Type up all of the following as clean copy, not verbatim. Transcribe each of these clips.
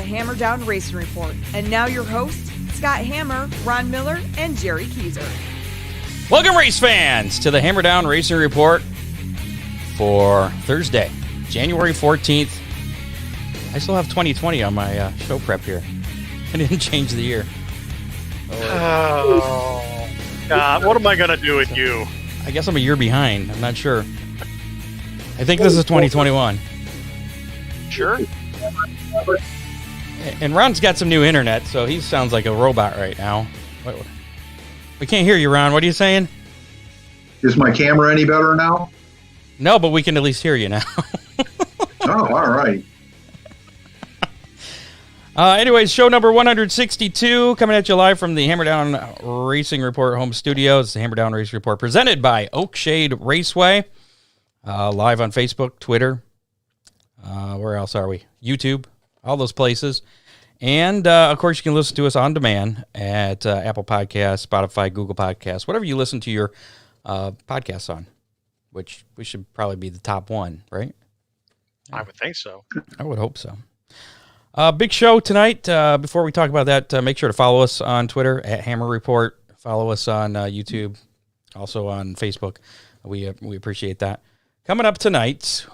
Hammer Down Racing Report. And now your hosts, Scott Hammer, Ron Miller, and Jerry Keyser. Welcome, race fans, to the Hammer Down Racing Report for Thursday, January 14th. I still have 2020 on my show prep here. I didn't change the year. Oh, God, what am I going to do with you? I guess I'm a year behind. I'm not sure. I think this is 2021. Sure. And Ron's got some new internet, so he sounds like a robot right now. We can't hear you, Ron. What are you saying? Is my camera any better now? No, but we can at least hear you now. Oh, all right. Anyways, show number 162 coming at you live from the Hammer Down Racing Report home studios. The Hammer Down Racing Report presented by Oakshade Raceway. Live on Facebook, Twitter. Where else are we? YouTube, all those places. And, of course, you can listen to us on demand at Apple Podcasts, Spotify, Google Podcasts, whatever you listen to your podcasts on, which we should probably be the top one, right? I would think so. I would hope so. Big show tonight. Before we talk about that, make sure to follow us on Twitter at Hammer Report. Follow us on YouTube, also on Facebook. We appreciate that. Coming up tonight,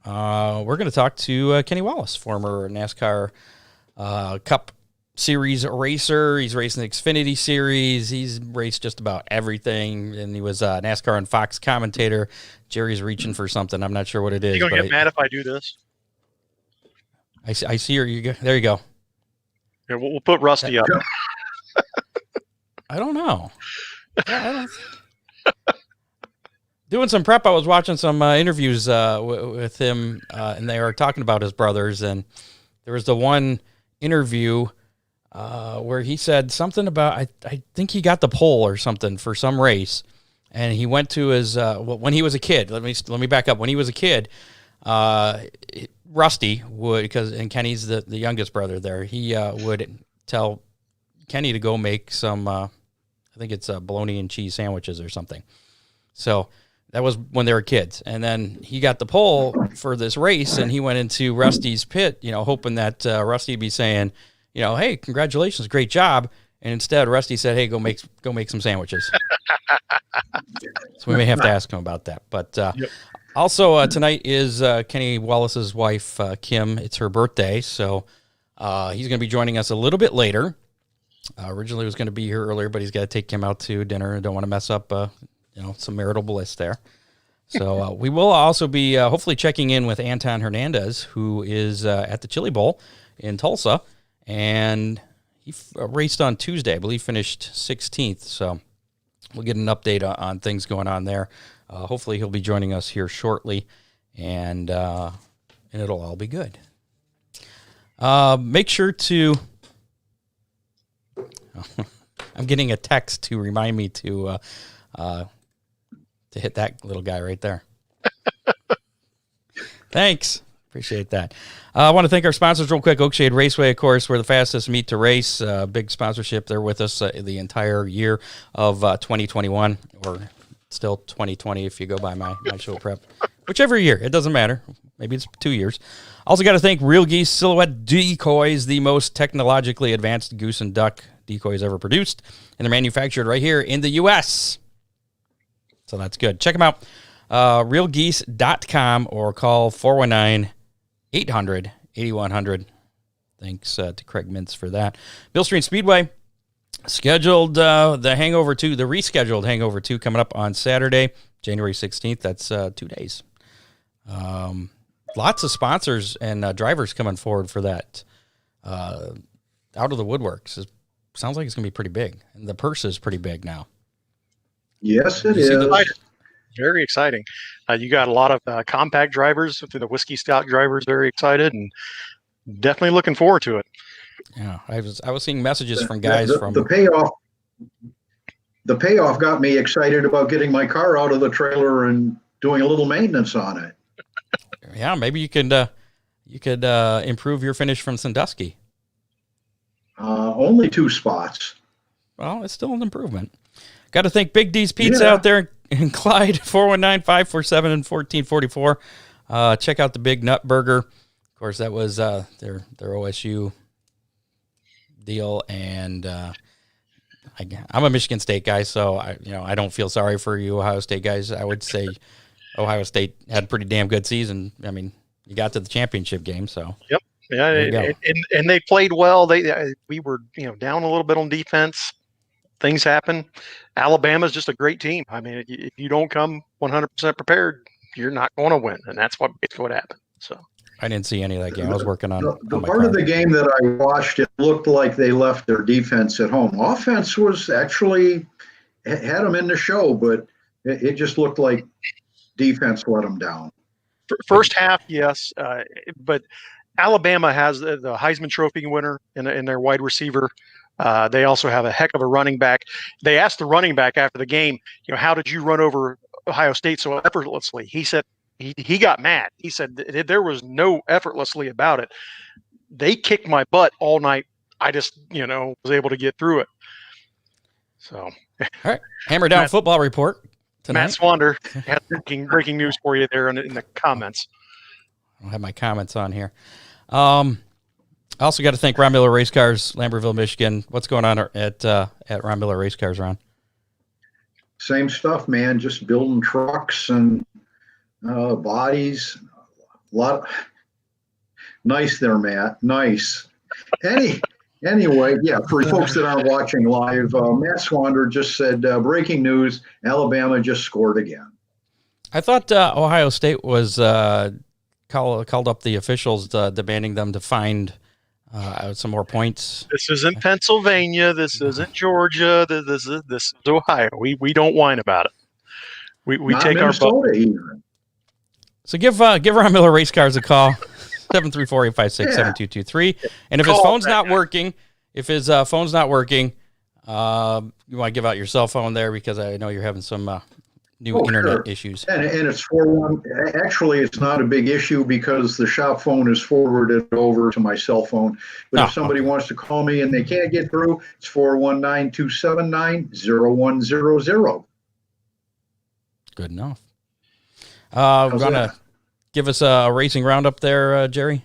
we're going to talk to Kenny Wallace, former NASCAR Cup Series racer. He's racing the Xfinity Series. He's raced just about everything, and he was NASCAR and Fox commentator. Jerry's reaching for something. I'm not sure what it is. You going to get mad if I do this? I see her. You go. There you go. Yeah, we'll put Rusty up. I don't know. Doing some prep, I was watching some interviews with him, and they were talking about his brothers. And there was the one interview where he said something about, I think he got the pole or something for some race, and he went to his when he was a kid. Let me back up. When he was a kid, Rusty would, and Kenny's the youngest brother there. He would tell Kenny to go make some, I think it's bologna and cheese sandwiches or something. So that was when they were kids. And then he got the pole for this race, and he went into Rusty's pit, hoping that Rusty would be saying, hey, congratulations, great job. And instead, Rusty said, hey, go make some sandwiches. So we may have to ask him about that. But yep. Also, tonight is Kenny Wallace's wife, Kim. It's her birthday, so he's going to be joining us a little bit later. Originally was going to be here earlier, but he's got to take Kim out to dinner and don't want to mess up some marital bliss there. So we will also be hopefully checking in with Anton Hernandez, who is at the Chili Bowl in Tulsa, and he raced on Tuesday. I believe finished 16th, so we'll get an update on things going on there. Hopefully he'll be joining us here shortly, and it'll all be good. Make sure to... I'm getting a text to remind me to hit that little guy right there. Thanks. Appreciate that. I want to thank our sponsors real quick. Oakshade Raceway, of course, we're the fastest meet to race. Big sponsorship. They're with us the entire year of 2021, or still 2020 if you go by my show prep. Whichever year. It doesn't matter. Maybe it's 2 years. Also got to thank Real Geese Silhouette Decoys, the most technologically advanced goose and duck decoys ever produced, and they're manufactured right here in the U.S., so that's good. Check them out, realgeese.com, or call 419-800-8100. Thanks to Craig Mintz for that. Mill Street Speedway scheduled the rescheduled Hangover 2 coming up on Saturday, January 16th. That's 2 days. Lots of sponsors and drivers coming forward for that. Out of the woodworks. Sounds like it's going to be pretty big. And the purse is pretty big now. Yes, it is. Very exciting. You got a lot of compact drivers, through the Whiskey Scout drivers, very excited, and definitely looking forward to it. Yeah, I was seeing messages from guys from the payoff. The payoff got me excited about getting my car out of the trailer and doing a little maintenance on it. Yeah, maybe you could improve your finish from Sandusky. Only 2 spots. Well, it's still an improvement. Got to thank Big D's Pizza out there in Clyde, 419-547-1444. Check out the Big Nut Burger. Of course, that was their OSU deal, and I'm a Michigan State guy, so I don't feel sorry for you Ohio State guys. I would say Ohio State had a pretty damn good season. I mean, you got to the championship game, so Yep. Yeah, and they played well. We were down a little bit on defense. Things happen. Alabama's just a great team. I mean, if you don't come 100% prepared, you're not going to win, and that's what happened. So I didn't see any of that game. I was working on the my part car. of the game that I watched. It looked like they left their defense at home. Offense was actually had them in the show, but it just looked like defense let them down. First half, yes, but Alabama has the Heisman Trophy winner in their wide receiver. They also have a heck of a running back. They asked the running back after the game, how did you run over Ohio State so effortlessly? He said he got mad. He said there was no effortlessly about it. They kicked my butt all night. I just, was able to get through it. So, all right, Hammer Down Football Report tonight. Matt Swander had breaking news for you there in the comments. I don't have my comments on here. I also got to thank Ron Miller Race Cars, Lambertville, Michigan. What's going on at Ron Miller Race Cars, Ron? Same stuff, man. Just building trucks and bodies. A lot. Nice there, Matt. Nice. Anyway, yeah, for folks that aren't watching live, Matt Swander just said, breaking news, Alabama just scored again. I thought Ohio State was called up the officials demanding them to find some more points. This isn't Pennsylvania. This isn't Georgia. This is Ohio. We don't whine about it. We Not take Minnesota our either. So give Ron Miller Race Cars a call, 734-856-7223. And if his phone's not working, you want to give out your cell phone there because I know you're having some new internet issues. And it's 41. Actually, it's not a big issue because the shop phone is forwarded over to my cell phone. But if somebody wants to call me and they can't get through, it's 419-279-0100. Good enough. Want to give us a racing roundup there, Jerry?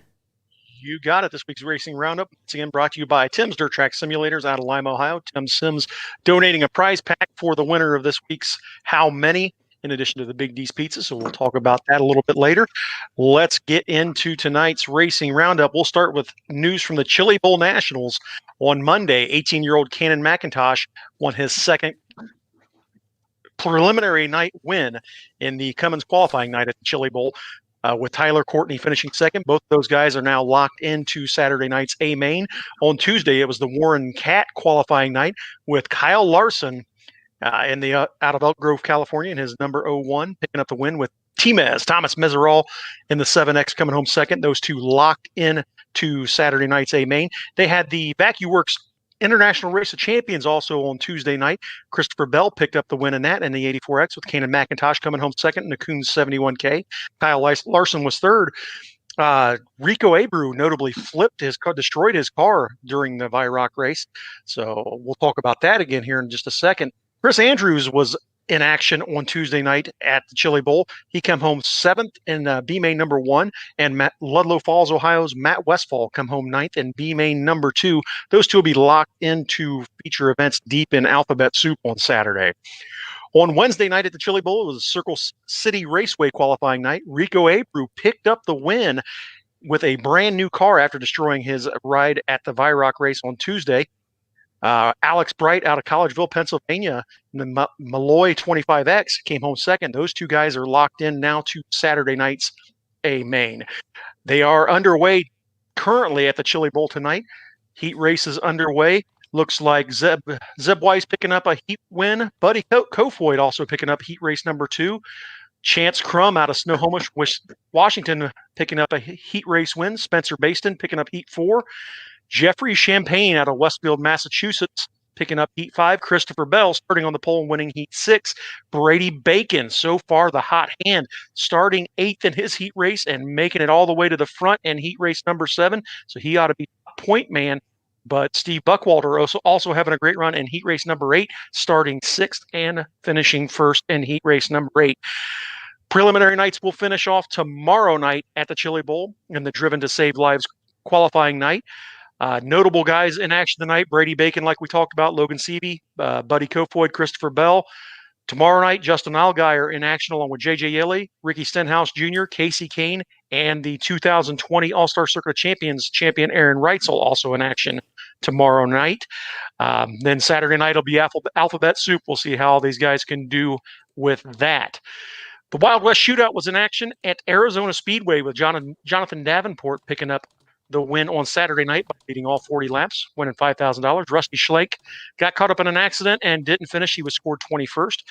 You got it. This week's Racing Roundup, once again, brought to you by Tim's Dirt Track Simulators out of Lima, Ohio. Tim Sims donating a prize pack for the winner of this week's How Many, in addition to the Big D's Pizza. So we'll talk about that a little bit later. Let's get into tonight's Racing Roundup. We'll start with news from the Chili Bowl Nationals. On Monday, 18-year-old Cannon McIntosh won his second preliminary night win in the Cummins qualifying night at the Chili Bowl. With Tyler Courtney finishing second. Both of those guys are now locked into Saturday night's A main. On Tuesday, it was the Warren Cat qualifying night with Kyle Larson in the out of Elk Grove, California, in his number 01, picking up the win with Thomas Mesereau in the 7X coming home second. Those two locked in to Saturday night's A main. They had the VacuWorks International Race of Champions also on Tuesday night. Christopher Bell picked up the win in that in the 84X with Cannon McIntosh coming home second in the Coons 71K. Kyle Larson was third. Rico Abreu notably destroyed his car during the Viroc race. So we'll talk about that again here in just a second. Chris Andrews was in action on Tuesday night at the Chili Bowl. He came home seventh in B main number 1, and Ludlow Falls, Ohio's Matt Westfall come home ninth in B main number 2. Those two will be locked into feature events deep in alphabet soup on Saturday. On Wednesday night at the Chili Bowl, it was a Circle City Raceway qualifying night. Rico Abreu picked up the win with a brand new car after destroying his ride at the Viroc race on Tuesday. Alex Bright out of Collegeville, Pennsylvania, in the Malloy 25X came home second. Those two guys are locked in now to Saturday night's A main. They are underway currently at the Chili Bowl tonight. Heat race is underway. Looks like Zeb Weiss picking up a heat win. Buddy Kofoid also picking up heat race number 2. Chance Crum out of Snohomish, Washington, picking up a heat race win. Spencer Baston picking up heat 4. Jeffrey Champagne out of Westfield, Massachusetts, picking up heat 5. Christopher Bell starting on the pole and winning heat 6. Brady Bacon, so far the hot hand, starting 8th in his heat race and making it all the way to the front in heat race number 7. So he ought to be point man. But Steve Buckwalter also having a great run in heat race number 8, starting 6th and finishing 1st in heat race number 8. Preliminary nights will finish off tomorrow night at the Chili Bowl and the Driven to Save Lives qualifying night. Notable guys in action tonight: Brady Bacon, like we talked about, Logan Seavey, Buddy Kofoid, Christopher Bell. Tomorrow night, Justin Allgaier in action along with J.J. Yeley, Ricky Stenhouse Jr., Casey Kane, and the 2020 All-Star Circuit Champions champion Aaron Reitzel also in action tomorrow night. Then Saturday night will be Alphabet Soup. We'll see how these guys can do with that. The Wild West Shootout was in action at Arizona Speedway with Jonathan Davenport picking up the win on Saturday night by beating all 40 laps, winning $5,000. Rusty Schlake got caught up in an accident and didn't finish. He was scored 21st.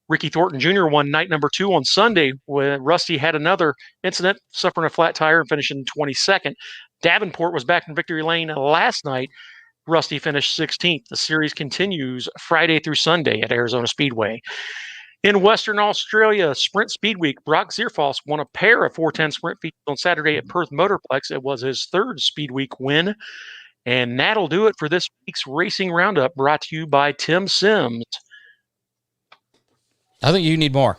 Ricky Thornton Jr. won night number 2 on Sunday when Rusty had another incident, suffering a flat tire and finishing 22nd. Davenport was back in victory lane last night. Rusty finished 16th. The series continues Friday through Sunday at Arizona Speedway. In Western Australia, Sprint Speed Week, Brock Zierfoss won a pair of 410 sprint features on Saturday at Perth Motorplex. It was his 3rd Speed Week win. And that'll do it for this week's Racing Roundup, brought to you by Tim Sims. I think you need more.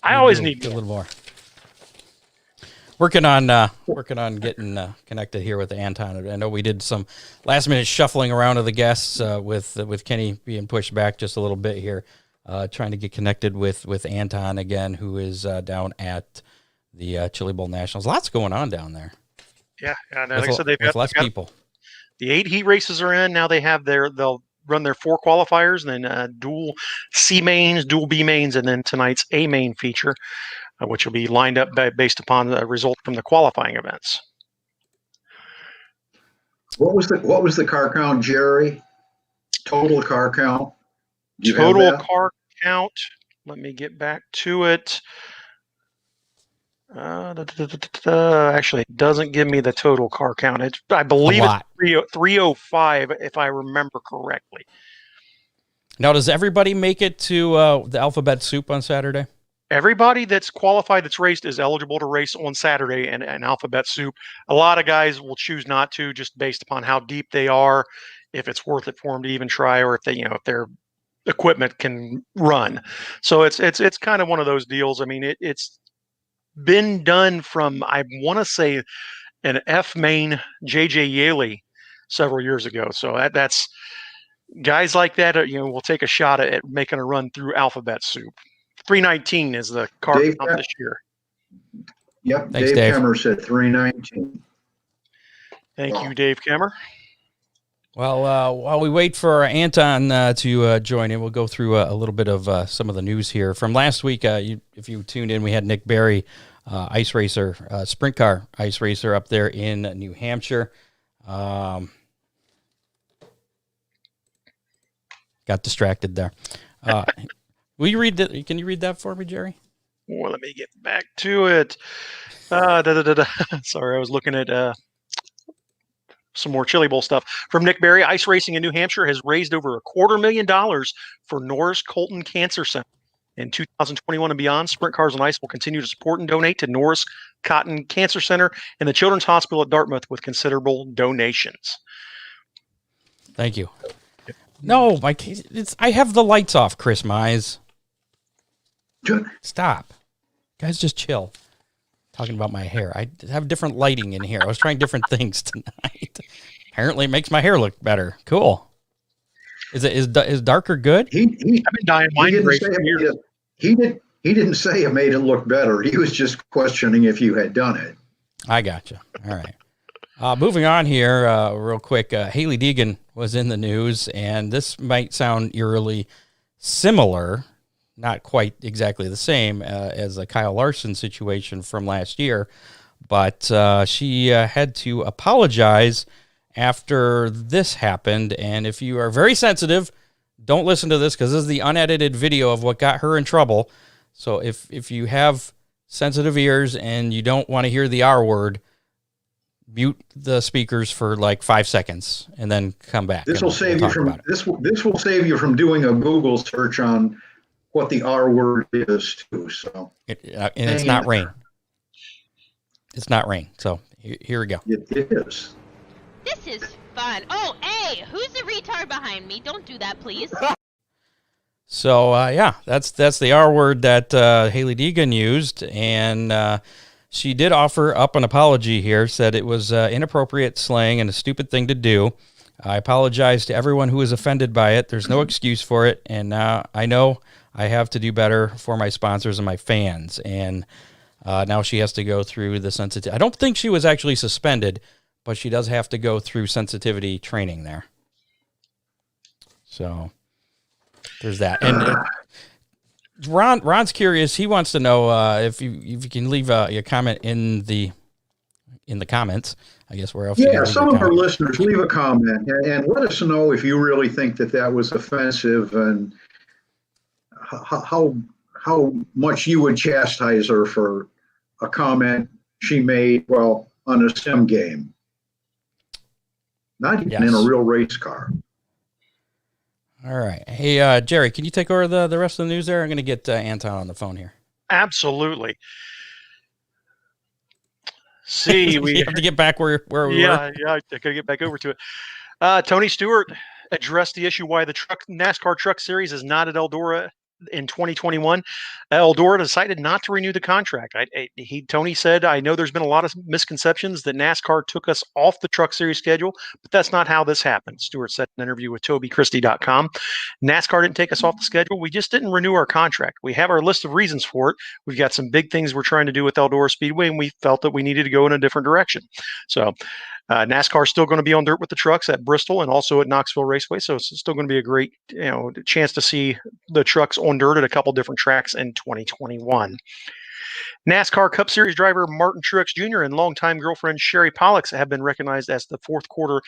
I always need a little more. Working on getting connected here with Anton. I know we did some last minute shuffling around of the guests with Kenny being pushed back just a little bit here. Trying to get connected with Anton again, who is down at the Chili Bowl Nationals. Lots going on down there. Yeah, and like I said, they've got less people. The 8 heat races are in now. They'll run their 4 qualifiers, and then dual C mains, dual B mains, and then tonight's A main feature, which will be lined up based upon the result from the qualifying events. What was the car count, Jerry? Total car count. Total car count. Let me get back to it. Actually, it doesn't give me the total car count. I believe it's 305, if I remember correctly. Now, does everybody make it to the Alphabet Soup on Saturday? Everybody that's qualified that's raced is eligible to race on Saturday and Alphabet Soup. A lot of guys will choose not to, just based upon how deep they are, if it's worth it for them to even try, or if their equipment can run. So it's kind of one of those deals. I mean, it's been done from, I want to say, an F main J.J. Yaley several years ago. So that's guys like that, will take a shot at making a run through Alphabet Soup. 319 is the car count this year. Yep, Thanks, Dave Kemmer said 319. Thank you, Dave Kemmer. Well, while we wait for Anton to join in, we'll go through a little bit of some of the news here. From last week, if you tuned in, we had Nick Berry, ice racer, sprint car ice racer up there in New Hampshire. Got distracted there. Will you read that? Can you read that for me, Jerry? Well, let me get back to it. Sorry, I was looking at some more Chili Bowl stuff. From Nick Berry, ice racing in New Hampshire has raised over $250,000 for Norris Colton Cancer Center. In 2021 and beyond, Sprint Cars on Ice will continue to support and donate to Norris Cotton Cancer Center and the Children's Hospital at Dartmouth with considerable donations. Thank you. No, Mike, I have the lights off, Chris Mize. Stop. Guys, just chill. Talking about my hair. I have different lighting in here. I was trying different things tonight. Apparently it makes my hair look better. Cool. Is darker good? I've been dyeing mine gray for years. He didn't say it made it look better. He was just questioning if you had done it. I gotcha. All right. Moving on here real quick. Hailie Deegan was in the news, and this might sound eerily similar, not quite exactly the same as a Kyle Larson situation from last year, but she had to apologize after this happened. And if you are very sensitive, don't listen to this because this is the unedited video of what got her in trouble. So if you have sensitive ears and you don't want to hear the R word, mute the speakers for like 5 seconds and then come back. This will save you from this will save you from doing a Google search on what the R word is too. So and it's not rain. It's not rain. So here we go. It is. This is fun. Oh, hey, who's the retard behind me? Don't do that, please. So, that's the R word that Haley Deegan used, and she did offer up an apology here, said it was inappropriate slang and a stupid thing to do. I apologize to everyone who was offended by it. There's no excuse for it, and now I know I have to do better for my sponsors and my fans, and now she has to go through the sensitivity. I don't think she was actually suspended, but she does have to go through sensitivity training there. So there's that. And Ron's curious. He wants to know if you can leave your comment in the comments. I guess where else? Yeah, some of our listeners leave a comment and let us know if you really think that was offensive and how much you would chastise her for a comment she made on a sim game, not even in a real race car. All right. Hey, Jerry, can you take over the rest of the news there? I'm going to get Anton on the phone here. Absolutely. See, we have to get back where we were. Yeah, I got to get back over to it. Tony Stewart addressed the issue why the NASCAR Truck Series is not at Eldora in 2021. Eldora decided not to renew the contract. Tony said, I know there's been a lot of misconceptions that NASCAR took us off the Truck Series schedule, but that's not how this happened. Stewart said in an interview with TobyChristie.com. NASCAR didn't take us off the schedule. We just didn't renew our contract. We have our list of reasons for it. We've got some big things we're trying to do with Eldora Speedway, and we felt that we needed to go in a different direction. So NASCAR is still going to be on dirt with the trucks at Bristol and also at Knoxville Raceway. So it's still going to be a great, chance to see the trucks on dirt at a couple different tracks in 2021. NASCAR Cup Series driver Martin Truex Jr. and longtime girlfriend Sherry Pollux have been recognized as the fourth quarter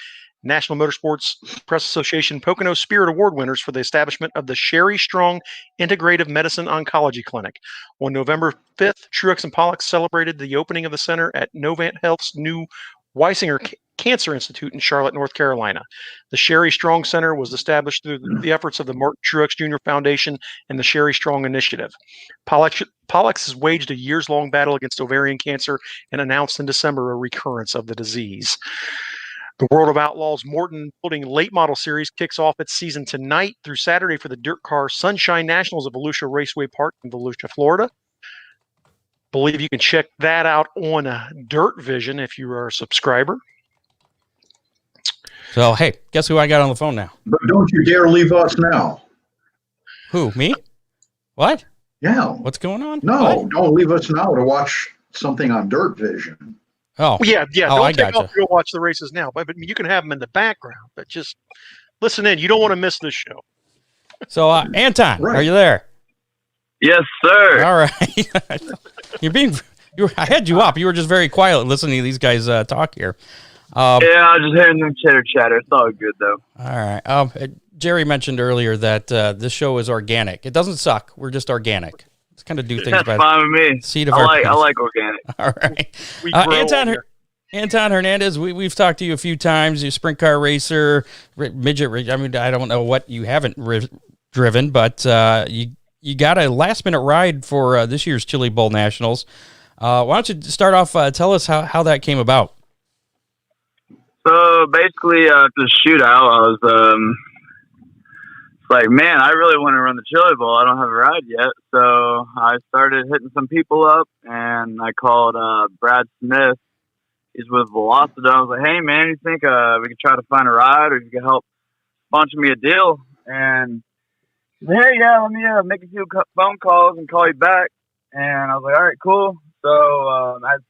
National Motorsports Press Association Pocono Spirit Award winners for the establishment of the Sherry Strong Integrative Medicine Oncology Clinic. On November 5th, Truex and Pollux celebrated the opening of the center at Novant Health's new Weisinger Cancer Institute in Charlotte, North Carolina. The Sherry Strong Center was established through the efforts of the Martin Truex Jr. Foundation and the Sherry Strong Initiative. Pollux has waged a years-long battle against ovarian cancer and announced in December a recurrence of the disease. The World of Outlaws Morton Building Late Model Series kicks off its season tonight through Saturday for the Dirt Car Sunshine Nationals at Volusia Raceway Park in Volusia, Florida. Believe you can check that out on Dirt Vision if you are a subscriber. So, hey, guess who I got on the phone now? But don't you dare leave us now. Who, me? What? Yeah. What's going on? No, don't leave us now to watch something on Dirt Vision. Oh. Yeah. Oh, don't take off to go watch the races now. But you can have them in the background. But just listen in. You don't want to miss this show. So, Anton, Are you there? Yes, sir. All right. I had you up. You were just very quiet listening to these guys talk here. Yeah, I was just hearing them chitter chatter. It's all good though. All right. Jerry mentioned earlier that this show is organic. It doesn't suck. We're just organic. Let's kind of do things. That's fine with me. Seat of our I like organic. All right. Anton Hernandez. We've talked to you a few times. You're a sprint car racer, midget. I mean, I don't know what you haven't driven, but you got a last minute ride for this year's Chili Bowl Nationals. Why don't you start off? Tell us how that came about. So basically, after the shootout, I was like, man, I really want to run the Chili Bowl. I don't have a ride yet. So I started hitting some people up, and I called Brad Smith. He's with Velocity. I was like, hey, man, you think we could try to find a ride, or you could help sponsor me a deal? And he said, hey, yeah, let me make a few phone calls and call you back. And I was like, all right, cool. So as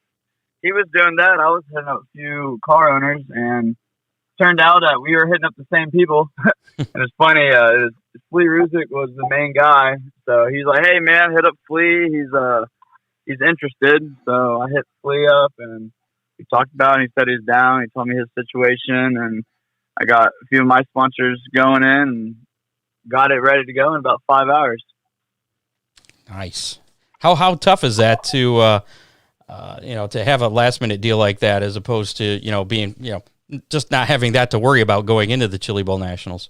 he was doing that, I was hitting up a few car owners, and turned out that we were hitting up the same people. And it's funny, Flea Ruzick was the main guy. So he's like, hey, man, hit up Flea. He's interested. So I hit Flea up, and we talked about it. He said he's down. He told me his situation, and I got a few of my sponsors going in and got it ready to go in about 5 hours. Nice. How tough is that to to have a last minute deal like that, as opposed to being just not having that to worry about going into the Chili Bowl Nationals?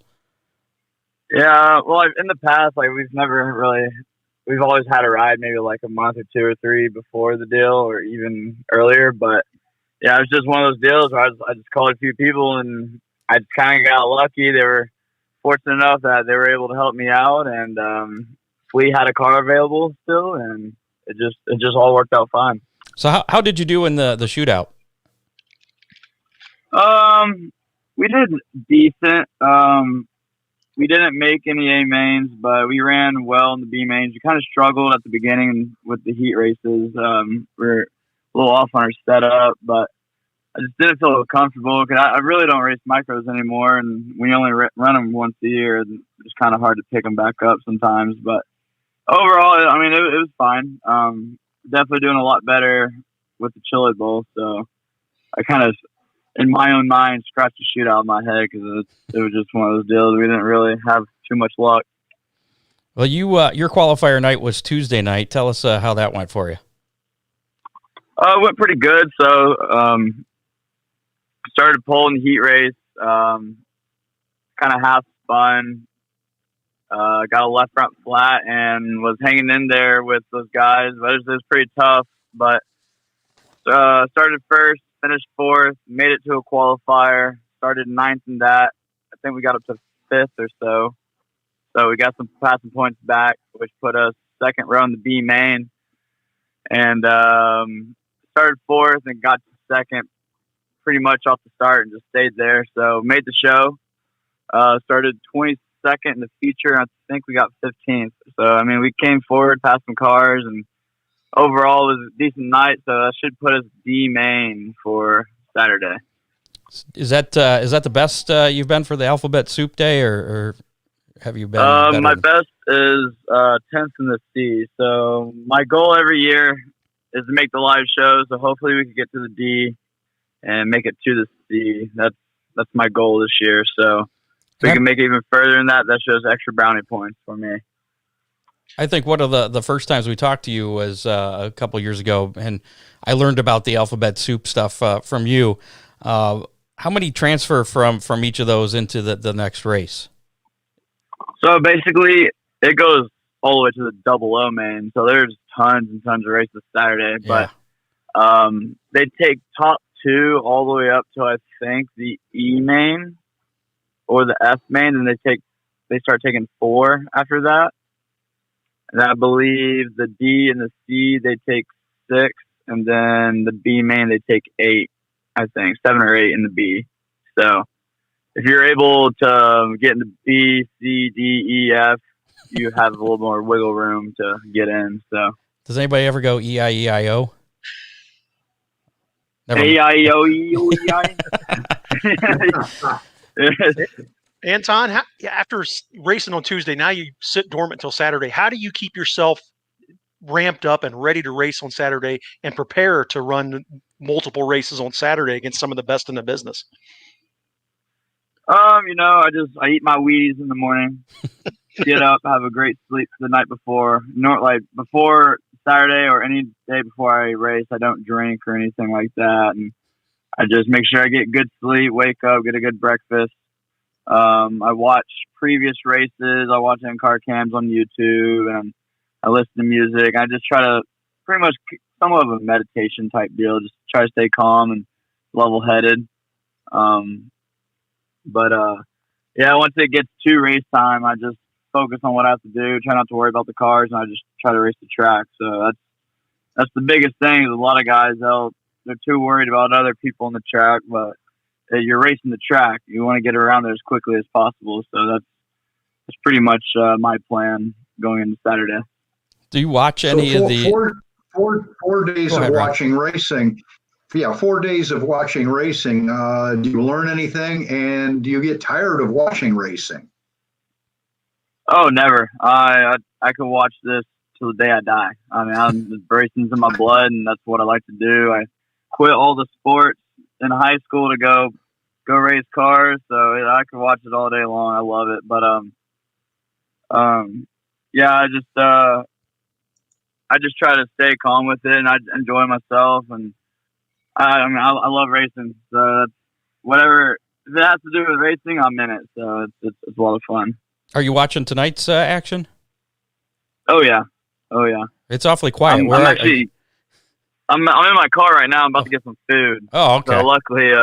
Yeah, well, in the past, we've always had a ride maybe like a month or 2 or 3 before the deal, or even earlier. But yeah, it was just one of those deals where I just called a few people, and I just kind of got lucky. They were fortunate enough that they were able to help me out, and we had a car available still, and it just all worked out fine. So how did you do in the shootout? We did decent. We didn't make any A mains, but we ran well in the B mains. We kind of struggled at the beginning with the heat races. We're a little off on our setup, but I just didn't feel comfortable because I really don't race micros anymore, and we only run them once a year. It's kind of hard to pick them back up sometimes, but overall, I mean, it was fine. Definitely doing a lot better with the Chili Bowl, so I kind of, in my own mind, scratched the shit out of my head because it was just one of those deals. We didn't really have too much luck. Well, your qualifier night was Tuesday night. Tell us how that went for you. It went pretty good. So started pulling the heat race, kind of half spun, got a left front flat and was hanging in there with those guys. But it was pretty tough. But started first, finished fourth, made it to a qualifier, started ninth in that. I think we got up to fifth or so. So we got some passing points back, which put us second row in the B main. And started fourth and got to second pretty much off the start and just stayed there. So made the show. Started 22nd in the feature. I think we got 15th. So, I mean, we came forward, passed some cars, and overall it was a decent night. So that should put us D main for Saturday. Is that the best you've been for the Alphabet Soup Day, or have you been better? My best is 10th in the C. So my goal every year is to make the live show. So hopefully we can get to the D and make it to the C. That's my goal this year. So if we can make it even further than that, that shows extra brownie points for me. I think one of the first times we talked to you was a couple years ago, and I learned about the Alphabet Soup stuff from you. How many transfer from each of those into the next race? So basically, it goes all the way to the double O main. So there's tons and tons of races Saturday, but they take top two all the way up to, I think, the E main or the F main, and they start taking 4 after that. And I believe the D and the C, they take 6, and then the B main, they take 8, I think, 7 or 8 in the B. So if you're able to get into B, C, D, E, F, you have a little more wiggle room to get in. So does anybody ever go E-I-E-I-O? A-I-O-E-O-E-I. Anton, after racing on Tuesday, now you sit dormant until Saturday. How do you keep yourself ramped up and ready to race on Saturday and prepare to run multiple races on Saturday against some of the best in the business? I eat my Wheaties in the morning, get up, have a great sleep the night before. Before Saturday or any day before I race, I don't drink or anything like that. And I just make sure I get good sleep, wake up, get a good breakfast. I watch previous races. I watch NASCAR cams on YouTube, and I listen to music. I just try to pretty much somewhat of a meditation type deal, just try to stay calm and level headed. Once it gets to race time, I just focus on what I have to do, try not to worry about the cars, and I just try to race the track. So that's the biggest thing. Is a lot of guys, they're too worried about other people on the track, but you're racing the track. You want to get around there as quickly as possible. So that's pretty much my plan going into Saturday. Do you watch any of the 4 days of watching racing? Yeah, 4 days of watching racing. Do you learn anything, and do you get tired of watching racing? Oh, never. I could watch this till the day I die. I mean, racing's in my blood, and that's what I like to do. I quit all the sports in high school to go race cars, so I could watch it all day long. I love it. But I just try to stay calm with it, and I enjoy myself. And I love racing. So that's whatever if it has to do with racing, I'm in it. So it's a lot of fun. Are you watching tonight's action? Oh yeah. It's awfully quiet. I'm in my car right now. I'm about to get some food. Oh, okay. So luckily,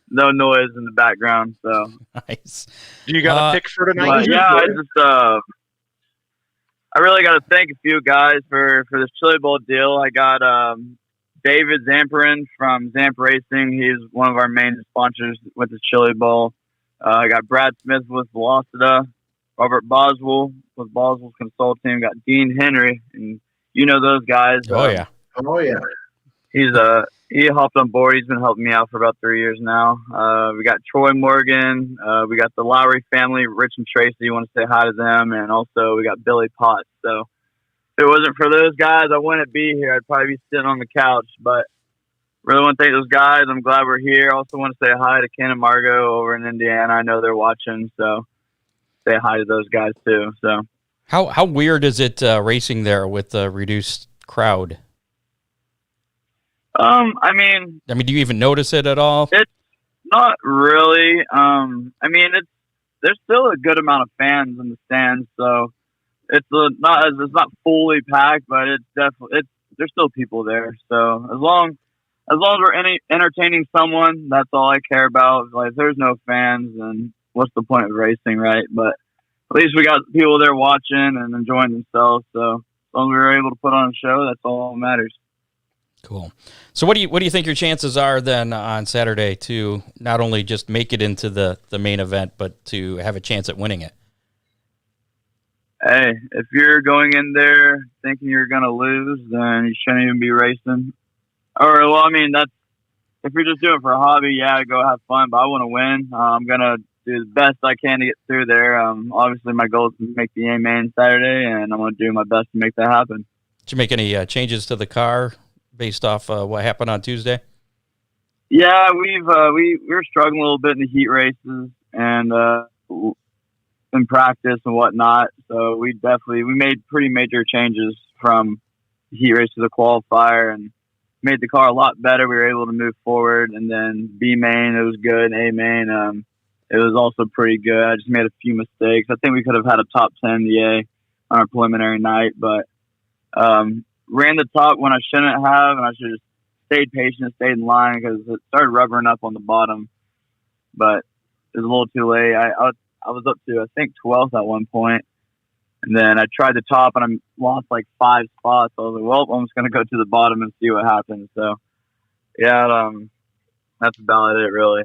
no noise in the background. So Nice. Do you got a pick for tonight? but yeah, I really got to thank a few guys for this Chili Bowl deal. I got David Zamperin from Zamp Racing. He's one of our main sponsors with the Chili Bowl. I got Brad Smith with Velocita, Robert Boswell with Boswell's Consulting. Got Dean Henry, and you know those guys. Oh yeah. Oh yeah. He hopped on board. He's been helping me out for about 3 years now. We got Troy Morgan. We got the Lowry family, Rich and Tracy. You want to say hi to them, and also we got Billy Potts. So if it wasn't for those guys, I wouldn't be here. I'd probably be sitting on the couch. But really want to thank those guys. I'm glad we're here. Also want to say hi to Ken and Margot over in Indiana. I know they're watching, so say hi to those guys too. So How weird is it racing there with the reduced crowd? I mean, do you even notice it at all? It's not really. There's still a good amount of fans in the stands, so it's not fully packed, but there's still people there. So as long as we're entertaining someone, that's all I care about. Like, if there's no fans, then what's the point of racing, right? But at least we got people there watching and enjoying themselves. So as long as we were able to put on a show, that's all that matters. Cool. So what do you think your chances are then on Saturday to not only just make it into the main event, but to have a chance at winning it? Hey, if you're going in there thinking you're going to lose, then you shouldn't even be racing. If you're just doing it for a hobby, yeah, go have fun, but I want to win. I'm going to do the best I can to get through there. Obviously, my goal is to make the A-Main Saturday, and I'm going to do my best to make that happen. Did you make any changes to the car based off what happened on Tuesday? Yeah, we were struggling a little bit in the heat races and in practice and whatnot. So we made pretty major changes from the heat race to the qualifier and made the car a lot better. We were able to move forward, and then B main, it was good. A main, it was also pretty good. I just made a few mistakes. I think we could have had a top 10 in the A on our preliminary night, but ran the top when I shouldn't have, and I should have stayed patient, stayed in line, because it started rubbering up on the bottom. But it was a little too late. I was up to, I think, 12th at one point, and then I tried the top, and I lost like 5 spots. I was like, well, I'm just going to go to the bottom and see what happens. So, yeah, that's about it, really.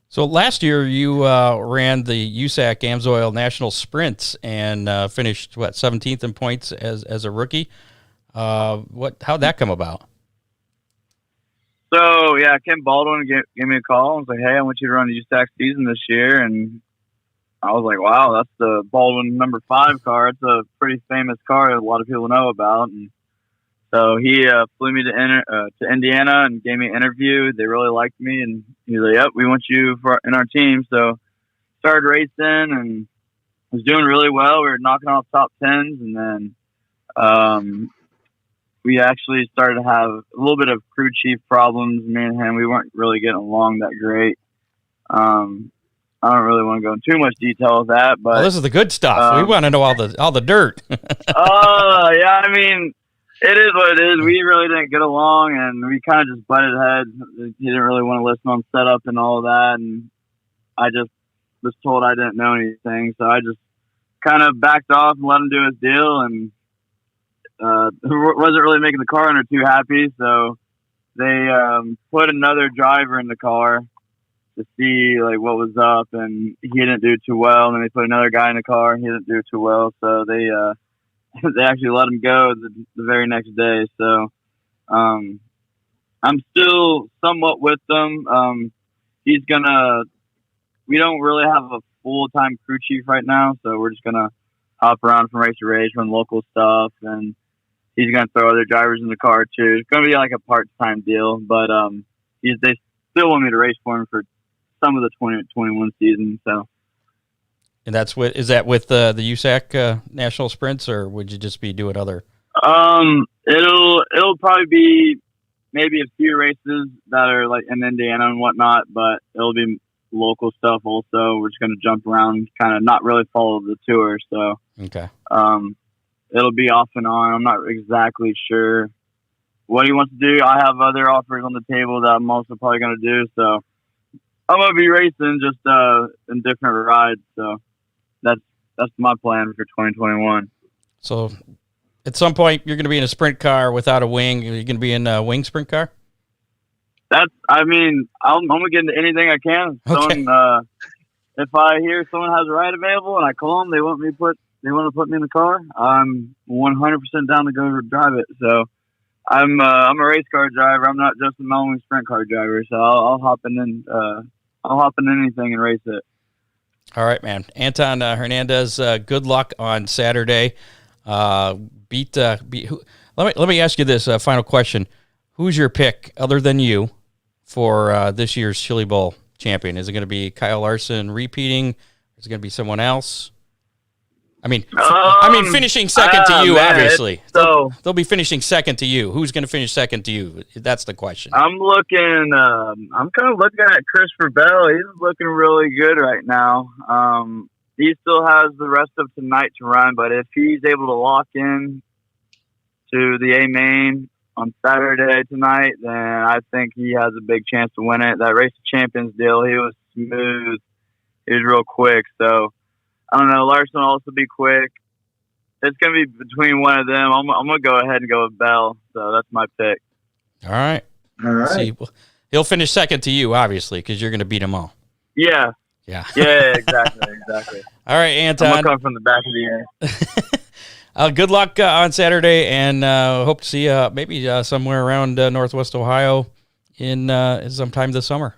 So last year you ran the USAC AMSOIL National Sprints and finished, 17th in points as a rookie. How'd that come about? So yeah, Kim Baldwin gave me a call. I was like, hey, I want you to run the USAC season this year. And I was like, wow, that's the Baldwin number 5 car. It's a pretty famous car that a lot of people know about. And so he flew me to Indiana and gave me an interview. They really liked me, and he was like, yep, we want you in our team. So started racing and was doing really well. We were knocking off top 10s, and then we actually started to have a little bit of crew chief problems. Me and him, we weren't really getting along that great. I don't really want to go into too much detail of that, but this is the good stuff. We want to know all the dirt. Yeah, I mean, it is what it is. We really didn't get along, and we kind of just butted heads. He didn't really want to listen on setup and all of that, and I just was told I didn't know anything, so I just kind of backed off and let him do his deal, and wasn't really making the car owner too happy, so they put another driver in the car to see like what was up, and he didn't do too well. And then they put another guy in the car, and he didn't do too well, so they actually let him go the very next day. So I'm still somewhat with them. We don't really have a full-time crew chief right now, so we're just gonna hop around from race to race, run local stuff, and he's going to throw other drivers in the car too. It's going to be like a part-time deal, but they still want me to race for him for some of the 2021 season. So, and is that with the USAC National Sprints, or would you just be doing other? It'll probably be maybe a few races that are like in Indiana and whatnot, but it'll be local stuff also. We're just going to jump around, kind of not really follow the tour. So, okay. It'll be off and on. I'm not exactly sure what he wants to do. I have other offers on the table that I'm also probably going to do. So I'm gonna be racing just in different rides. So that's my plan for 2021. So at some point, you're going to be in a sprint car without a wing. You're going to be in a wing sprint car? I'm gonna get into anything I can. Okay. If I hear someone has a ride available and I call them, they want to put me in the car, I'm 100% down to go drive it. So I'm a race car driver. I'm not just a long sprint car driver. So I'll hop in anything and race it. All right, man. Anton Hernandez, good luck on Saturday. Let me ask you this final question. Who's your pick other than you for this year's Chili Bowl champion? Is it going to be Kyle Larson repeating? Is it going to be someone else? I mean, finishing second to you, man, obviously. They'll be finishing second to you. Who's going to finish second to you? That's the question. I'm kind of looking at Christopher Bell. He's looking really good right now. He still has the rest of tonight to run, but if he's able to lock in to the A main on Saturday tonight, then I think he has a big chance to win it. That Race of Champions deal, he was smooth. He was real quick. So, I don't know. Larson will also be quick. It's going to be between one of them. I'm going to go ahead and go with Bell. So, that's my pick. All right. See, he'll finish second to you, obviously, because you're going to beat them all. Yeah. Yeah. Yeah, exactly. All right, Anton. I'm going to come from the back of the air. Good luck on Saturday, and hope to see you maybe somewhere around Northwest Ohio in sometime this summer.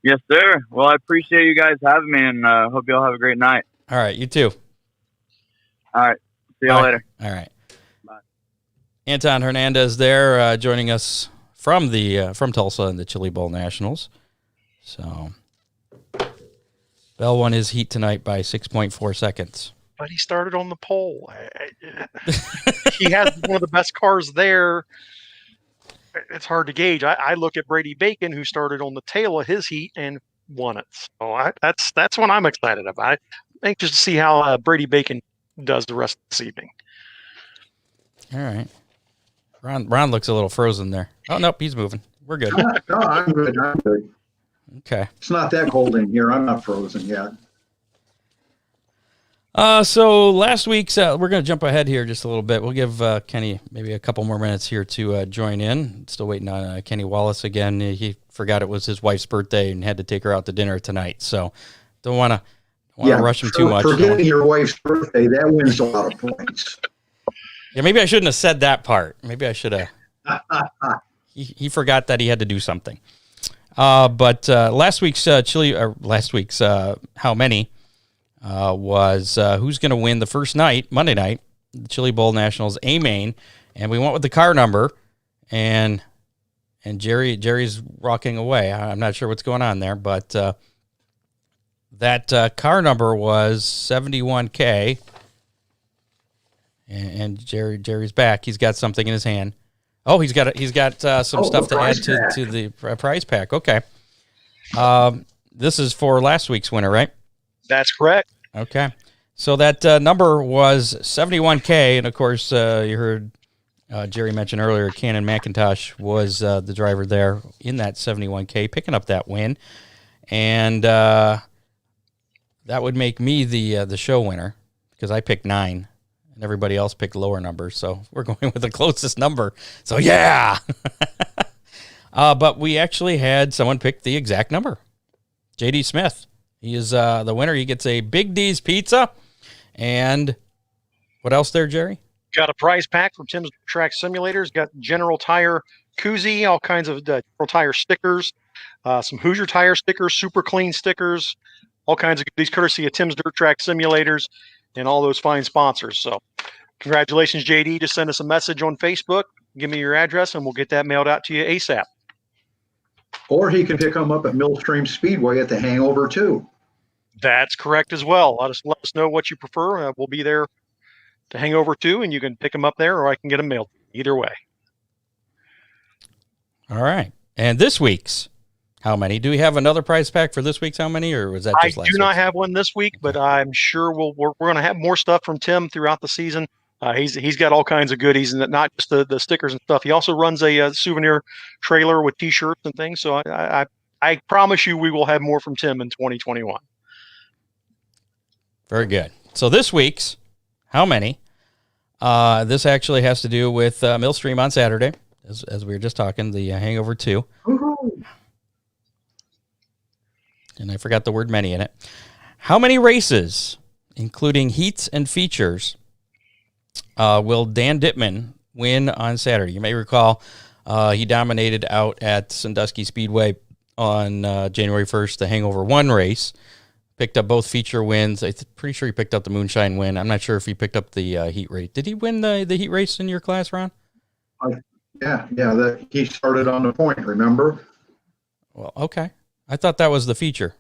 Yes, sir. Well, I appreciate you guys having me, and hope you all have a great night. All right, you too. All right. See y'all later. All right. Bye. Anton Hernandez there joining us from Tulsa in the Chili Bowl Nationals. So Bell won his heat tonight by 6.4 seconds. But he started on the pole. He has one of the best cars there. It's hard to gauge. I look at Brady Bacon, who started on the tail of his heat and won it. So that's what I'm excited about. I'm anxious to see how Brady Bacon does the rest of this evening. All right. Ron looks a little frozen there. Oh, nope, he's moving. We're good. No, I'm good. Okay. It's not that cold in here. I'm not frozen yet. So last week's, we're going to jump ahead here just a little bit. We'll give Kenny maybe a couple more minutes here to join in. Still waiting on Kenny Wallace again. He forgot it was his wife's birthday and had to take her out to dinner tonight. So don't want to rush him too much. Forgetting your wife's birthday, that wins a lot of points. Yeah, maybe I shouldn't have said that part. Maybe I should have. He forgot that he had to do something. But last week's How Many was who's going to win the first night, Monday night, the Chili Bowl Nationals A main, and we went with the car number, and Jerry's rocking away. I'm not sure what's going on there, but that car number was 71K, and Jerry's back. He's got something in his hand. Oh, he's got some stuff to add to the prize pack. Okay, this is for last week's winner, right? That's correct. Okay. So that number was 71K, and of course, you heard Jerry mention earlier, Cannon McIntosh was the driver there in that 71K, picking up that win, and that would make me the show winner because I picked 9, and everybody else picked lower numbers, so we're going with the closest number. So yeah, but we actually had someone pick the exact number, J.D. Smith. He is the winner. He gets a Big D's pizza. And what else there, Jerry? Got a prize pack from Tim's Track Simulators. Got General Tire koozie, all kinds of General Tire stickers, some Hoosier Tire stickers, super clean stickers, all kinds of goodies courtesy of Tim's Dirt Track Simulators and all those fine sponsors. So congratulations, JD. Just send us a message on Facebook. Give me your address, and we'll get that mailed out to you ASAP. Or he can pick them up at Millstream Speedway at the Hangover, too. That's correct as well. Let us know what you prefer. We'll be there to hang over to, and you can pick them up there, or I can get them mailed. Either way. All right. And this week's How Many? Do we have another prize pack for this week's How Many, or was that just last week? I do not have one this week, but I'm sure we're going to have more stuff from Tim throughout the season. He's got all kinds of goodies, and not just the stickers and stuff. He also runs a souvenir trailer with T-shirts and things. So I I promise you we will have more from Tim in 2021. Very good. So this week's how many? This actually has to do with Millstream on Saturday, as we were just talking, the Hangover 2. Woo-hoo. And I forgot the word many in it. How many races, including heats and features, will Dan Dittman win on Saturday? You may recall he dominated out at Sandusky Speedway on January 1st, the Hangover 1 race. Picked up both feature wins. I'm pretty sure he picked up the Moonshine win. I'm not sure if he picked up the heat race. Did he win the heat race in your class, Ron? Yeah. He started on the point, remember? Well, okay. I thought that was the feature.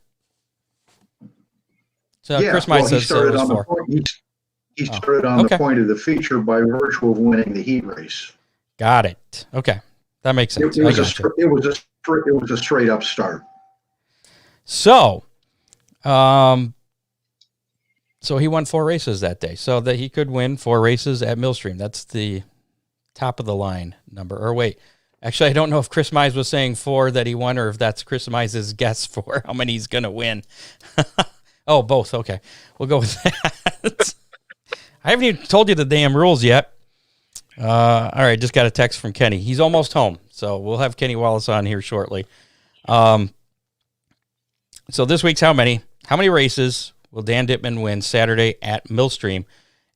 So Yeah, Chris Mize he says it started was on the 4. point. He started on okay. the point of the feature by virtue of winning the heat race. Got it. Okay. That makes sense. It was a straight up start. So he won 4 races that day, so that he could win 4 races at Millstream. That's the top of the line number. Or wait, actually, I don't know if Chris Mize was saying 4 that he won, or if that's Chris Mize's guess for how many he's going to win. Oh, both. Okay, we'll go with that. I haven't even told you the damn rules yet. All right, just got a text from Kenny. He's almost home, so we'll have Kenny Wallace on here shortly. So this week's how many races will Dan Dittman win Saturday at Millstream?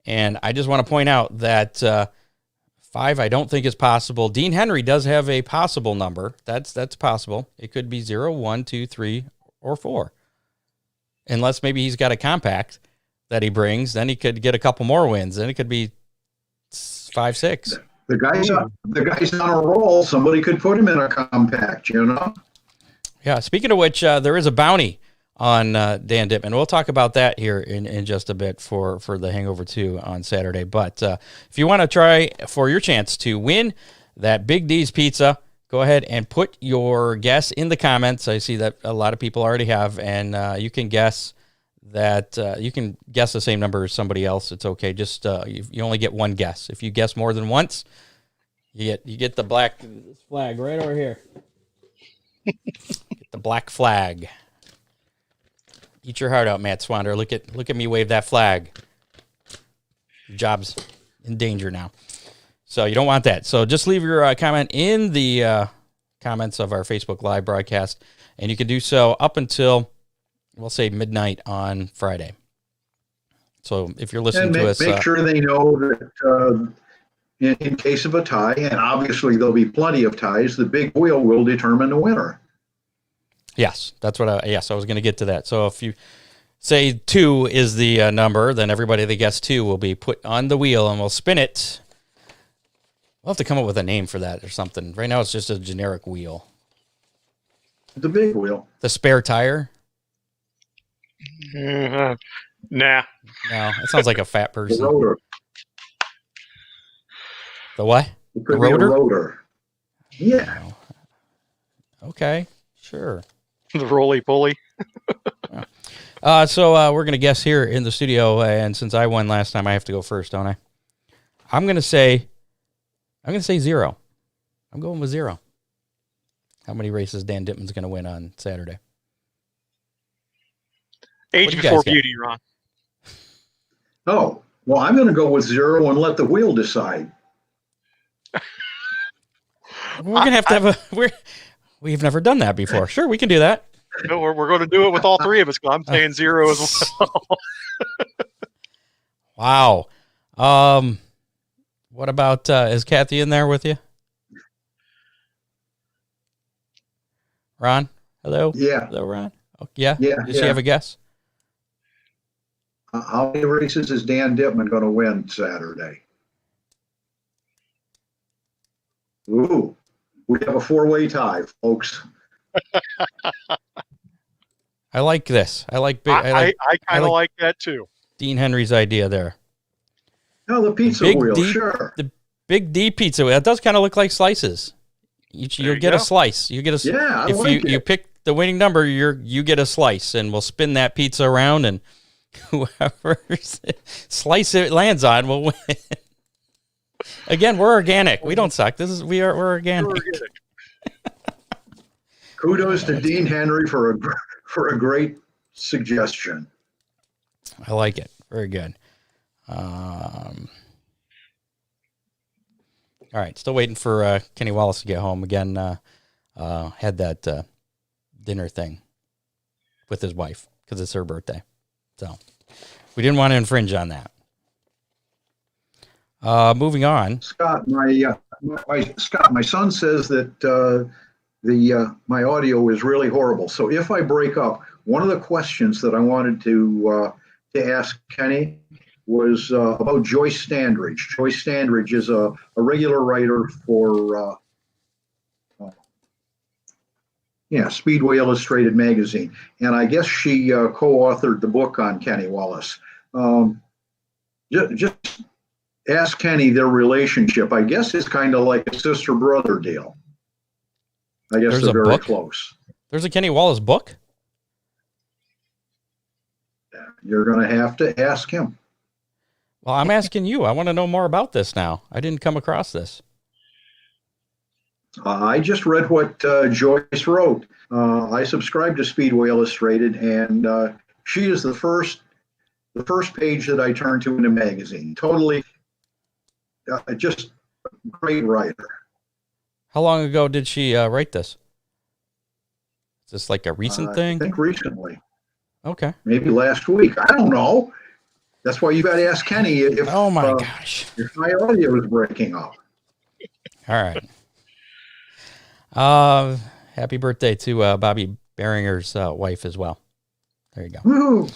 And I just want to point out that 5 I don't think is possible. Dean Henry does have a possible number. That's possible. It could be 0, 1, 2, 3, or 4. Unless maybe he's got a compact that he brings, then he could get a couple more wins. Then it could be 5, 6. The guy's on a roll. Somebody could put him in a compact, you know? Yeah, speaking of which, there is a bounty on Dan Dittman. We'll talk about that here in just a bit for the Hangover 2 on Saturday. But if you want to try for your chance to win that Big D's Pizza, go ahead and put your guess in the comments. I see that a lot of people already have, and you can guess that you can guess the same number as somebody else. It's okay. Just you only get one guess. If you guess more than once, you get the black flag right over here. Get the black flag. Eat your heart out, Matt Swander. Look at me wave that flag. Your job's in danger now. So you don't want that. So just leave your comment in the comments of our Facebook Live broadcast, and you can do so up until, we'll say, midnight on Friday. So if you're listening to us... make sure they know that in case of a tie, and obviously there'll be plenty of ties, the big wheel will determine the winner. Yes, that's what I was going to get to that. So if you say 2 is the number, then everybody that guessed 2 will be put on the wheel, and we'll spin it. We'll have to come up with a name for that or something. Right now it's just a generic wheel. The big wheel. The spare tire? Nah. No, it sounds like a fat person. The rotor. The what? It could The be a rotor? rotor. Yeah. Okay, sure. The roly-poly. So we're going to guess here in the studio, and since I won last time, I have to go first, don't I? I'm going to say 0. I'm going with 0. How many races Dan Dittman's going to win on Saturday? Age before beauty, Ron. Oh, well, I'm going to go with 0 and let the wheel decide. We're going to have we've never done that before. Sure, we can do that. No, we're going to do it with all 3 of us. I'm saying 0 as well. Wow. What about, is Kathy in there with you? Ron? Hello? Yeah. Hello, Ron? Oh, yeah? Yeah. Does she have a guess? How many races is Dan Dittman going to win Saturday? Ooh, we have a 4-way tie, folks. I like this. I kind of like that too. Dean Henry's idea there. No, the pizza wheel, sure. The Big D pizza wheel. That does kind of look like slices. You'll get a slice. You get a. Yeah, if you pick the winning number, you get a slice, and we'll spin that pizza around, and whoever slice it lands on will win. Again, we're organic. We don't suck. We're organic. Kudos to Dean Henry for a great suggestion. I like it. Very good. All right, still waiting for Kenny Wallace to get home again. Had that dinner thing with his wife because it's her birthday, so we didn't want to infringe on that. Moving on, Scott, my son says that my audio is really horrible. So if I break up, one of the questions that I wanted to ask Kenny was about Joyce Standridge. Joyce Standridge is a regular writer for Speedway Illustrated magazine, and I guess she co-authored the book on Kenny Wallace. Just ask Kenny their relationship. I guess it's kind of like a sister-brother deal. I guess they're very close. There's a Kenny Wallace book? You're going to have to ask him. Well, I'm asking you. I want to know more about this now. I didn't come across this. I just read what Joyce wrote. I subscribe to Speedway Illustrated, and she is the first page that I turn to in a magazine. Totally, just a great writer. How long ago did she write this? Is this like a recent thing? I think recently. Okay. Maybe last week. I don't know. That's why you got to ask Kenny if. Oh my gosh! If my audio is breaking up. All right. Happy birthday to Bobby Behringer's wife as well. There you go. Woo!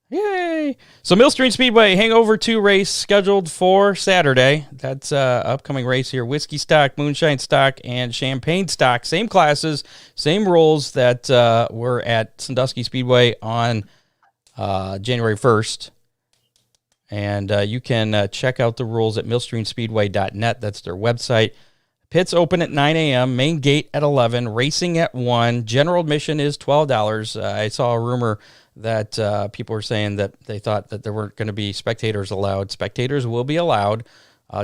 Yay! So Millstream Speedway Hangover 2 race scheduled for Saturday. That's upcoming race here. Whiskey stock, moonshine stock, and champagne stock. Same classes, same rules that were at Sandusky Speedway on January 1st. And you can check out the rules at millstreamspeedway.net. That's their website. Pits open at 9 a.m., main gate at 11, racing at 1. General admission is $12. I saw a rumor that people were saying that they thought that there weren't going to be spectators allowed. Spectators will be allowed.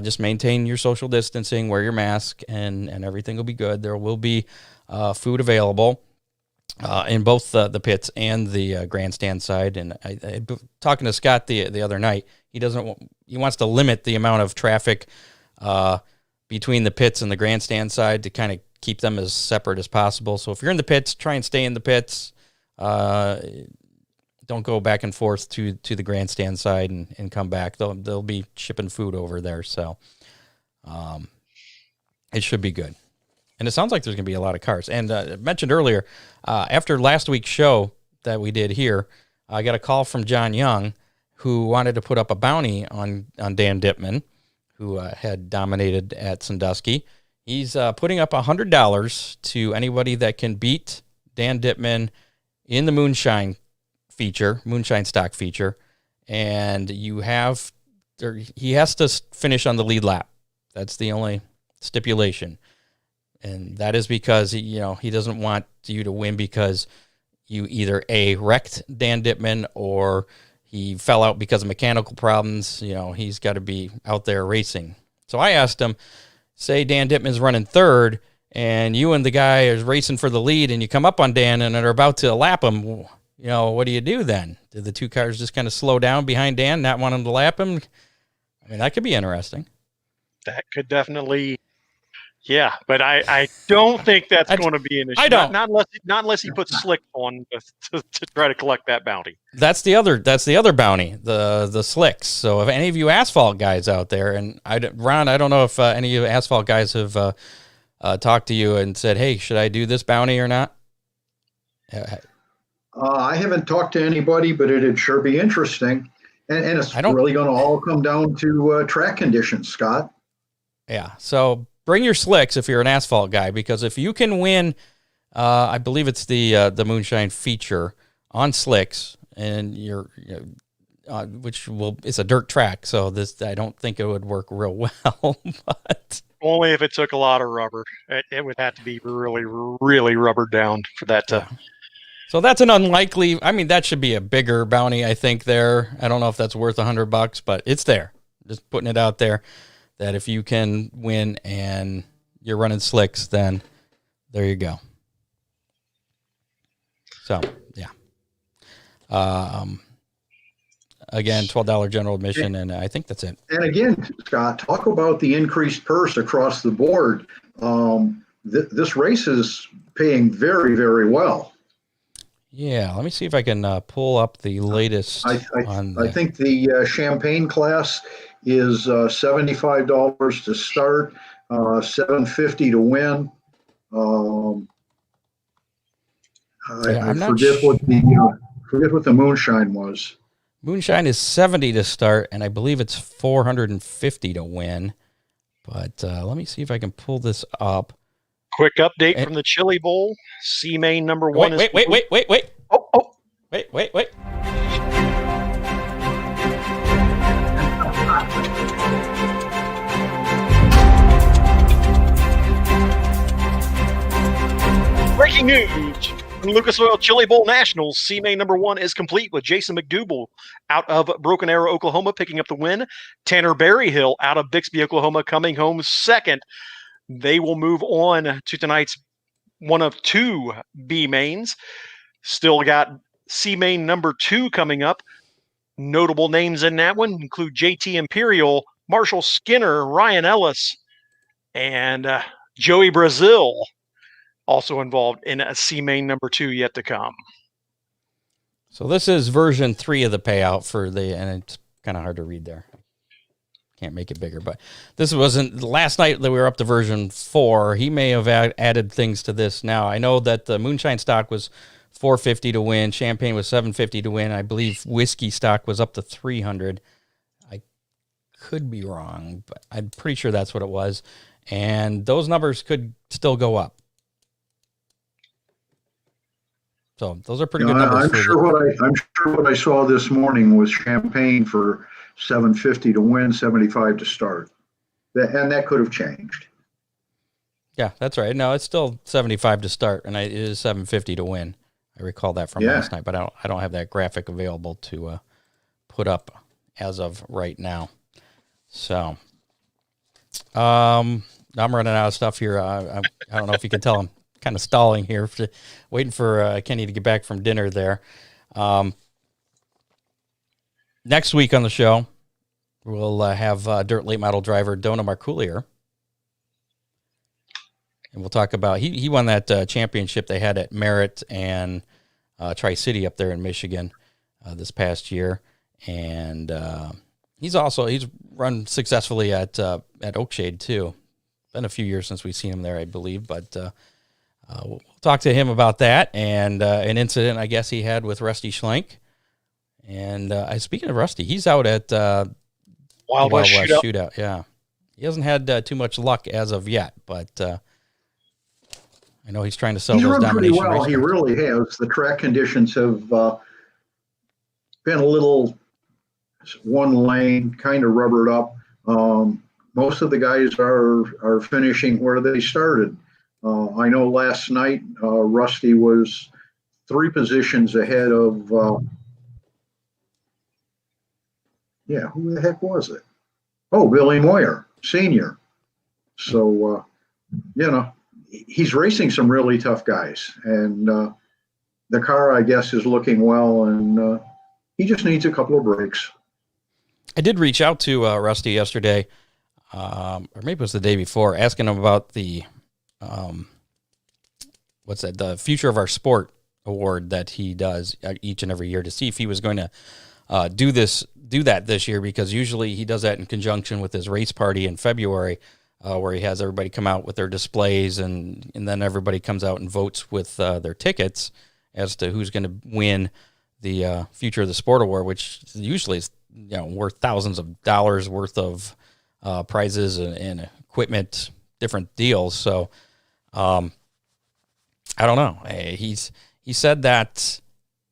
Just maintain your social distancing, wear your mask, and everything will be good. There will be food available in both the pits and the grandstand side. And I talking to Scott the other night, he wants to limit the amount of traffic between the pits and the grandstand side to kind of keep them as separate as possible. So if you're in the pits, try and stay in the pits. Don't go back and forth to the grandstand side and come back. They'll be shipping food over there. So it should be good. And it sounds like there's going to be a lot of cars. And I mentioned earlier, after last week's show that we did here, I got a call from John Young, who wanted to put up a bounty on Dan Dittman, who had dominated at Sandusky. He's putting up $100 to anybody that can beat Dan Dittman in the moonshine stock feature. And he has to finish on the lead lap. That's the only stipulation. And that is because, he doesn't want you to win because you either A, wrecked Dan Dittman, or he fell out because of mechanical problems. He's got to be out there racing. So I asked him, say Dan Dittman's running third, and you and the guy is racing for the lead, and you come up on Dan and are about to lap him. What do you do then? Do the two cars just kind of slow down behind Dan, not want him to lap him? I mean, that could be interesting. That could definitely. Yeah, but I don't think that's going to be an issue. I don't. Not unless he puts slick on to try to collect that bounty. That's the other bounty, the slicks. So if any of you asphalt guys out there, and Ron, I don't know if any of you asphalt guys have talked to you and said, hey, should I do this bounty or not? I haven't talked to anybody, but it'd sure be interesting. And it's really going to all come down to track conditions, Scott. Yeah, so bring your slicks if you're an asphalt guy, because if you can win, I believe it's the moonshine feature on slicks, and it's a dirt track, so I don't think it would work real well. But only if it took a lot of rubber. It would have to be really, really rubbered down for that to. So that's an unlikely. I mean, that should be a bigger bounty, I think. There, I don't know if that's worth $100, but it's there. Just putting it out there. That if you can win and you're running slicks, then there you go. So, yeah. Again, $12 general admission, and I think that's it. And again, Scott, talk about the increased purse across the board. This race is paying very, very well. Yeah, let me see if I can pull up the latest. I think the champagne class is $75 to start, $750 to win. I forget what the moonshine was. Moonshine is $70 to start, and I believe it's $450 to win. But let me see if I can pull this up. Quick update from the Chili Bowl. C main number one is. Wait. Oh. Wait. Breaking news from Lucas Oil Chili Bowl Nationals. C main number one is complete with Jason McDougal out of Broken Arrow, Oklahoma, picking up the win. Tanner Berryhill out of Bixby, Oklahoma, coming home second. They will move on to tonight's one of two B mains. Still got C main number two coming up. Notable names in that one include JT Imperial, Marshall Skinner, Ryan Ellis, and Joey Brazil, also involved in a C main number two yet to come. So this is version 3 of the payout and it's kind of hard to read there. Can't make it bigger, but this wasn't last night that we were up to version 4. He may have added things to this now. I know that the moonshine stock was $450 to win. Champagne was $750 to win. I believe whiskey stock was up to $300. I could be wrong, but I'm pretty sure that's what it was. And those numbers could still go up. So those are pretty good numbers. I'm sure what I saw this morning was champagne for $750 to win, $75 to start. And that could have changed. Yeah, that's right. No, it's still $75 to start, and it is $750 to win. I recall that from last night, but I don't have that graphic available to put up as of right now. So, I'm running out of stuff here. I don't know if you can tell I'm kind of stalling here, waiting for Kenny to get back from dinner there. Next week on the show, we'll have dirt late model driver Dona Marcoulier. And we'll talk about, he won that championship they had at Merritt and Tri-City up there in Michigan this past year. And he's run successfully at Oakshade too. Been a few years since we've seen him there, I believe, but we'll talk to him about that and an incident I guess he had with Rusty Schlenk. And speaking of Rusty, he's out at Wild West Shootout. Yeah, he hasn't had too much luck as of yet, but I know he's trying to sell those domination pretty well. He really has. The track conditions have been a little one lane, kind of rubbered up. Most of the guys are finishing where they started. I know last night Rusty was 3 positions ahead of. Who the heck was it? Oh, Billy Moyer, Sr. So, he's racing some really tough guys. And the car, I guess, is looking well, and he just needs a couple of breaks. I did reach out to Rusty yesterday, or maybe it was the day before, asking him about the, the Future of Our Sport award that he does each and every year, to see if he was going to do that this year, because usually he does that in conjunction with his race party in February, where he has everybody come out with their displays, and then everybody comes out and votes with their tickets as to who's going to win the Future of the Sport award, which usually is worth thousands of dollars worth of prizes and equipment, different deals. So I don't know. He said that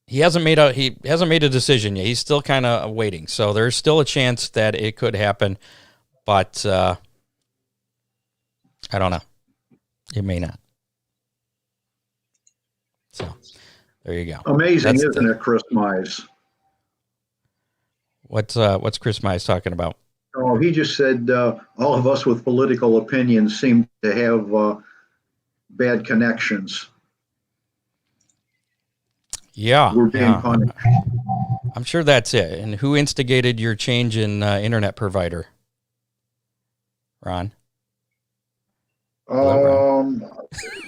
he hasn't made a decision yet. He's still kind of waiting. So there's still a chance that it could happen, but I don't know. It may not. So there you go. Amazing, isn't it, Chris Mize? What's Chris Mize talking about? Oh, he just said all of us with political opinions seem to have bad connections. Yeah. we're being punished. I'm sure that's it. And who instigated your change in internet provider? Ron? Hello,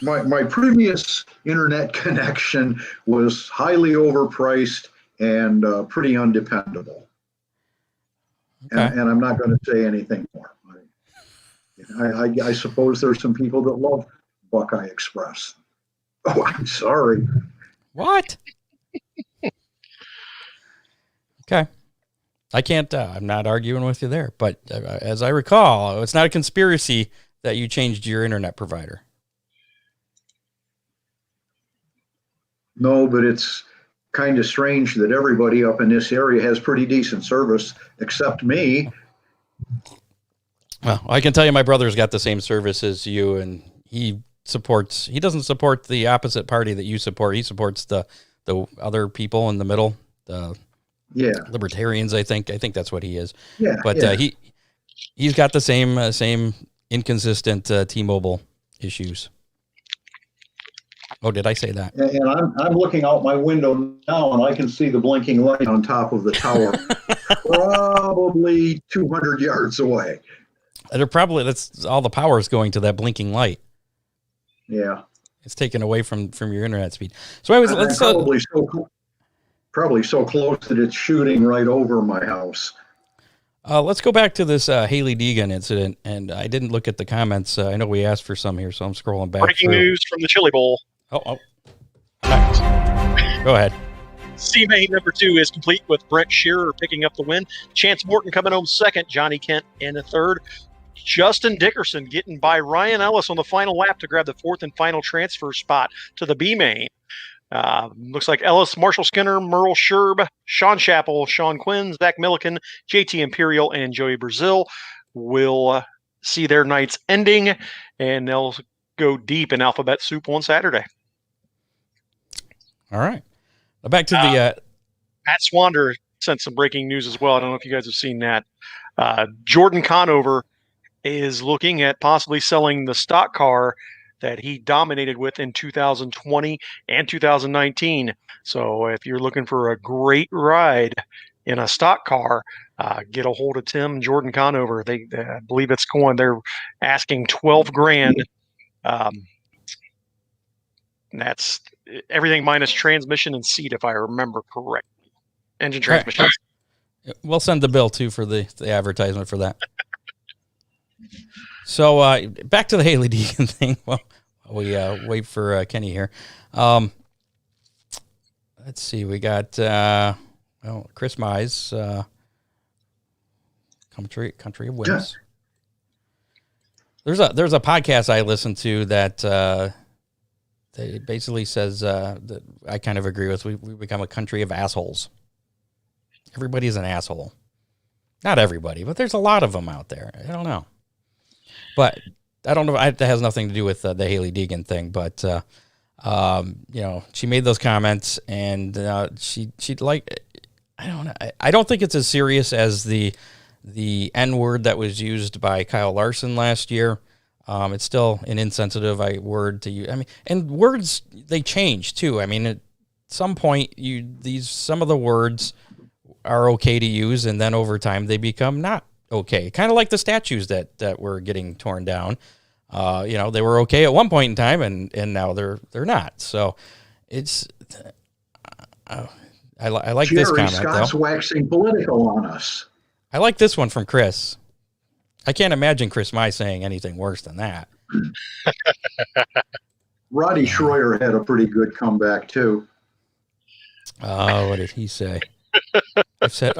My previous internet connection was highly overpriced and pretty undependable. Okay. And I'm not going to say anything more. I suppose there's some people that love Buckeye Express. Oh, I'm sorry. What? Okay. I can't, I'm not arguing with you there, but as I recall, it's not a conspiracy that you changed your internet provider. No, but it's kind of strange that everybody up in this area has pretty decent service, except me. Well, I can tell you my brother's got the same service as you, and he doesn't support the opposite party that you support. He supports the other people in the middle, the libertarians, I think. I think that's what he is. Yeah. But he's got the same inconsistent T-Mobile issues. Oh, did I say that? And I'm looking out my window now, and I can see the blinking light on top of the tower, probably 200 yards away. That's all the power is going to that blinking light. Yeah, it's taken away from your internet speed. So I was probably so close that it's shooting right over my house. Let's go back to this Haley Deegan incident, and I didn't look at the comments. I know we asked for some here, so I'm scrolling back. Breaking news from the Chili Bowl. Oh. Go ahead. C-Main number 2 is complete with Brent Shearer picking up the win. Chance Morton coming home second. Johnny Kent in the third. Justin Dickerson getting by Ryan Ellis on the final lap to grab the fourth and final transfer spot to the B-Main. Looks like Ellis, Marshall Skinner, Merle Sherb, Sean Chappell, Sean Quinn, Zach Milliken, JT Imperial, and Joey Brazil will see their nights ending, and they'll go deep in alphabet soup on Saturday. All right. Back to the... Matt Swander sent some breaking news as well. I don't know if you guys have seen that. Jordan Conover is looking at possibly selling the stock car that he dominated with in 2020 and 2019. So if you're looking for a great ride in a stock car, get a hold of Tim Jordan Conover. They I believe they're asking $12,000. That's everything minus transmission and seat, if I remember correctly. Engine, transmission. Right. We'll send the bill too for the advertisement for that. So back to the Haley Deegan thing. Well, we wait for Kenny here. Let's see. We got Chris Mize, Country of Wins. There's a podcast I listen to that it basically says that I kind of agree with. We become a country of assholes. Everybody's an asshole. Not everybody, but there's a lot of them out there. I don't know. But I don't know. That has nothing to do with the Haley Deegan thing. But she made those comments, and she like. I don't know. I don't think it's as serious as the N-word that was used by Kyle Larson last year. It's still an insensitive word to use. I mean, and words, they change too. I mean, at some point, some of the words are okay to use, and then over time they become not okay. Kind of like the statues that were getting torn down. They were okay at one point in time, and now they're not. So it's I like Jerry, this comment Scott's though. Waxing political on us. I like this one from Chris. I can't imagine Chris Mize saying anything worse than that. Roddy Schroyer had a pretty good comeback too. Oh, what did he say? I've said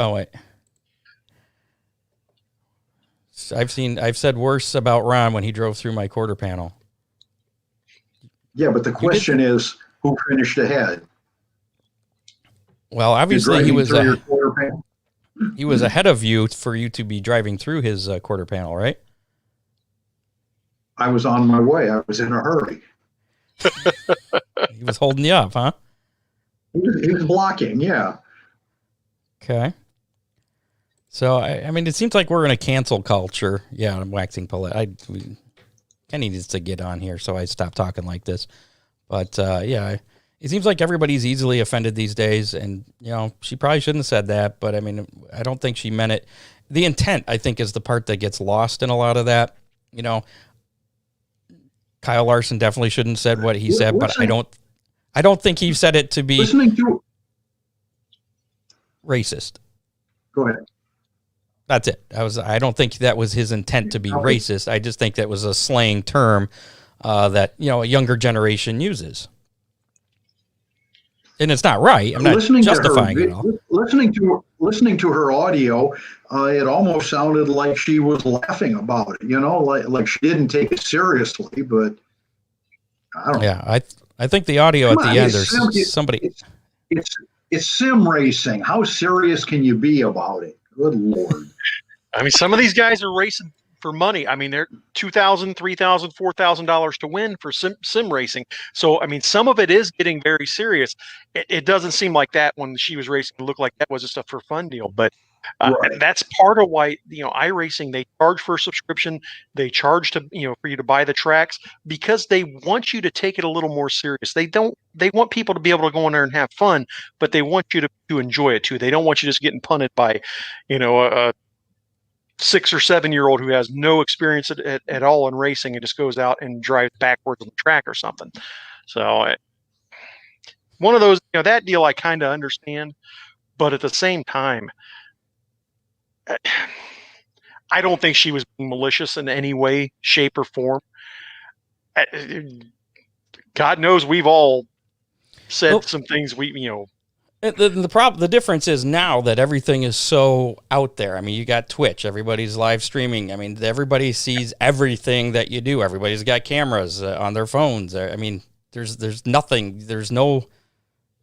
worse about Ron when he drove through my quarter panel. Yeah, but the question is, who finished ahead? Well, obviously he was he was ahead of you for you to be driving through his quarter panel, right? I was on my way. I was in a hurry. He was holding you up, huh? He was blocking, yeah. Okay. So, I mean, it seems like we're in a cancel culture. Yeah, I'm waxing Kenny needs to get on here, so I stop talking like this. But, it seems like everybody's easily offended these days, and she probably shouldn't have said that, but I mean, I don't think she meant it. The intent, I think, is the part that gets lost in a lot of that. Kyle Larson definitely shouldn't have said what he said, but I don't think he said it to be racist. Go ahead. That's it. I don't think that was his intent to be racist. I just think that was a slang term that a younger generation uses. And it's not right. I'm not justifying it all. Listening to her audio, it almost sounded like she was laughing about it. Like she didn't take it seriously. But I don't. Yeah, I think the audio at the end. There's somebody. It's sim racing. How serious can you be about it? Good Lord. I mean, some of these guys are racing for money. I mean, they're $2,000, $3,000, $4,000 to win for sim racing. So, I mean, some of it is getting very serious. It doesn't seem like that when she was racing. It looked like that was just a for fun deal. But that's part of why, iRacing, they charge for a subscription. They charge to, for you to buy the tracks because they want you to take it a little more serious. They want people to be able to go in there and have fun, but they want you to enjoy it too. They don't want you just getting punted by, a 6 or 7 year old who has no experience at all in racing and just goes out and drives backwards on the track or something. So one of those, that deal I kind of understand, but at the same time, I don't think she was being malicious in any way, shape, or form. God knows we've all said some things The difference is now that everything is so out there. I mean, you got Twitch, everybody's live streaming. I mean, everybody sees everything that you do. Everybody's got cameras on their phones. I mean, there's nothing.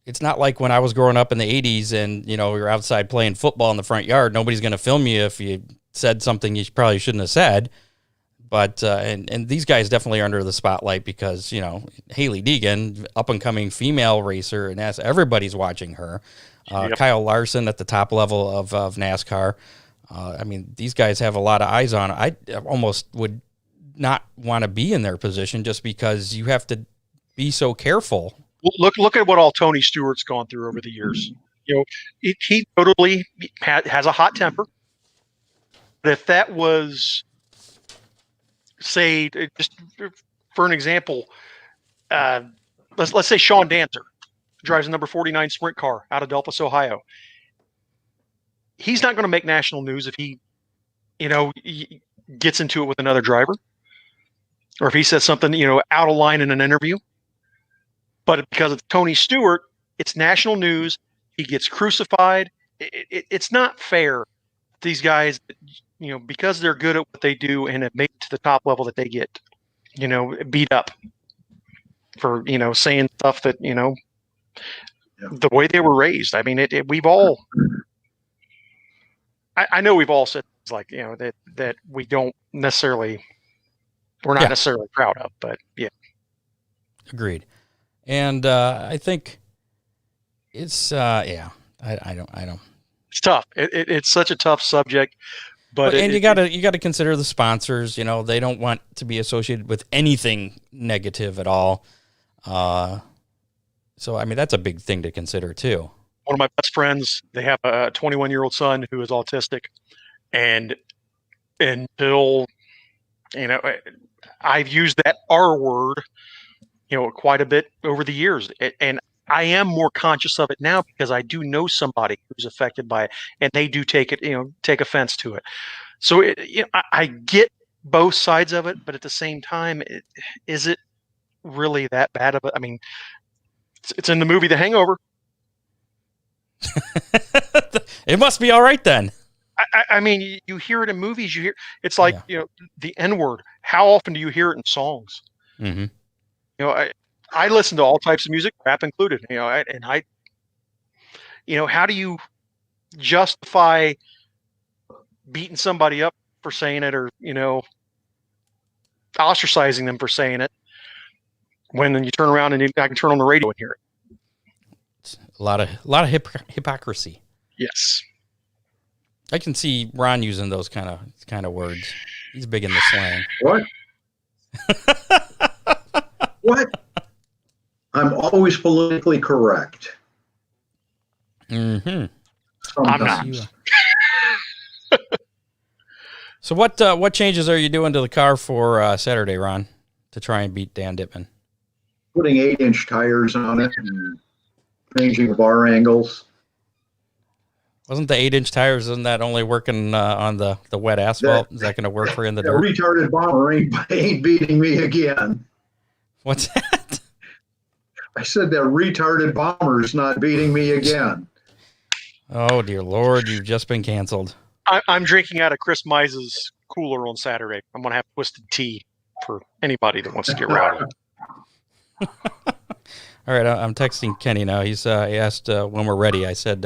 It's not like when I was growing up in the 80s and, we were outside playing football in the front yard. Nobody's going to film you if you said something you probably shouldn't have said. But and these guys definitely are under the spotlight because, Haley Deegan, up-and-coming female racer, and everybody's watching her. Yep. Kyle Larson at the top level of NASCAR. I mean, these guys have a lot of eyes on it. I almost would not want to be in their position just because you have to be so careful. Look at what all Tony Stewart's gone through over the years. He totally has a hot temper. But if that was, say, just for an example, let's say Sean Dancer drives a number 49 sprint car out of Delphos, Ohio. He's not going to make national news if he gets into it with another driver, or if he says something, out of line in an interview. But because it's Tony Stewart, it's national news. He gets crucified. It's not fair. These guys, because they're good at what they do and have made it to the top level, that they get, beat up for, saying stuff that, the way they were raised. I mean, we've all, I know we've all said things like, that we don't necessarily, we're not necessarily proud of, but yeah. Agreed. And I think it's I don't. It's tough. It's such a tough subject, but you got to consider the sponsors. They don't want to be associated with anything negative at all. So I mean, that's a big thing to consider too. One of my best friends, they have a 21-year-old son who is autistic, and until I've used that R word, quite a bit over the years. And I am more conscious of it now because I do know somebody who's affected by it, and they do take offense to it. So I get both sides of it, but at the same time, is it really that bad of it? I mean, it's in the movie The Hangover. It must be all right then. I mean, you hear it in movies. It's like, the N word. How often do you hear it in songs? Mm-hmm. I listen to all types of music, rap included, and how do you justify beating somebody up for saying it, or, ostracizing them for saying it, when you turn around and I can turn on the radio and hear it? It's a lot of hypocrisy. Yes. I can see Ron using those kind of words. He's big in the slang. What? What? I'm always politically correct. Mm-hmm. Sometimes. So what changes are you doing to the car for Saturday, Ron, to try and beat Dan Dittman? Putting 8-inch tires on it and changing the bar angles. Wasn't the 8-inch tires, isn't that only working on the wet asphalt? Is that going to work for in the dirt? Retarded bomber ain't beating me again. What's that? I said that retarded bomber's not beating me again. Oh, dear Lord, you've just been canceled. I'm drinking out of Chris Mize's cooler on Saturday. I'm going to have twisted tea for anybody that wants to get rowdy. All right, I'm texting Kenny now. He asked when we're ready. I said,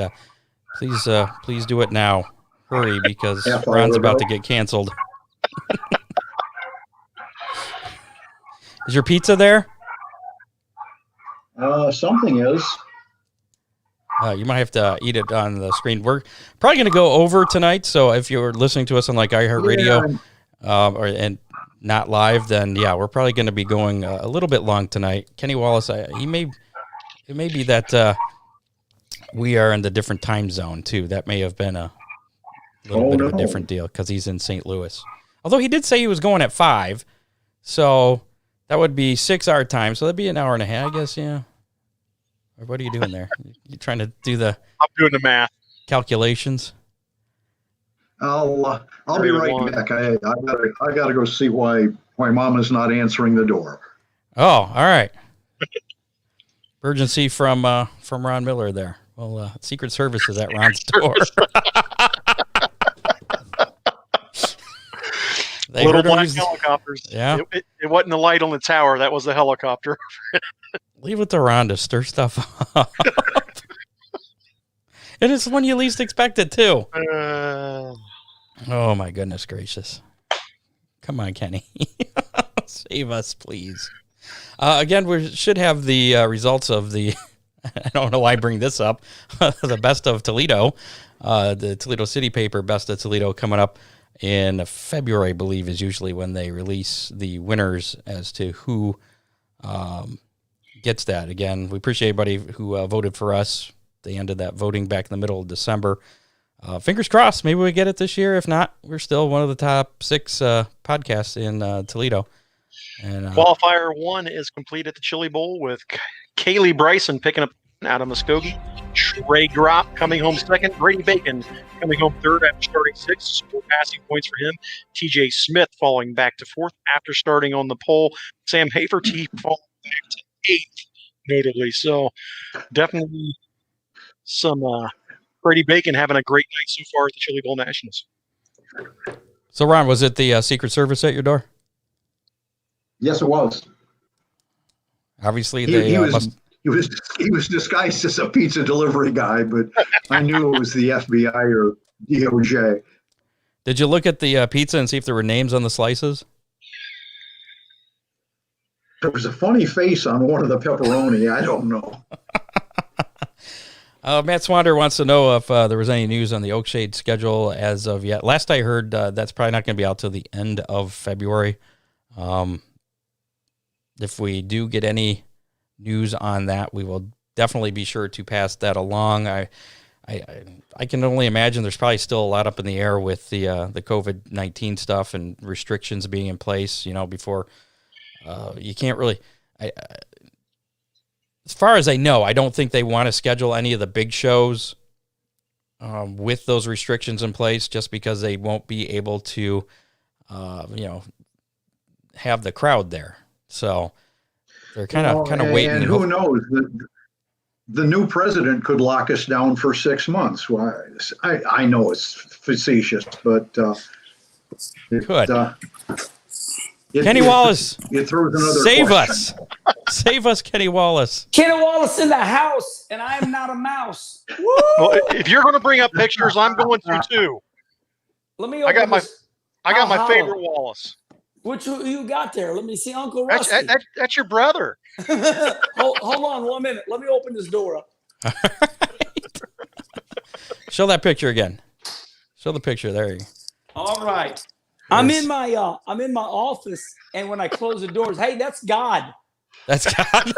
please do it now. Hurry, because Ron's about to get canceled. Is your pizza there? Something is. You might have to eat it on the screen. We're probably going to go over tonight, so if you're listening to us on like iHeartRadio and not live, then yeah, we're probably going to be going a little bit long tonight. Kenny Wallace, it may be that we are in the different time zone too. That may have been a little bit of a different deal because he's in St. Louis. Although he did say he was going at 5, so that would be 6 our time. So that'd be an hour and a half, I guess. Yeah. Or what are you doing there? You trying to do the? I'm doing the math. Calculations. I'll be right back. I gotta go see why Mama's not answering the door. Oh, all right. Emergency from Ron Miller there. Well, Secret Service is at Ron's door. Little black helicopters. Yeah. It wasn't the light on the tower. That was the helicopter. Leave it to Ron to stir stuff up. And it's when you least expect it, too. Oh, my goodness gracious. Come on, Kenny. Save us, please. Again, we should have the results of the, I don't know why I bring this up, the Best of Toledo, the Toledo City paper, Best of Toledo, coming up in February, I believe, is usually when they release the winners as to who gets that. Again, we appreciate everybody who voted for us. They ended that voting back in the middle of December. Fingers crossed, maybe we get it this year. If not, we're still one of the top 6 podcasts in Toledo. And Qualifier 1 is complete at the Chili Bowl with Kaylee Bryson picking up out of Muskogee. Trey Drop coming home second. Brady Bacon coming home third after starting 6. 4 passing points for him. TJ Smith falling back to 4th after starting on the pole. Sam Haferty falling back to 8th, notably. So definitely some Brady Bacon having a great night so far at the Chili Bowl Nationals. So, Ron, was it the Secret Service at your door? Yes, it was. Obviously, he was disguised as a pizza delivery guy, but I knew it was the FBI or DOJ. Did you look at the pizza and see if there were names on the slices? There was a funny face on one of the pepperoni. I don't know. Matt Swander wants to know if there was any news on the Oakshade schedule as of yet. Last I heard, that's probably not going to be out till the end of February. If we do get any news on that, we will definitely be sure to pass that along. I can only imagine there's probably still a lot up in the air with the COVID-19 stuff and restrictions being in place. Before you can't really. As far as I know, I don't think they want to schedule any of the big shows with those restrictions in place, just because they won't be able to, have the crowd there. So they're kind of waiting. And who knows? The new president could lock us down for 6 months. Well, I know it's facetious, but Kenny Wallace, it throws another save question. Save us, Kenny Wallace. Kenny Wallace in the house, and I am not a mouse. Woo! Well, if you're going to bring up pictures, I'm going to too. Let me. I got my favorite Wallace. Which you got there? Let me see, Uncle Rusty. That's your brother. hold on 1 minute. Let me open this door up. Show that picture again. Show the picture. There you go. All right. I'm in my office, and when I close the doors, hey, that's God. That's God.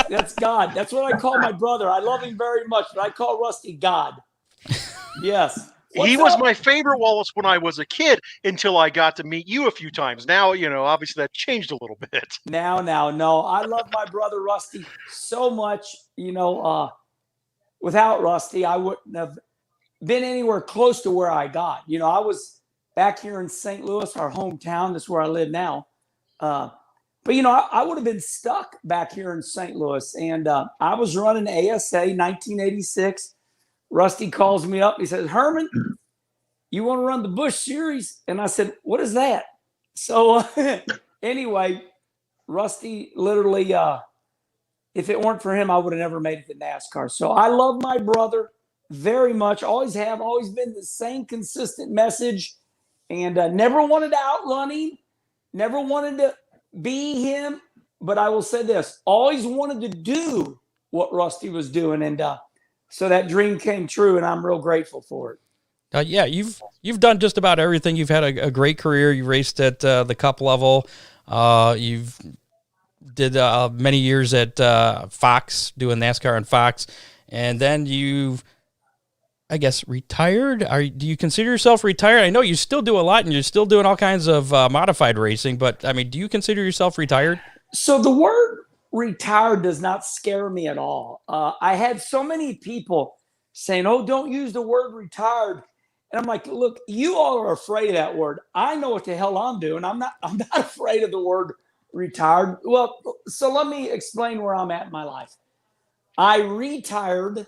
That's God. That's what I call my brother. I love him very much, but I call Rusty God. Yes. He What's was up? my favorite Wallace when I was a kid until I got to meet you a few times. Now, obviously that changed a little bit. No. I love my brother Rusty so much. Without Rusty, I wouldn't have been anywhere close to where I got. I was back here in St. Louis, our hometown. That's where I live now. But I would have been stuck back here in St. Louis, and I was running ASA 1986. Rusty calls me up. He says, "Herman, you want to run the Busch Series?" And I said, "What is that?" So anyway, Rusty literally, if it weren't for him, I would have never made it to NASCAR. So I love my brother very much. Always have, always been the same consistent message, and never wanted to outrun him, never wanted to be him. But I will say this, always wanted to do what Rusty was doing. And so that dream came true, and I'm real grateful for it. Yeah, you've done just about everything. You've had a great career. You raced at the Cup level. You've did many years at Fox, doing NASCAR on Fox, and then you've, I guess, retired. Do you consider yourself retired? I know you still do a lot, and you're still doing all kinds of modified racing. But I mean, do you consider yourself retired? So the word retired does not scare me at all. I had so many people saying, "Oh, don't use the word retired." And I'm like, look, you all are afraid of that word. I know what the hell I'm doing. I'm not afraid of the word retired. Well, so let me explain where I'm at in my life. I retired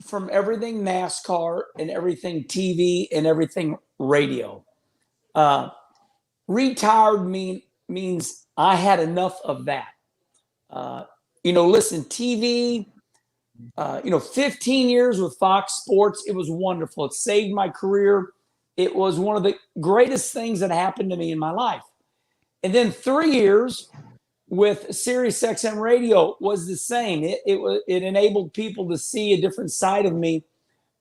from everything NASCAR and everything TV and everything radio. Retired means I had enough of that. Listen, TV, 15 years with Fox Sports, it was wonderful. It saved my career. It was one of the greatest things that happened to me in my life. And then 3 years with Sirius XM Radio was the same. It enabled people to see a different side of me,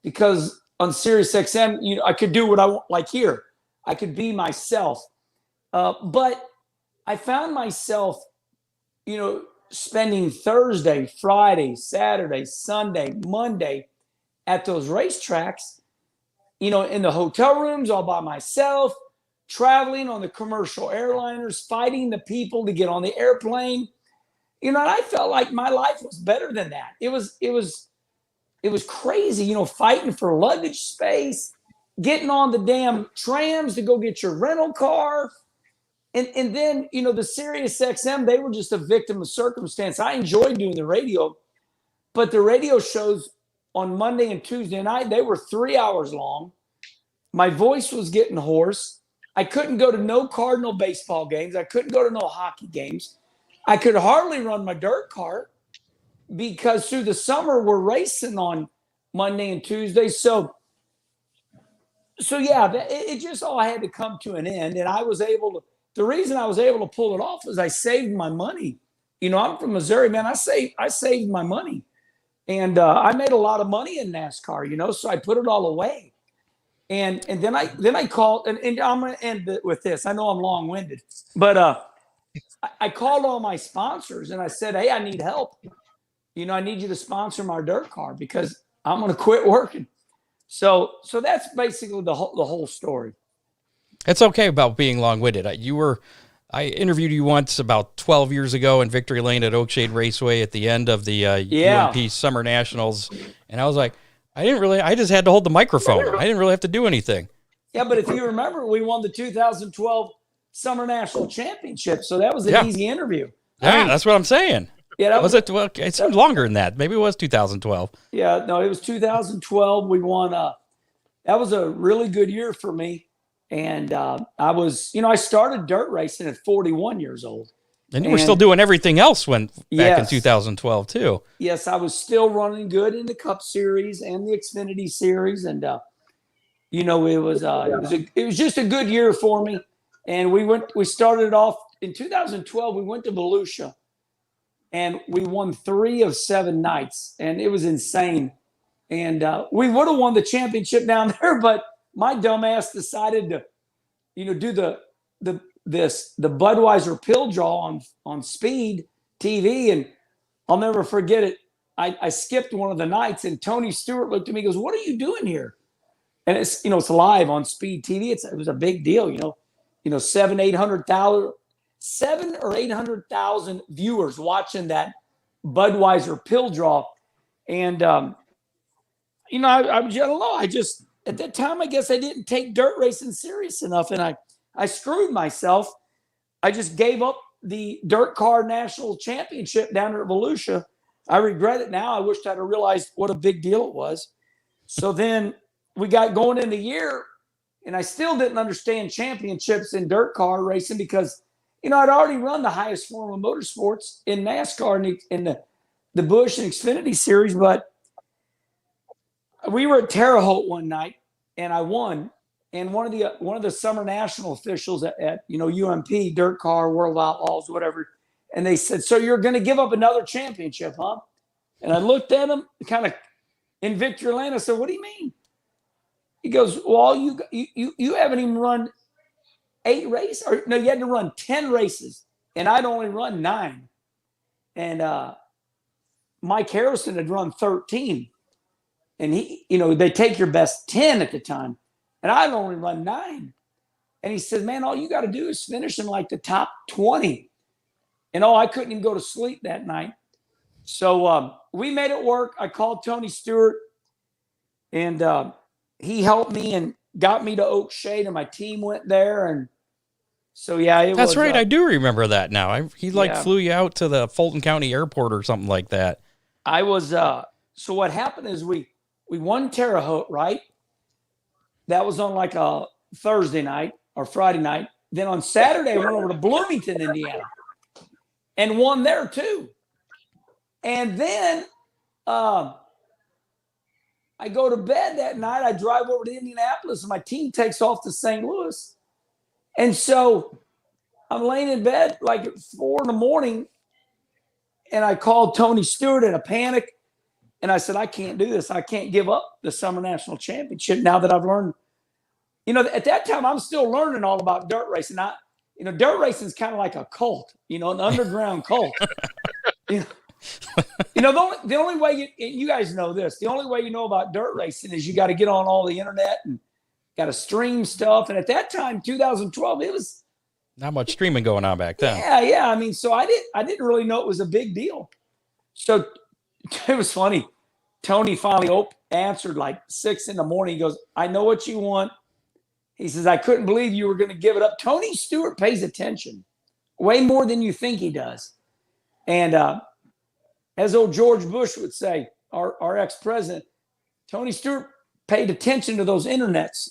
because on Sirius XM, I could do what I want, like here. I could be myself. But I found myself, spending Thursday, Friday, Saturday, Sunday, Monday at those racetracks, in the hotel rooms all by myself, traveling on the commercial airliners, fighting the people to get on the airplane. And I felt like my life was better than that. It was crazy, fighting for luggage space, getting on the damn trams to go get your rental car. And then, the Sirius XM, they were just a victim of circumstance. I enjoyed doing the radio, but the radio shows on Monday and Tuesday night, they were 3 hours long. My voice was getting hoarse. I couldn't go to no Cardinal baseball games. I couldn't go to no hockey games. I could hardly run my dirt cart, because through the summer we're racing on Monday and Tuesday. So yeah, it just all had to come to an end. And the reason I was able to pull it off is I saved my money. I'm from Missouri, man. I saved my money, and I made a lot of money in NASCAR. So I put it all away, and then I called, and I'm going to end it with this. I know I'm long-winded, but I called all my sponsors and I said, "Hey, I need help. I need you to sponsor my dirt car, because I'm going to quit working." So that's basically the whole story. It's okay about being long-winded. I interviewed you once about 12 years ago in Victory Lane at Oakshade Raceway at the end of the UMP Summer Nationals, and I was like, I just had to hold the microphone. I didn't really have to do anything. Yeah, but if you remember, we won the 2012 Summer National Championship, so that was an easy interview. Yeah, that's what I'm saying. Yeah, it seemed longer than that. Maybe it was 2012. Yeah, no, it was 2012. We won. That was a really good year for me. And I started dirt racing at 41 years old. And you were still doing everything else back in 2012 too. Yes, I was still running good in the Cup Series and the Xfinity Series, and it was just a good year for me. And we started off in 2012. We went to Volusia, and we won 3 of 7 nights, and it was insane. And we would have won the championship down there, but my dumbass decided to, do the Budweiser pill draw on speed, TV, and I'll never forget it. I skipped one of the nights, and Tony Stewart looked at me and goes, "What are you doing here?" And it's, it's live on Speed TV. It was a big deal, 7 or 800,000 viewers watching that Budweiser pill draw. And, I don't know. I just, at that time, I guess I didn't take dirt racing serious enough. And I screwed myself. I just gave up the dirt car national championship down at Volusia. I regret it now. I wished I'd have realized what a big deal it was. So then we got going in the year, and I still didn't understand championships in dirt car racing because, I'd already run the highest form of motorsports in NASCAR in the Busch and Xfinity series. But we were at Terre Haute one night, and I won. And one of the summer national officials at UMP, Dirt Car, World of Outlaws, whatever, and they said, "So you're going to give up another championship, huh?" And I looked at him, kind of in victory land. I said, "What do you mean?" He goes, "Well, you haven't even run 8 races, or no, you had to run 10 races, and I'd only run 9." And Mike Harrison had run 13, and they take your best 10 at the time, and I'd only run 9. And he said, "Man, all you got to do is finish in like the top 20." And I couldn't even go to sleep that night. So we made it work. I called Tony Stewart, and he helped me and got me to Oak Shade, and my team went there. And so, yeah, that's right. I do remember that now. He flew you out to the Fulton County Airport or something like that. I was, so what happened is we won Terre Haute, right? That was on like a Thursday night or Friday night. Then on Saturday, I went over to Bloomington, Indiana, and won there too. And then I go to bed that night. I drive over to Indianapolis, and my team takes off to St. Louis. And so I'm laying in bed like at 4 a.m, and I called Tony Stewart in a panic. And I said, "I can't do this. I can't give up the Summer National Championship now that I've learned." At that time, I'm still learning all about dirt racing. Dirt racing is kind of like a cult, an underground cult. The only way you guys know this, the only way you know about dirt racing is you got to get on all the internet and got to stream stuff. And at that time, 2012, it was not much streaming going on back then. Yeah. So I didn't really know it was a big deal. So it was funny. Tony finally answered like 6 a.m. He goes, "I know what you want." He says, "I couldn't believe you were going to give it up." Tony Stewart pays attention way more than you think he does. And as old George Bush would say, our ex-president, Tony Stewart paid attention to those internets.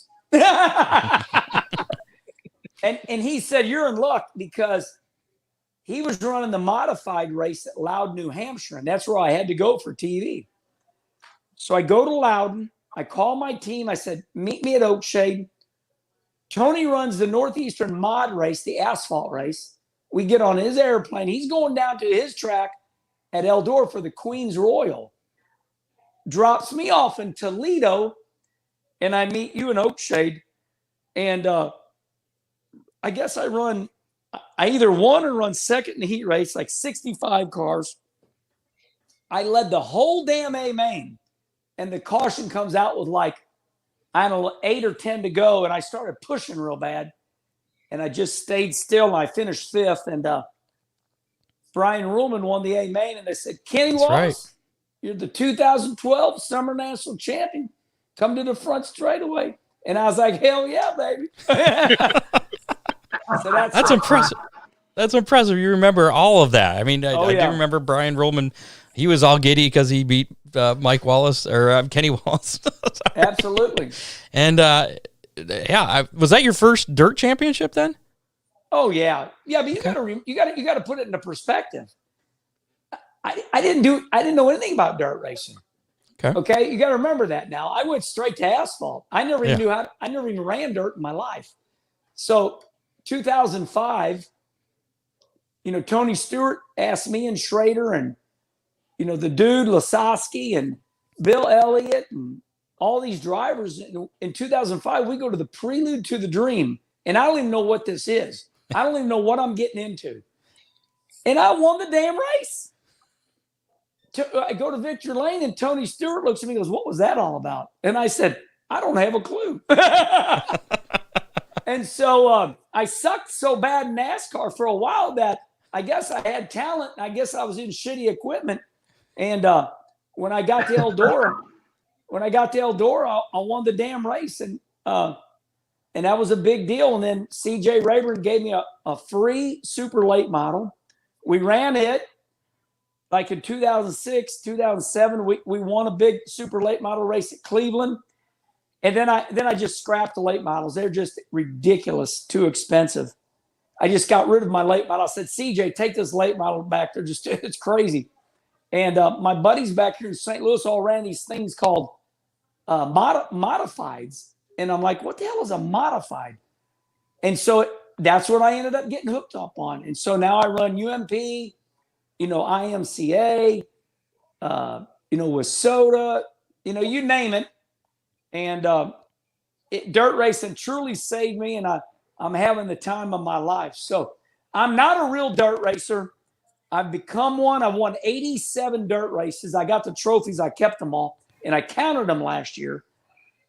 and he said, "You're in luck," because he was running the modified race at Loudon, New Hampshire, and that's where I had to go for TV. So I go to Loudon. I call my team. I said, "Meet me at Oakshade." Tony runs the Northeastern Mod race, the asphalt race. We get on his airplane. He's going down to his track at Eldora for the Queen's Royal. Drops me off in Toledo, and I meet you in Oakshade. And I guess I either won or run second in the heat race, like 65 cars. I led the whole damn A main, and the caution comes out with like, I don't know, 8 or 10 to go, and I started pushing real bad, and I just stayed still, and I finished 5th, and Brian Ruhlman won the A main, and they said, "Kenny Wallace, right. You're the 2012 Summer National Champion. Come to the front straightaway." And I was like, "Hell yeah, baby." So that's impressive. That's impressive. You remember all of that. I mean, I do remember Brian Ruhlman. He was all giddy because he beat Mike Wallace or Kenny Wallace. Absolutely. And was that your first dirt championship then? Oh yeah, but you got to put it into perspective. I didn't know anything about dirt racing. Okay, you got to remember that. Now I went straight to asphalt. I never even ran dirt in my life. So 2005, Tony Stewart asked me and Schrader and the dude Lasowski and Bill Elliott and all these drivers. In 2005, we go to the Prelude to the Dream, and I don't even know what this is. I don't even know what I'm getting into. And I won the damn race. I go to Victory Lane, and Tony Stewart looks at me and goes, "What was that all about?" And I said, "I don't have a clue." And so I sucked so bad in NASCAR for a while that I guess I had talent. I guess I was in shitty equipment. And when I got to Eldora, I won the damn race. And that was a big deal. And then CJ Rayburn gave me a free super late model. We ran it like in 2006, 2007. We won a big super late model race at Cleveland. And then I just scrapped the late models. They're just ridiculous, too expensive. I just got rid of my late model. I said, CJ, take this late model back. It's crazy. And my buddies back here in St. Louis all ran these things called modifieds. And I'm like, what the hell is a modified? And so that's what I ended up getting hooked up on. And so now I run UMP, IMCA, with soda, you name it. And dirt racing truly saved me, and I'm having the time of my life. So I'm not a real dirt racer. I've become one. I won 87 dirt races. I got the trophies. I kept them all, and I counted them last year.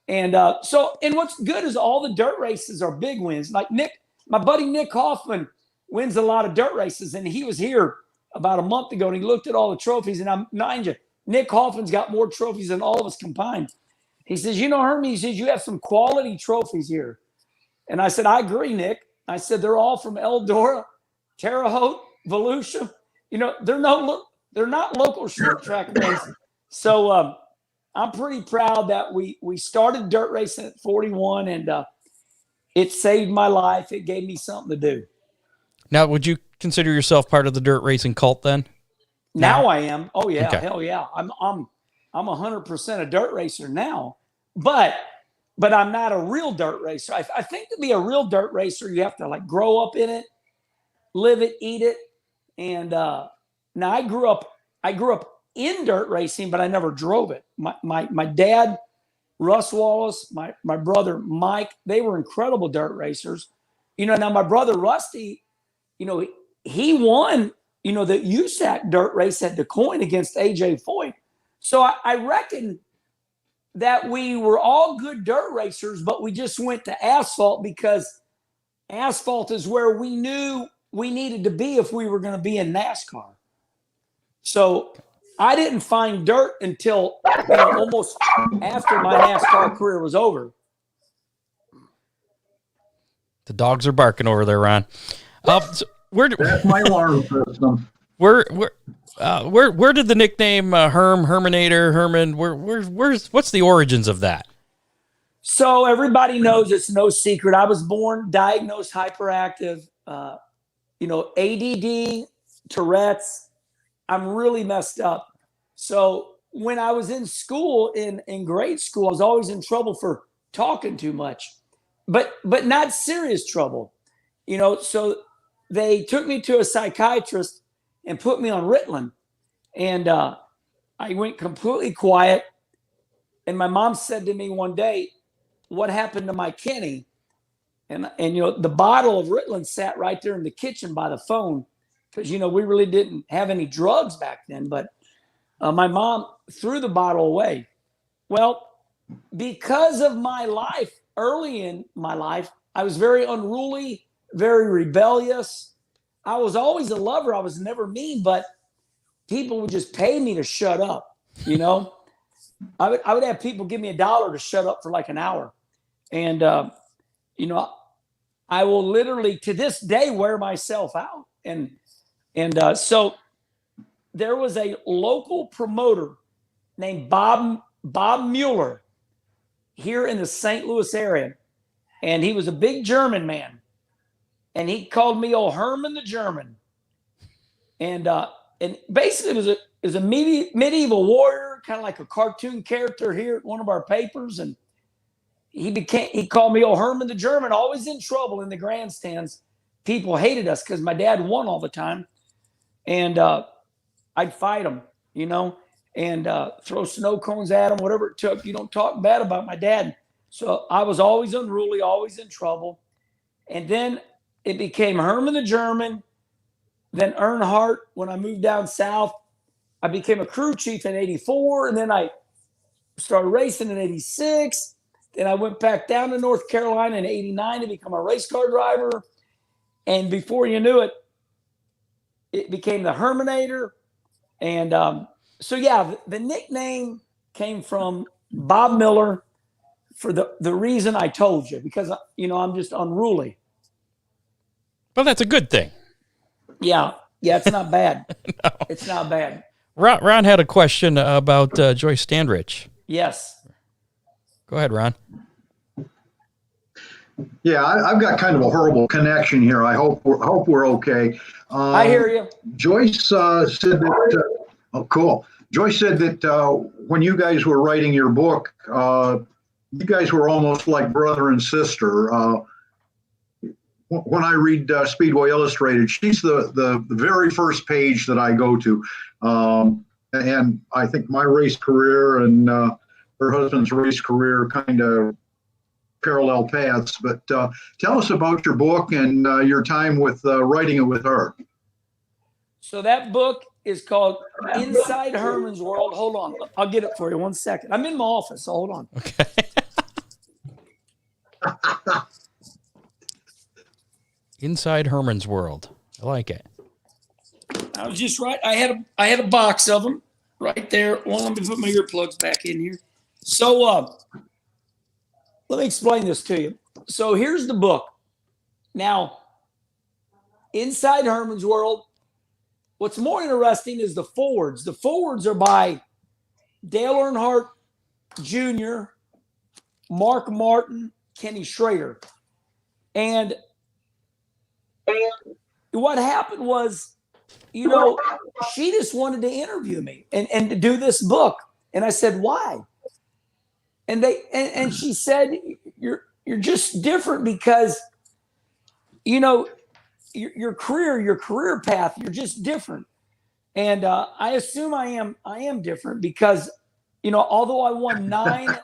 And and what's good is all the dirt races are big wins. Like my buddy Nick Hoffman wins a lot of dirt races, and he was here about a month ago, and he looked at all the trophies. And mind you, Nick Hoffman's got more trophies than all of us combined. He says, Hermie, he says, you have some quality trophies here. And I said, I agree, Nick. I said, they're all from Eldora, Terre Haute, Volusia. They're not local short track wins. So I'm pretty proud that we started dirt racing at 41, and it saved my life. It gave me something to do. Now, would you consider yourself part of the dirt racing cult then? Now I am. Oh, yeah. Okay. Hell yeah. I'm 100% a dirt racer now, but I'm not a real dirt racer. I think to be a real dirt racer, you have to like grow up in it, live it, eat it. And now I grew up in dirt racing, but I never drove it. My dad, Russ Wallace, my brother, Mike, they were incredible dirt racers. Now my brother, Rusty, he won, the USAC dirt race at DeCoin against AJ Foyt. So I reckon that we were all good dirt racers, but we just went to asphalt because asphalt is where we knew we needed to be if we were going to be in NASCAR. So I didn't find dirt until almost after my NASCAR career was over. The dogs are barking over there, Ron. That's my alarm system. Where did the nickname Herminator, Herman? What's the origins of that? So everybody knows, it's no secret. I was born diagnosed hyperactive, ADD, Tourette's. I'm really messed up. So when I was in school, in grade school, I was always in trouble for talking too much, but not serious trouble, So they took me to a psychiatrist and put me on Ritalin. And I went completely quiet. And my mom said to me one day, what happened to my Kenny? And the bottle of Ritalin sat right there in the kitchen by the phone because, we really didn't have any drugs back then. But my mom threw the bottle away. Well, because of my life, early in my life, I was very unruly, very rebellious. I was always a lover. I was never mean, but people would just pay me to shut up. I would have people give me $1 to shut up for like an hour. And, I will literally to this day wear myself out. And so there was a local promoter named Bob Mueller here in the St. Louis area. And he was a big German man. And he called me old Herman the German. And basically it was a medieval warrior, kind of like a cartoon character here at one of our papers. And he called me old Herman the German, always in trouble in the grandstands. People hated us because my dad won all the time. And I'd fight him, and throw snow cones at him, whatever it took. You don't talk bad about my dad. So I was always unruly, always in trouble. And then it became Herman the German. Then Earnhardt, when I moved down south, I became a crew chief in 84, and then I started racing in 86. Then I went back down to North Carolina in 89 to become a race car driver. And before you knew it, it became the Herminator. And so, yeah, the nickname came from Bob Miller for the reason I told you, because, I'm just unruly. Well, that's a good thing. Yeah, it's not bad. No. It's not bad. Ron had a question about Joyce Standrich. Yes. Go ahead, Ron. Yeah, I've got kind of a horrible connection here. I hope we're okay. I hear you. Joyce said that. Oh, cool. Joyce said that when you guys were writing your book, you guys were almost like brother and sister. When I read Speedway Illustrated, she's the very first page that I go to. And I think my race career and her husband's race career kind of parallel paths. But tell us about your book and your time with writing it with her. So that book is called Inside Herman's World. Hold on. I'll get it for you. 1 second. I'm in my office, so hold on. Okay. Inside Herman's World. I like it. I was just right. I had a box of them right there. Well, let me put my earplugs back in here. So let me explain this to you. So here's the book. Now, Inside Herman's World, what's more interesting is the forwards. The forwards are by Dale Earnhardt Jr., Mark Martin, Kenny Schrader. And what happened was, she just wanted to interview me and to do this book. And I said, why? And she said, you're just different because, your career path, you're just different. And I assume I am different because, although I won nine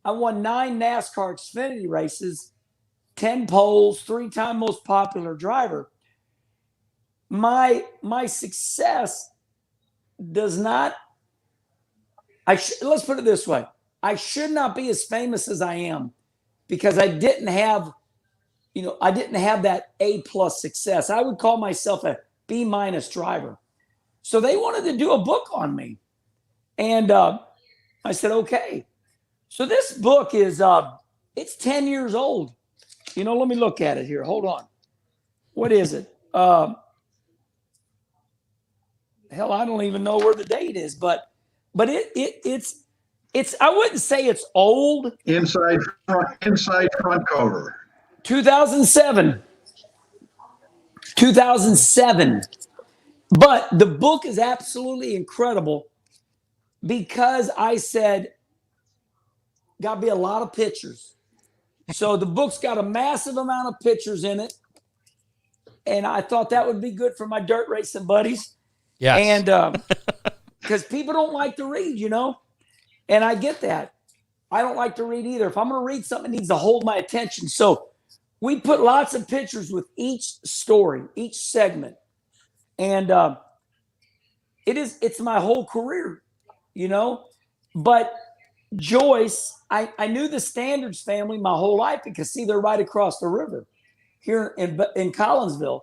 NASCAR Xfinity races, 10 poles, 3-time most popular driver. My success does not. Let's put it this way: I should not be as famous as I am because I didn't have that A+ success. I would call myself a B- driver. So they wanted to do a book on me, and I said okay. So this book is it's 10 years old. Let me look at it here. Hold on. What is it? Hell, I don't even know where the date is, but it's I wouldn't say it's old. Inside front cover. 2007. But the book is absolutely incredible because I said, got to be a lot of pictures. So the book's got a massive amount of pictures in it. And I thought that would be good for my dirt racing buddies. Yes. And because people don't like to read, and I get that. I don't like to read either. If I'm going to read something, it needs to hold my attention. So we put lots of pictures with each story, each segment. And it's my whole career, But Joyce, I knew the Standards family my whole life because, see, they're right across the river here in Collinsville.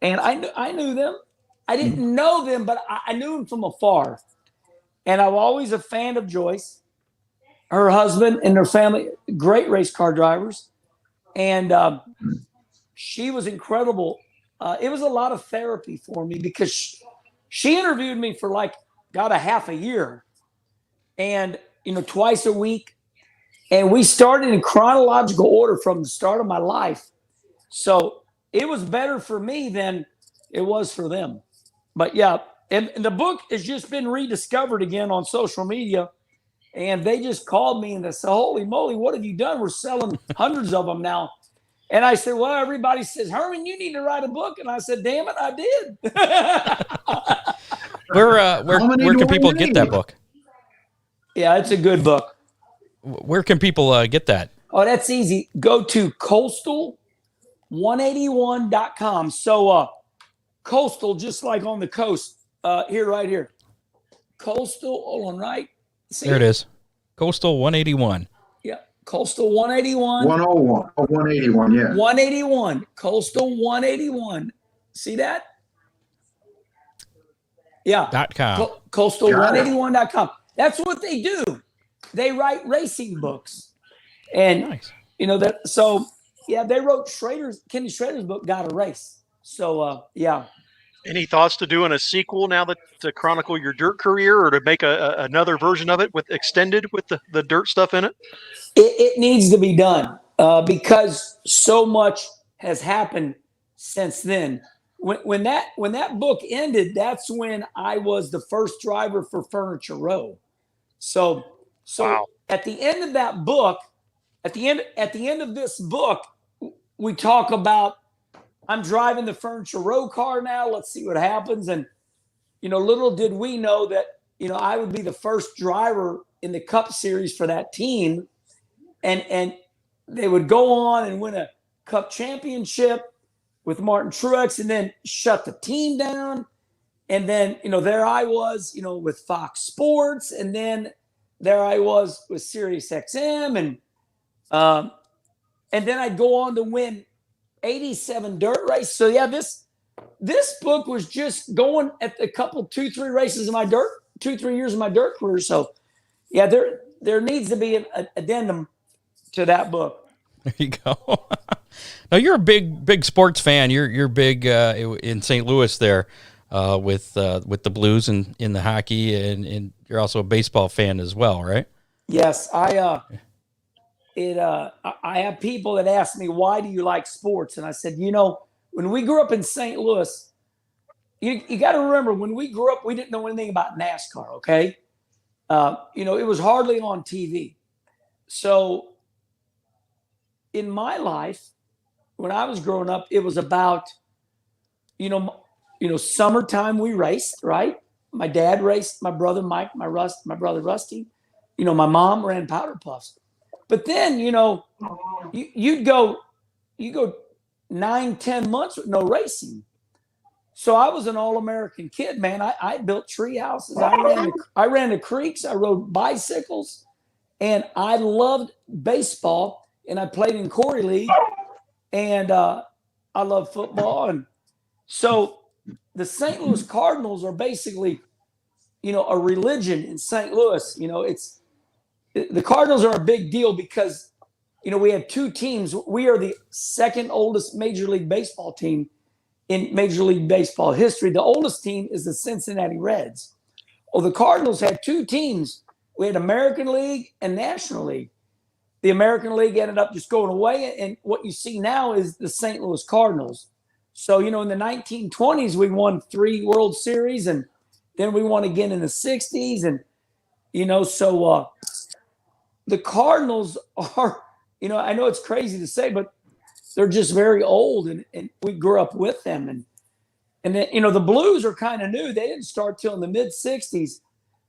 And I knew them. I didn't know them, but I knew them from afar. And I'm always a fan of Joyce, her husband and their family, great race car drivers. And she was incredible. It was a lot of therapy for me because she interviewed me for a half a year. And twice a week. And we started in chronological order from the start of my life. So it was better for me than it was for them. But yeah, and the book has just been rediscovered again on social media. And they just called me and they said, holy moly, what have you done? We're selling hundreds of them now. And I said, well, everybody says, Herman, you need to write a book. And I said, damn it, I did. Where can people get that book? Yeah, it's a good book. Where can people get that? Oh, that's easy. Go to coastal181.com. So Coastal, just like on the coast. Right here. Coastal, hold on, right? See There it is. Coastal 181. Yeah, Coastal 181. 101. Oh, 181, yeah. 181. Coastal 181. See that? Yeah. .com. Coastal181.com. That's what they do. They write racing books. And, Nice. they wrote Kenny Schrader's book, Got a Race. So, yeah. Any thoughts to doing a sequel now that to chronicle your dirt career, or to make another version of it with extended with the dirt stuff in it? It needs to be done because so much has happened since then. When that book ended, that's when I was the first driver for Furniture Row. So Wow. at the end of that book, at the end of this book, we talk about I'm driving the Furniture Row car now. Let's see what happens. And little did we know that I would be the first driver in the Cup Series for that team, and they would go on and win a Cup championship with Martin Truex, and then shut the team down. And then, there I was, with Fox Sports, and then there I was with Sirius XM, and then I'd go on to win 87 dirt races. So yeah, this book was just going at a couple, 2-3 races in my 2-3 years of my dirt career. So yeah, there needs to be an addendum to that book. There you go. Now you're a big sports fan. You're big in St. Louis there with the Blues and in the hockey, and you're also a baseball fan as well, right? Yes, I have people that ask me, why do you like sports? And I said, when we grew up in St. Louis, you got to remember, when we grew up, we didn't know anything about NASCAR. Okay, it was hardly on TV. So in my life, when I was growing up, it was about, summertime we raced, right? My dad raced, my brother Mike, my brother Rusty. My mom ran powder puffs. But then, you go 9-10 months with no racing. So I was an all-American kid, man. I built tree houses. I ran the creeks. I rode bicycles, and I loved baseball. And I played in Corey League, and I love football. And so the St. Louis Cardinals are basically, a religion in St. Louis. The Cardinals are a big deal because, we have two teams. We are the second oldest Major League Baseball team in Major League Baseball history. The oldest team is the Cincinnati Reds. Well, the Cardinals had two teams. We had American League and National League. The American League ended up just going away, and what you see now is the St. Louis Cardinals. So, in the 1920s, we won 3 World Series, and then we won again in the 60s. And, the Cardinals are, I know it's crazy to say, but they're just very old, and we grew up with them. And then, the Blues are kind of new. They didn't start till in the mid-60s,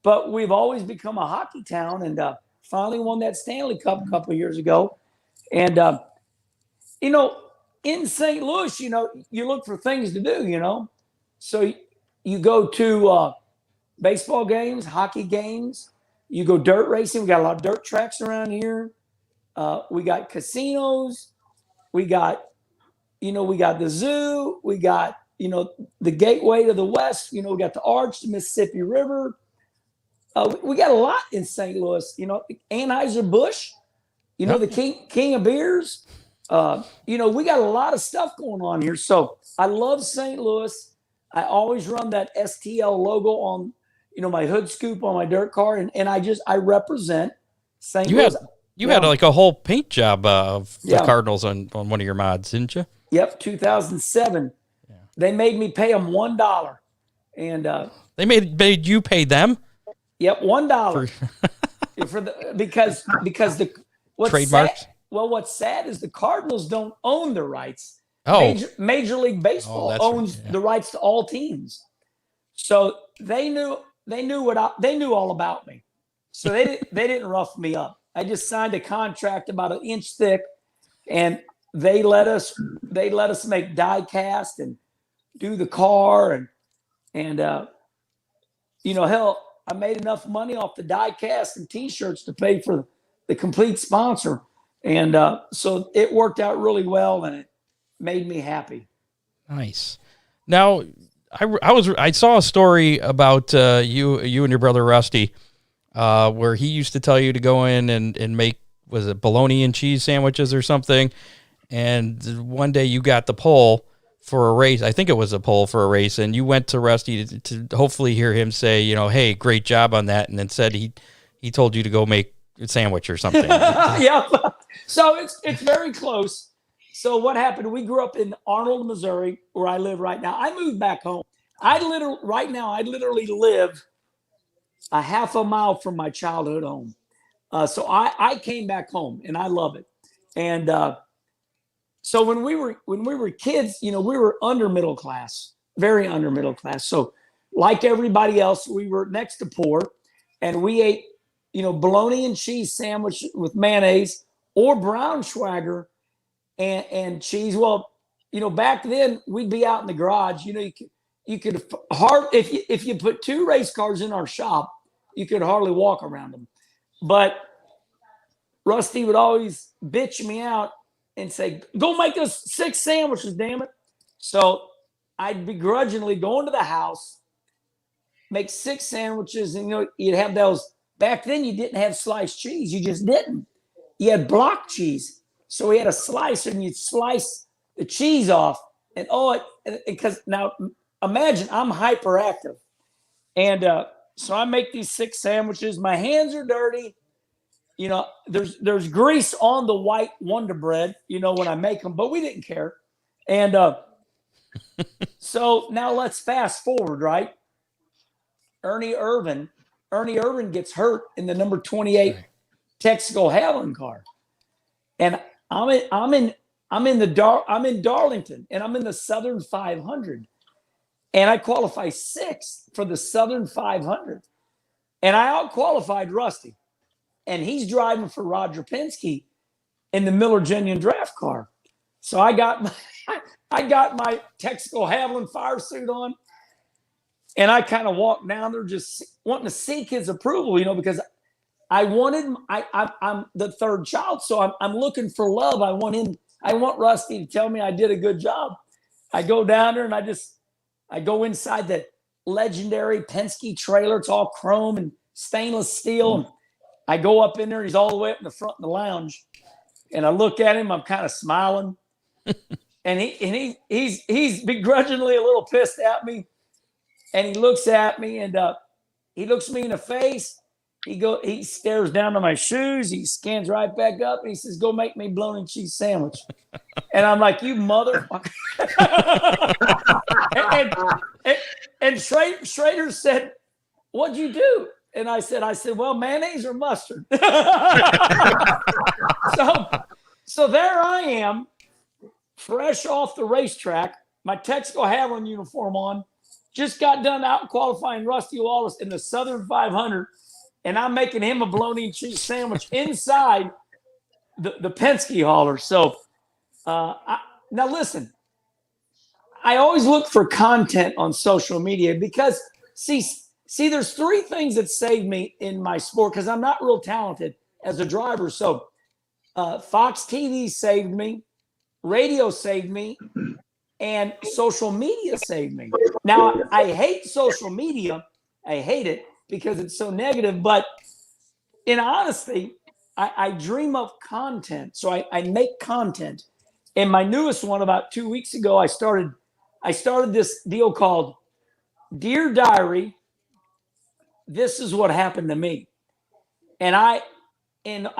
but we've always become a hockey town, and finally won that Stanley Cup a couple of years ago. And, in St. Louis, you look for things to do, So you go to baseball games, hockey games. You go dirt racing. We got a lot of dirt tracks around here. We got casinos. We got the zoo. We got, the gateway to the west. We got the Arch, the Mississippi River. We got a lot in St. Louis, Anheuser-Busch, the king of beers. We got a lot of stuff going on here. So I love St. Louis. I always run that STL logo on, my hood scoop on my dirt car. And I represent St. Louis. You had like a whole paint job of the Cardinals on one of your mods, didn't you? Yep, 2007. Yeah. They made me pay them $1. And they made you pay them? Yep, $1 because what's trademarks. Sad, what's sad is the Cardinals don't own the rights. Oh, Major League Baseball owns the rights to all teams, so they knew all about me. So they didn't rough me up. I just signed a contract about 1 inch thick, and they let us make die cast and do the car, and hell, I made enough money off the die cast and T-shirts to pay for the complete sponsor, and so it worked out really well, and it made me happy. Nice. Now, I saw a story about you and your brother Rusty, where he used to tell you to go in and make, was it bologna and cheese sandwiches or something? And one day you got the pole for a race. I think it was a pole for a race, and you went to Rusty to hopefully hear him say, hey, great job on that, and then said he told you to go make a sandwich or something. Yeah. So it's very close. So what happened? We grew up in Arnold, Missouri, where I live right now. I moved back home. I literally live a half a mile from my childhood home. So I came back home, and I love it. And so when we were kids, we were under middle class, very under middle class. So like everybody else, we were next to poor, and we ate, bologna and cheese sandwich with mayonnaise or Braunschweiger and cheese. Well, back then we'd be out in the garage. You could if you put 2 race cars in our shop, you could hardly walk around them. But Rusty would always bitch me out and say, "Go make us 6 sandwiches, damn it." So I'd begrudgingly go into the house, make 6 sandwiches, and you'd have those. Back then you didn't have sliced cheese. You just didn't. You had block cheese. So we had a slicer, and you'd slice the cheese off. And because now imagine I'm hyperactive. And so I make these 6 sandwiches. My hands are dirty. There's grease on the white Wonder Bread, when I make them, but we didn't care. And so now let's fast forward, right? Ernie Irvin gets hurt in the number 28 Texaco Havoline car. And I'm in Darlington, and I'm in the Southern 500. And I qualify 6th for the Southern 500. And I out-qualified Rusty. And he's driving for Roger Penske in the Miller Genuine draft car. So I got my Texaco Havoline fire suit on, and I kind of walked down there just wanting to seek his approval, because I'm the 3rd child, so I'm looking for love. I want Rusty to tell me I did a good job. I go down there, and I go inside the legendary Penske trailer. It's all chrome and stainless steel, and I go up in there. He's all the way up in the front of the lounge, and I look at him. I'm kind of smiling, and he's begrudgingly a little pissed at me. And he looks at me, and he looks me in the face. He stares down to my shoes. He scans right back up, and he says, "Go make me bologna and cheese sandwich." And I'm like, "You motherfucker!" and Schrader said, "What'd you do?" And I said, "Well, mayonnaise or mustard." So there I am, fresh off the racetrack, my Texaco Havoline uniform on, just got done out qualifying Rusty Wallace in the Southern 500, and I'm making him a bologna and cheese sandwich inside the Penske hauler. So now listen, I always look for content on social media because see, there's 3 things that saved me in my sport because I'm not real talented as a driver. So Fox TV saved me, radio saved me, and social media saved me. Now, I hate social media. I hate it because it's so negative. But in honesty, I dream of content. So I make content. And my newest one, about 2 weeks ago, I started this deal called Dear Diary, This Is What Happened to Me. And I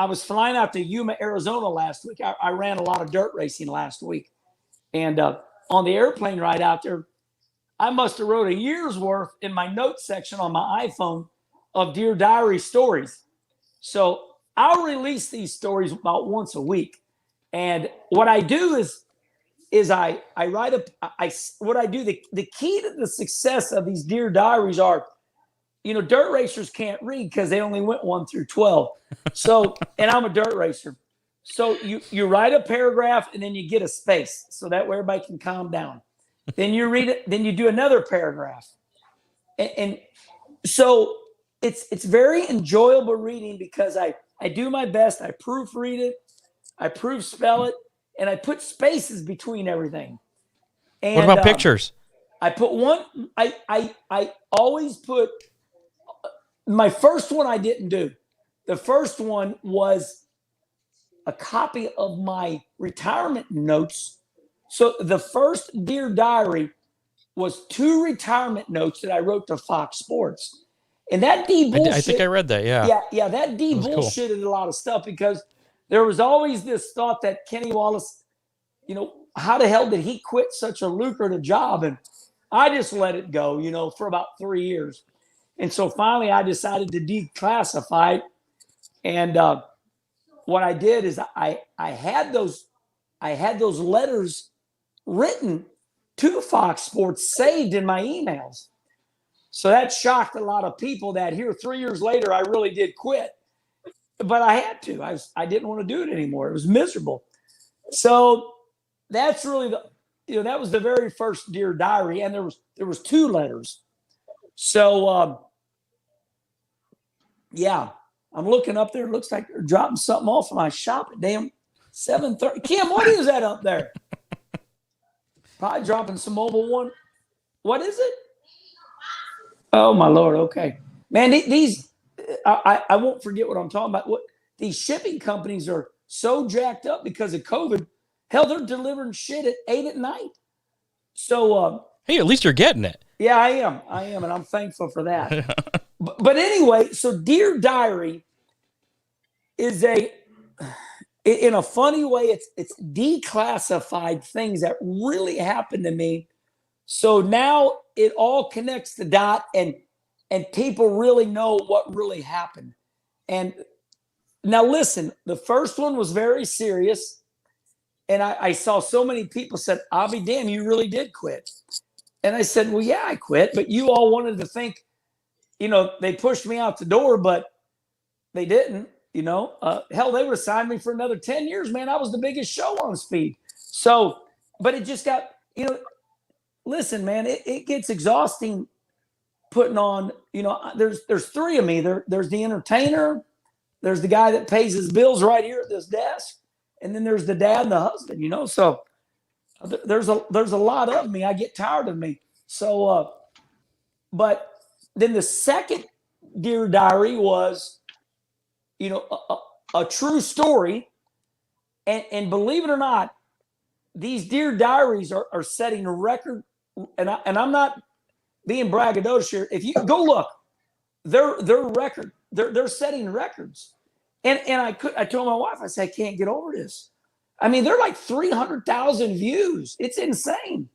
was flying out to Yuma, Arizona last week. I ran a lot of dirt racing last week. And on the airplane ride out there, I must have wrote a year's worth in my notes section on my iPhone of Dear Diary stories. So I'll release these stories about once a week. And what I do is I write the key to the success of these Dear Diaries are, dirt racers can't read because they only went 1 through 12. So, and I'm a dirt racer. So you write a paragraph and then you get a space so that way everybody can calm down. Then you read it. Then you do another paragraph, and so it's very enjoyable reading because I do my best. I proofread it, I proof spell it, and I put spaces between everything. And What about pictures? I put one. I always put my first one. I didn't do. The first one was a copy of my retirement notes. So the first Dear Diary was 2 retirement notes that I wrote to Fox Sports. And that I think I read that. Yeah. Yeah, that was cool. bullshitted a lot of stuff because there was always this thought that Kenny Wallace, how the hell did he quit such a lucrative job? And I just let it go, for about 3 years. And so finally I decided to declassify it. And what I did is I had those letters written to Fox Sports saved in my emails. So that shocked a lot of people that here 3 years later, I really did quit. But I had to. I didn't want to do it anymore. It was miserable. So that's really that was the very first Dear Diary. And there was 2 letters. So, yeah, I'm looking up there. It looks like they're dropping something off in my shop at damn 7:30. Kim, what is that up there? Probably dropping some mobile one. What is it? Oh, my Lord. Okay. Man, these, I won't forget what I'm talking about. These shipping companies are so jacked up because of COVID. Hell, they're delivering shit at 8 at night. So, hey, at least you're getting it. Yeah, I am. And I'm thankful for that. but anyway, so Dear Diary is in a funny way, it's declassified things that really happened to me. So now it all connects the dot and people really know what really happened. And now listen, the first one was very serious. And I saw so many people said, I'll be damned, you really did quit. And I said, well, yeah, I quit. But you all wanted to think, they pushed me out the door, but they didn't. Hell, they would have signed me for another 10 years, man. I was the biggest show on speed. So, but it just got, listen, man, it gets exhausting putting on, there's 3 of me. There's the entertainer, there's the guy that pays his bills right here at this desk, and then there's the dad and the husband, so there's a lot of me. I get tired of me. So, but then the second Dear Diary was, a true story. And believe it or not, these Dear Diaries are setting a record. And I'm not being braggadocious here. If you go look, they're setting records. And I told my wife, I said, I can't get over this. I mean, they're like 300,000 views. It's insane.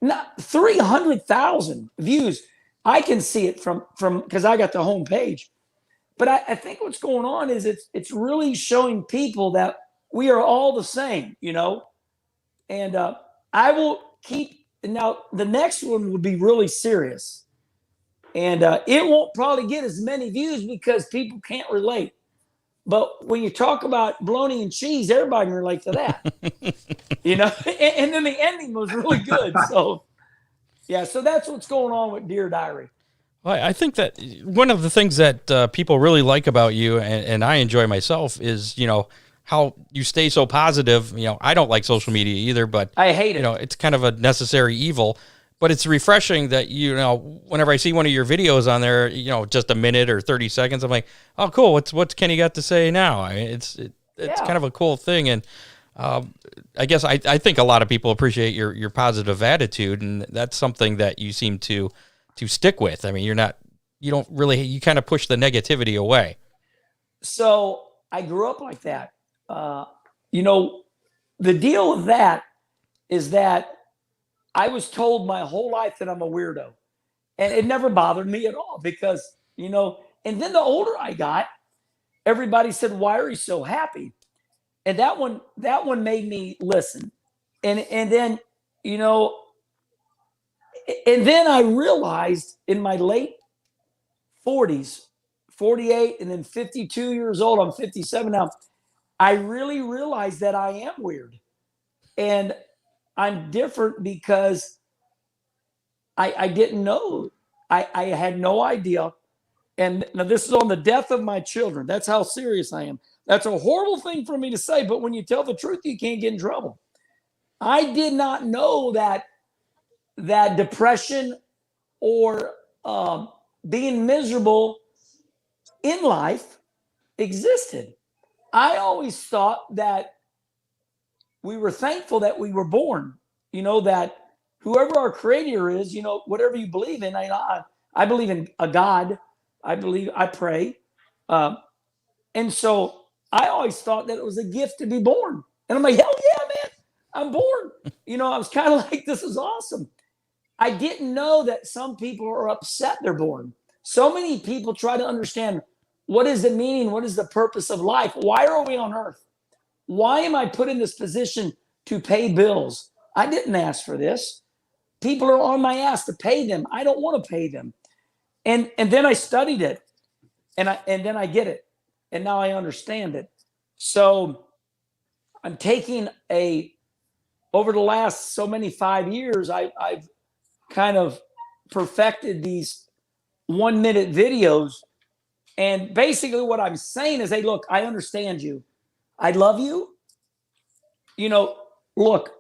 Not 300,000 views. I can see it from because I got the home page. But I think what's going on is it's really showing people that we are all the same, And I will keep now. The next one will be really serious, and it won't probably get as many views because people can't relate. But when you talk about bologna and cheese, everybody can relate to that, And then the ending was really good. So, yeah. So that's what's going on with Dear Diary. Well, I think that one of the things that people really like about you, and I enjoy myself, is, how you stay so positive. I don't like social media either, but I hate it. It's kind of a necessary evil, but it's refreshing that, whenever I see one of your videos on there, just a minute or 30 seconds, I'm like, oh, cool. What's Kenny got to say now? I mean, it's kind of a cool thing. And I guess I think a lot of people appreciate your positive attitude, and that's something that you seem to stick with. I mean, you kind of push the negativity away. So I grew up like that. The deal with that is that I was told my whole life that I'm a weirdo, and it never bothered me at all because, and then the older I got, everybody said, why are you so happy? And that one made me listen. And then, and then I realized in my late 40s, 48, and then 52 years old, I'm 57 now, I really realized that I am weird. And I'm different because I didn't know. I had no idea. And now this is on the death of my children. That's how serious I am. That's a horrible thing for me to say, but when you tell the truth, you can't get in trouble. I did not know that depression or being miserable in life existed. I always thought that we were thankful that we were born, that whoever our creator is, whatever you believe in, I believe in a God. I pray. And so I always thought that it was a gift to be born. And I'm like, hell yeah, man, I'm born. I was kind of like, this is awesome. I didn't know that some people are upset they're born. So many people try to understand, what is the meaning? What is the purpose of life? Why are we on earth? Why am I put in this position to pay bills? I didn't ask for this. People are on my ass to pay them. I don't want to pay them. And then I studied it, and then I get it, and now I understand it. So I'm taking over the last so many 5 years, I've kind of perfected these 1-minute videos. And basically what I'm saying is, hey, look, I understand you. I love you. Look,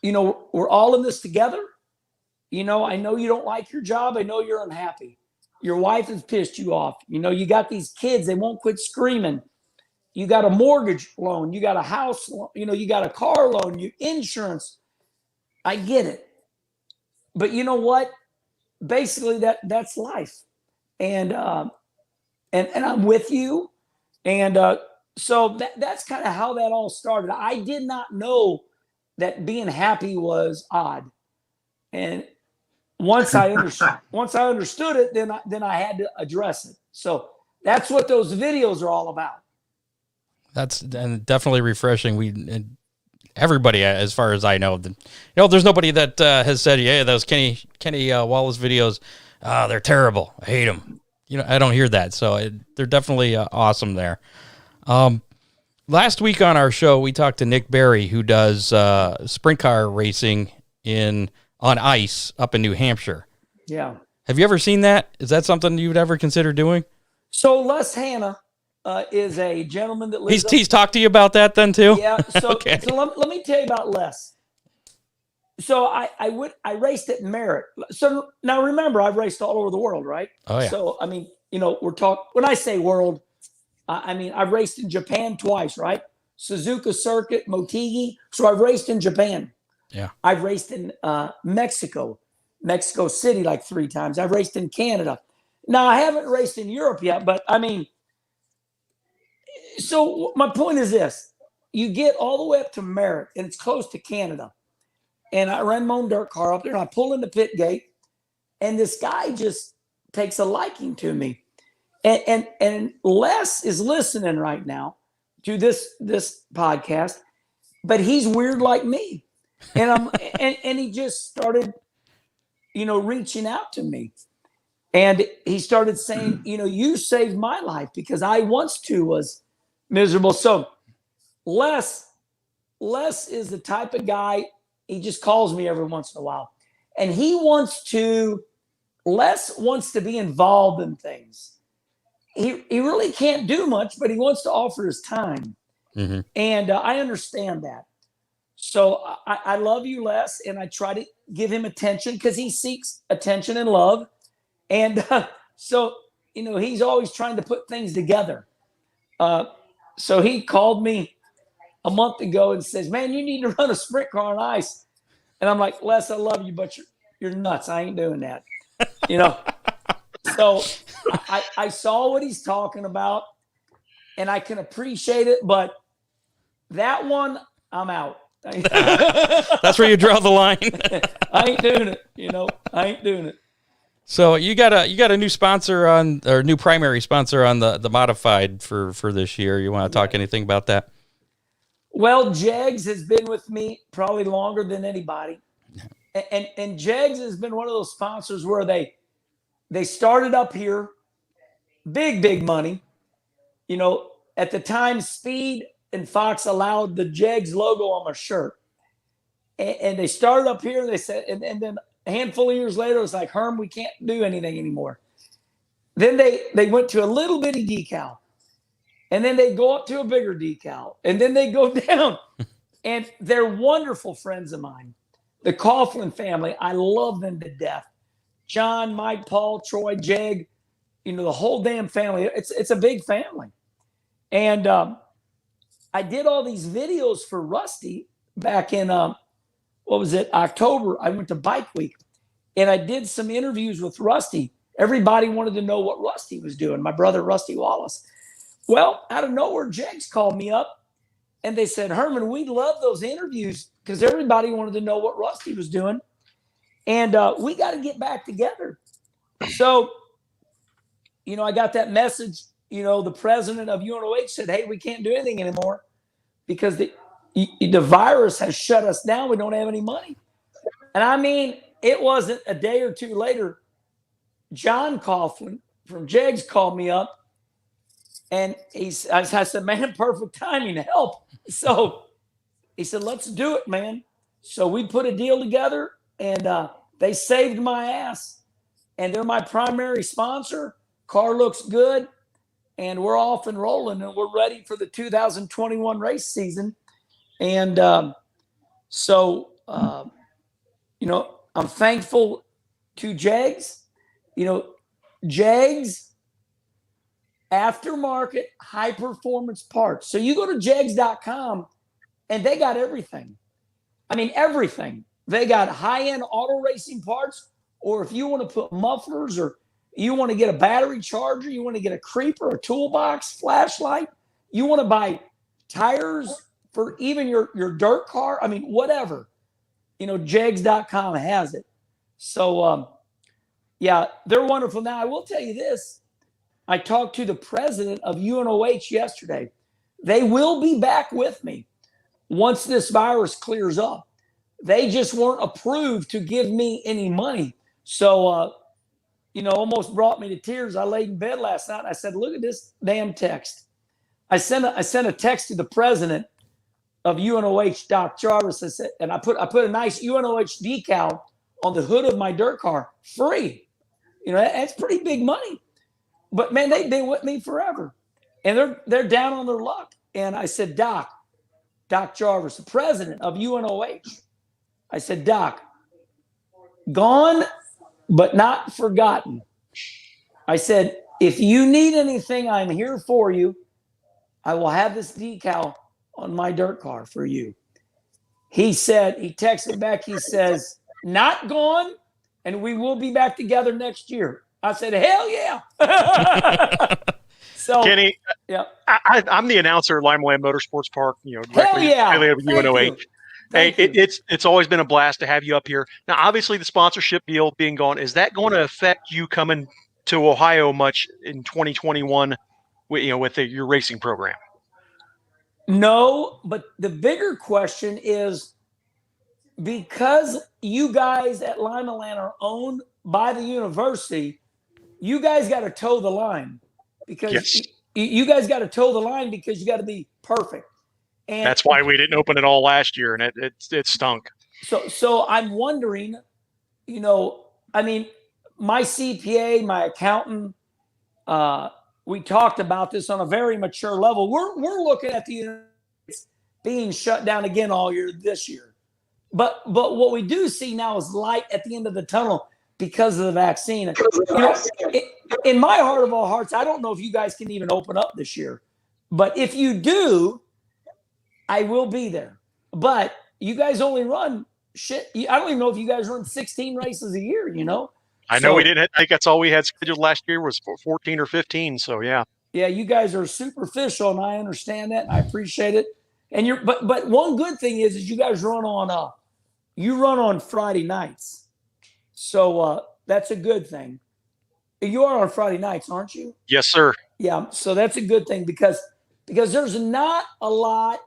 we're all in this together. I know you don't like your job. I know you're unhappy. Your wife has pissed you off. You got these kids, they won't quit screaming. You got a mortgage loan. You got a house loan. You got a car loan, you insurance. I get it. But you know what? Basically that's life. And I'm with you. And so that's kind of how that all started. I did not know that being happy was odd. And once I understood it, then I had to address it. So that's what those videos are all about. That's definitely refreshing. Everybody, as far as I know, there's nobody that has said, yeah, those Kenny Wallace videos, they're terrible. I hate them. I don't hear that. So they're definitely awesome there. Last week on our show, we talked to Nick Berry, who does sprint car racing on ice up in New Hampshire. Yeah. Have you ever seen that? Is that something you would ever consider doing? So Les Hanna is a gentleman that lives. He's talked to you about that then too? Yeah. So, okay. So let me tell you about Les. So I raced at Merritt. So now remember, I've raced all over the world, right? Oh yeah. So when I say world, I've raced in Japan twice, right? Suzuka Circuit, Motegi. So I've raced in Japan. Yeah. I've raced in Mexico City like 3 times. I've raced in Canada. Now I haven't raced in Europe yet, but so my point is this: you get all the way up to Merritt, and it's close to Canada. And I ran my own dirt car up there, and I pull in the pit gate, and this guy just takes a liking to me. And Les is listening right now to this podcast, but he's weird like me. And and he just started, reaching out to me. And he started saying, you saved my life, because I once too was miserable. So Les is the type of guy, he just calls me every once in a while. And Les wants to be involved in things. He really can't do much, but he wants to offer his time. Mm-hmm. And I understand that. So I love you, Les, and I try to give him attention because he seeks attention and love. And so, he's always trying to put things together. So he called me a month ago and says, man, you need to run a sprint car on ice. And I'm like, Les, I love you, but you're nuts. I ain't doing that. So I saw what he's talking about, and I can appreciate it, but that one, I'm out. That's where you draw the line. I ain't doing it. I ain't doing it. So you got a new sponsor new primary sponsor on the modified for this year. You want to talk anything about that? Well, Jegs has been with me probably longer than anybody. And Jegs has been one of those sponsors where they started up here, big money. At the time, Speed and Fox allowed the Jegs logo on my shirt. And they started up here, and they said, and then a handful of years later, it was like, Herm, we can't do anything anymore. Then they went to a little bitty decal. And then they go up to a bigger decal. And then they go down. And they're wonderful friends of mine. The Coughlin family, I love them to death. John, Mike, Paul, Troy, Jeg, the whole damn family. It's a big family. And I did all these videos for Rusty back in, October. I went to Bike Week. And I did some interviews with Rusty. Everybody wanted to know what Rusty was doing, my brother, Rusty Wallace. Well, out of nowhere, Jegs called me up. And they said, Herman, we love those interviews because everybody wanted to know what Rusty was doing. And we got to get back together. So, I got that message. The president of UNOH said, hey, we can't do anything anymore because the virus has shut us down. We don't have any money. And I mean, it wasn't a day or two later, John Coughlin from Jegs called me up. And I said, man, perfect timing to help. So he said, let's do it, man. So we put a deal together, and they saved my ass. And they're my primary sponsor. Car looks good, and we're off and rolling, and we're ready for the 2021 race season. And I'm thankful to Jegs. Jegs aftermarket high performance parts. So you go to jegs.com and they got everything. I mean, everything. They got high-end auto racing parts, or if you want to put mufflers, or you want to get a battery charger, you want to get a creeper, a toolbox, flashlight, you want to buy tires for even your dirt car. I mean, whatever, jegs.com has it. So, they're wonderful. Now, I will tell you this. I talked to the president of UNOH yesterday. They will be back with me once this virus clears up. They just weren't approved to give me any money. So, almost brought me to tears. I laid in bed last night. I said, look at this damn text. I sent a text to the president of UNOH, Doc Jarvis. I said, and I put a nice UNOH decal on the hood of my dirt car, free. That's pretty big money. But man, they've been with me forever, and they're down on their luck. And I said, Doc Jarvis, the president of UNOH. I said, Doc, gone but not forgotten. I said, if you need anything, I'm here for you. I will have this decal on my dirt car for you. He texted back. He says, not gone, and we will be back together next year. I said, hell yeah. So, Kenny, yeah, I'm the announcer at Limeland Motorsports Park, hell yeah. UNOH. Hey, it's always been a blast to have you up here. Now, obviously, the sponsorship deal being gone, is that going to affect you coming to Ohio much in 2021 with your racing program? No, but the bigger question is, because you guys at Limeland are owned by the university, you guys got to toe the line, because yes. you guys got to toe the line because you got to be perfect. And that's why we didn't open it all last year, and it stunk. So I'm wondering, I mean, my CPA, my accountant, we talked about this on a very mature level. We're looking at the United States being shut down again all year this year. But what we do see now is light at the end of the tunnel because of the vaccine. In my heart of all hearts, I don't know if you guys can even open up this year. But if you do, I will be there. But you guys only run shit. I don't even know if you guys run 16 races a year, I know we didn't. I think that's all we had scheduled last year was 14 or 15. So, yeah. Yeah, you guys are superficial, and I understand that. I appreciate it. And but one good thing is you guys run on Friday nights. So that's a good thing. You are on Friday nights, aren't you? Yes, sir. Yeah, so that's a good thing because there's not a lot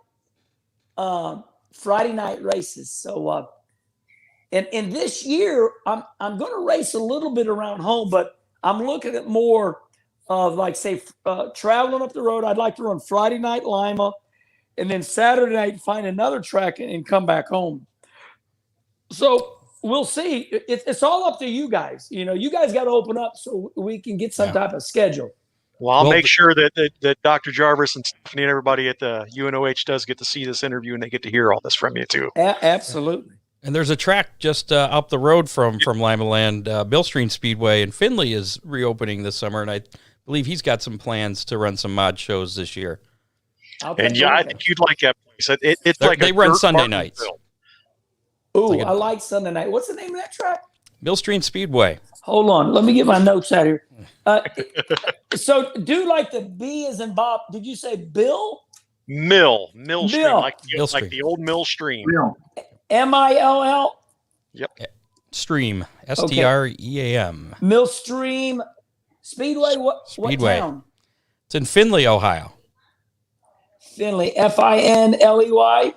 Friday night races. So and this year I'm going to race a little bit around home, but I'm looking at more of traveling up the road. I'd like to run Friday night Lima, and then Saturday night find another track and come back home. So we'll see. It's all up to you guys. You guys got to open up so we can get some type of schedule. Well, I'll make sure that Dr. Jarvis and Stephanie and everybody at the UNOH does get to see this interview and they get to hear all this from you too. Absolutely. And there's a track just up the road from Lima Land, Millstream Speedway in Findlay is reopening this summer, and I believe he's got some plans to run some mod shows this year. And I think you'd like that place. It's like they run Sunday nights. Ooh, I like Sunday night. What's the name of that track? Millstream Speedway. Hold on, let me get my notes out here. So, do like the B as in Bob? Did you say Bill? Millstream, like the old mill stream. Mill. Yep. Stream. Stream. Millstream Speedway. What town? It's in Findlay, Ohio. Findlay. Finley. AY.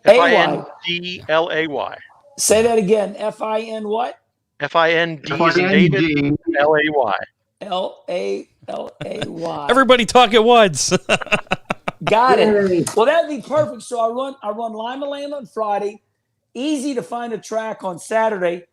Findlay. Say that again. Fin what? Find as in David. Lay. Everybody talk at once. Got it. Well, that'd be perfect. So I run Lima Land on Friday. Easy to find a track on Saturday,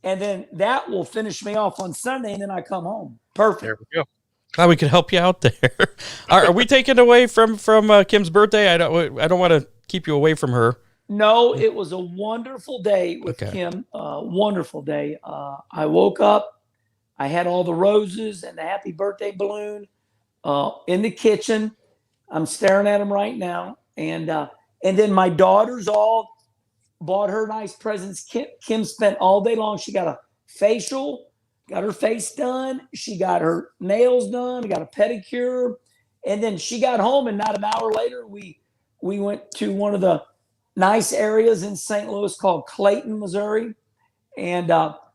and then that will finish me off on Sunday, and then I come home. Perfect. There we go. Glad we could help you out there. Are we taking away from Kim's birthday? I don't want to keep you away from her. No, it was a wonderful day with Kim. Wonderful day. I woke up. I had all the roses and the happy birthday balloon in the kitchen. I'm staring at them right now. And then my daughters all bought her nice presents. Kim spent all day long. She got a facial, got her face done. She got her nails done, got a pedicure. And then she got home, and not an hour later, we went to one of the nice areas in St. Louis called Clayton, Missouri. And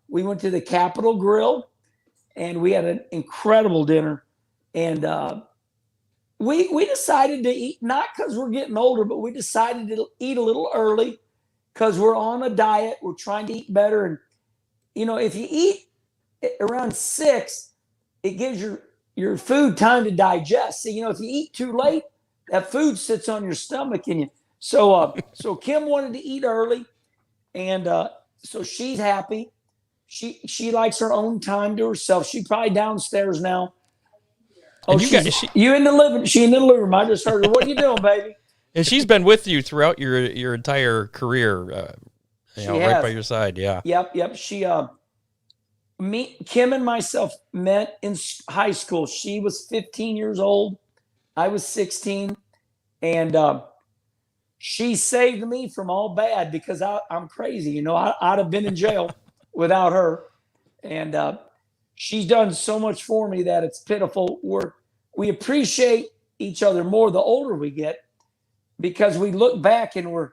we went to the Capitol Grill, and we had an incredible dinner. And we decided to eat, not because we're getting older, but we decided to eat a little early because we're on a diet. We're trying to eat better. And, if you eat around 6, it gives your food time to digest. So, if you eat too late, that food sits on your stomach. So Kim wanted to eat early. And so she's happy. She likes her own time to herself. She's probably downstairs now. Oh, you in the living? She in the living room. I just heard her. What are you doing, baby? And she's been with you throughout your entire career, right by your side. Yeah. Yep. Kim and myself met in high school. She was 15 years old. I was 16, and she saved me from all bad because I'm crazy. I'd have been in jail without her, and she's done so much for me that it's pitiful. We appreciate each other more the older we get because we look back and we're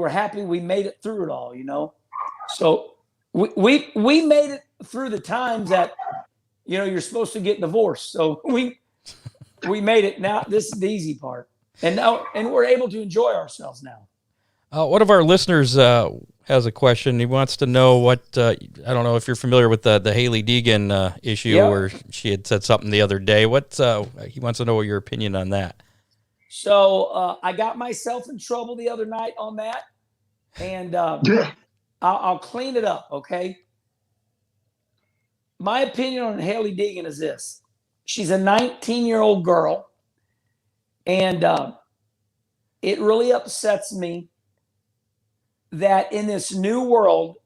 happy we made it through it all. So we made it through the times that you're supposed to get divorced. So we made it. Now this is the easy part, and we're able to enjoy ourselves now. One of our listeners has a question. He wants to know what, I don't know if you're familiar with the Haley Deegan issue where she had said something the other day. He wants to know your opinion on that. So I got myself in trouble the other night on that, and I'll clean it up, okay? My opinion on Haley Deegan is this. She's a 19-year-old girl, and it really upsets me that in this new world,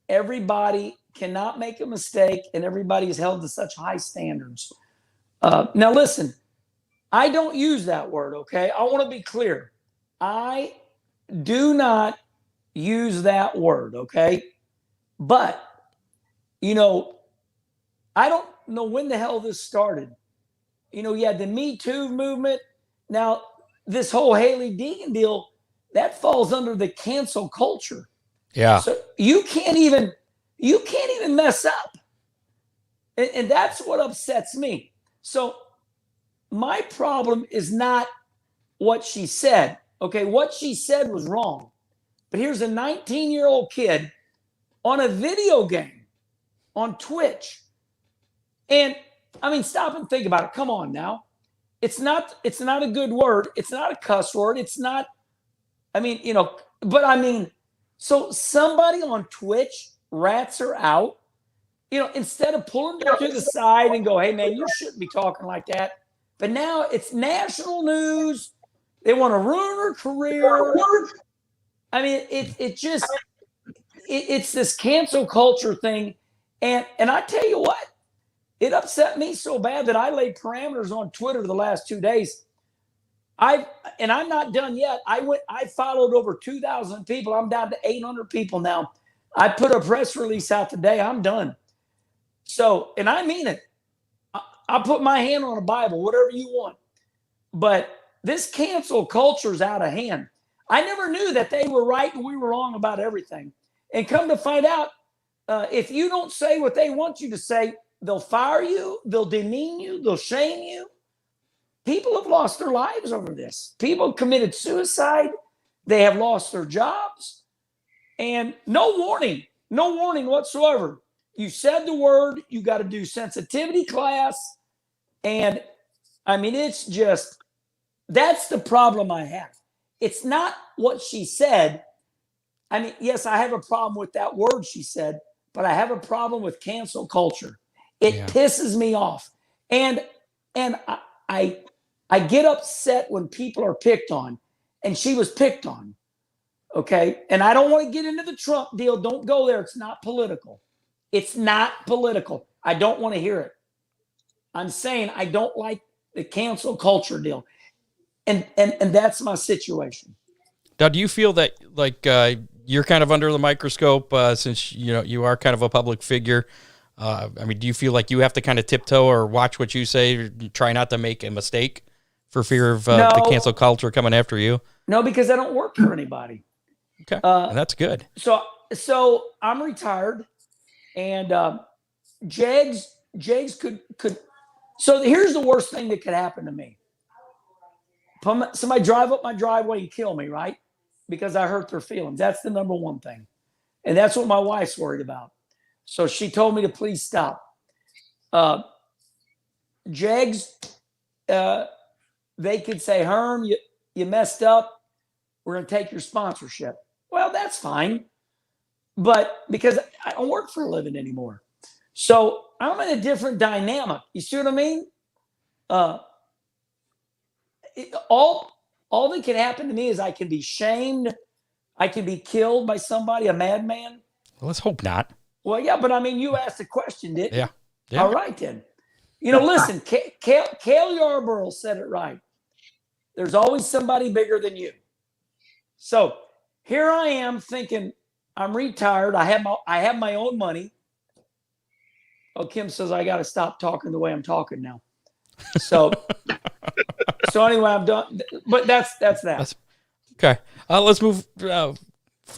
everybody cannot make a mistake and everybody is held to such high standards. Now, listen, I don't use that word, okay? I want to be clear. I do not use that word, okay? But, I don't know when the hell this started. You had the Me Too movement. Now, this whole Haley Deegan deal, that falls under the cancel culture. Yeah. So you can't even mess up. And that's what upsets me. So my problem is not what she said. Okay, what she said was wrong. But here's a 19-year-old kid on a video game on Twitch. And stop and think about it. Come on now. It's not a good word. It's not a cuss word. It's not, So somebody on Twitch rats her out, instead of pulling her to the side and go, hey, man, you shouldn't be talking like that. But now it's national news. They want to ruin her career. I mean, it's this cancel culture thing. And I tell you what, it upset me so bad that I laid parameters on Twitter the last 2 days. I'm not done yet. I followed over 2,000 people. I'm down to 800 people now. I put a press release out today. I'm done. So, and I mean it. I'll put my hand on a Bible, whatever you want. But this cancel culture is out of hand. I never knew that they were right and we were wrong about everything. And come to find out, if you don't say what they want you to say, they'll fire you, they'll demean you, they'll shame you. People have lost their lives over this. People committed suicide. They have lost their jobs. And no warning whatsoever. You said the word, you got to do sensitivity class. And I mean, it's just, that's the problem I have. It's not what she said. I mean, yes, I have a problem with that word she said, but I have a problem with cancel culture. It pisses me off. And I get upset when people are picked on, and she was picked on. Okay. And I don't want to get into the Trump deal. Don't go there. It's not political. It's not political. I don't want to hear it. I'm saying I don't like the cancel culture deal. And that's my situation. Now, do you feel that you're kind of under the microscope since you are kind of a public figure? I mean, do you feel like you have to kind of tiptoe or watch what you say, or try not to make a mistake for fear of the cancel culture coming after you? No, because I don't work for anybody. Okay, and that's good. So I'm retired, and Jags could. So here's the worst thing that could happen to me. Somebody drive up my driveway and kill me, right? Because I hurt their feelings. That's the number one thing. And that's what my wife's worried about. So she told me to please stop. Jags, they could say, Herm, you messed up. We're going to take your sponsorship. Well, that's fine. But because I don't work for a living anymore. So I'm in a different dynamic. You see what I mean? All that can happen to me is I can be shamed. I can be killed by somebody, a madman. Well, let's hope not. Well, yeah, but I mean, you asked the question, didn't you? Yeah. All right, then. Listen, Cale Yarborough said it right. There's always somebody bigger than you. So here I am thinking I'm retired. I have my own money. Oh, Kim says I got to stop talking the way I'm talking now. So anyway, I'm done. But that's that. Okay. Let's move.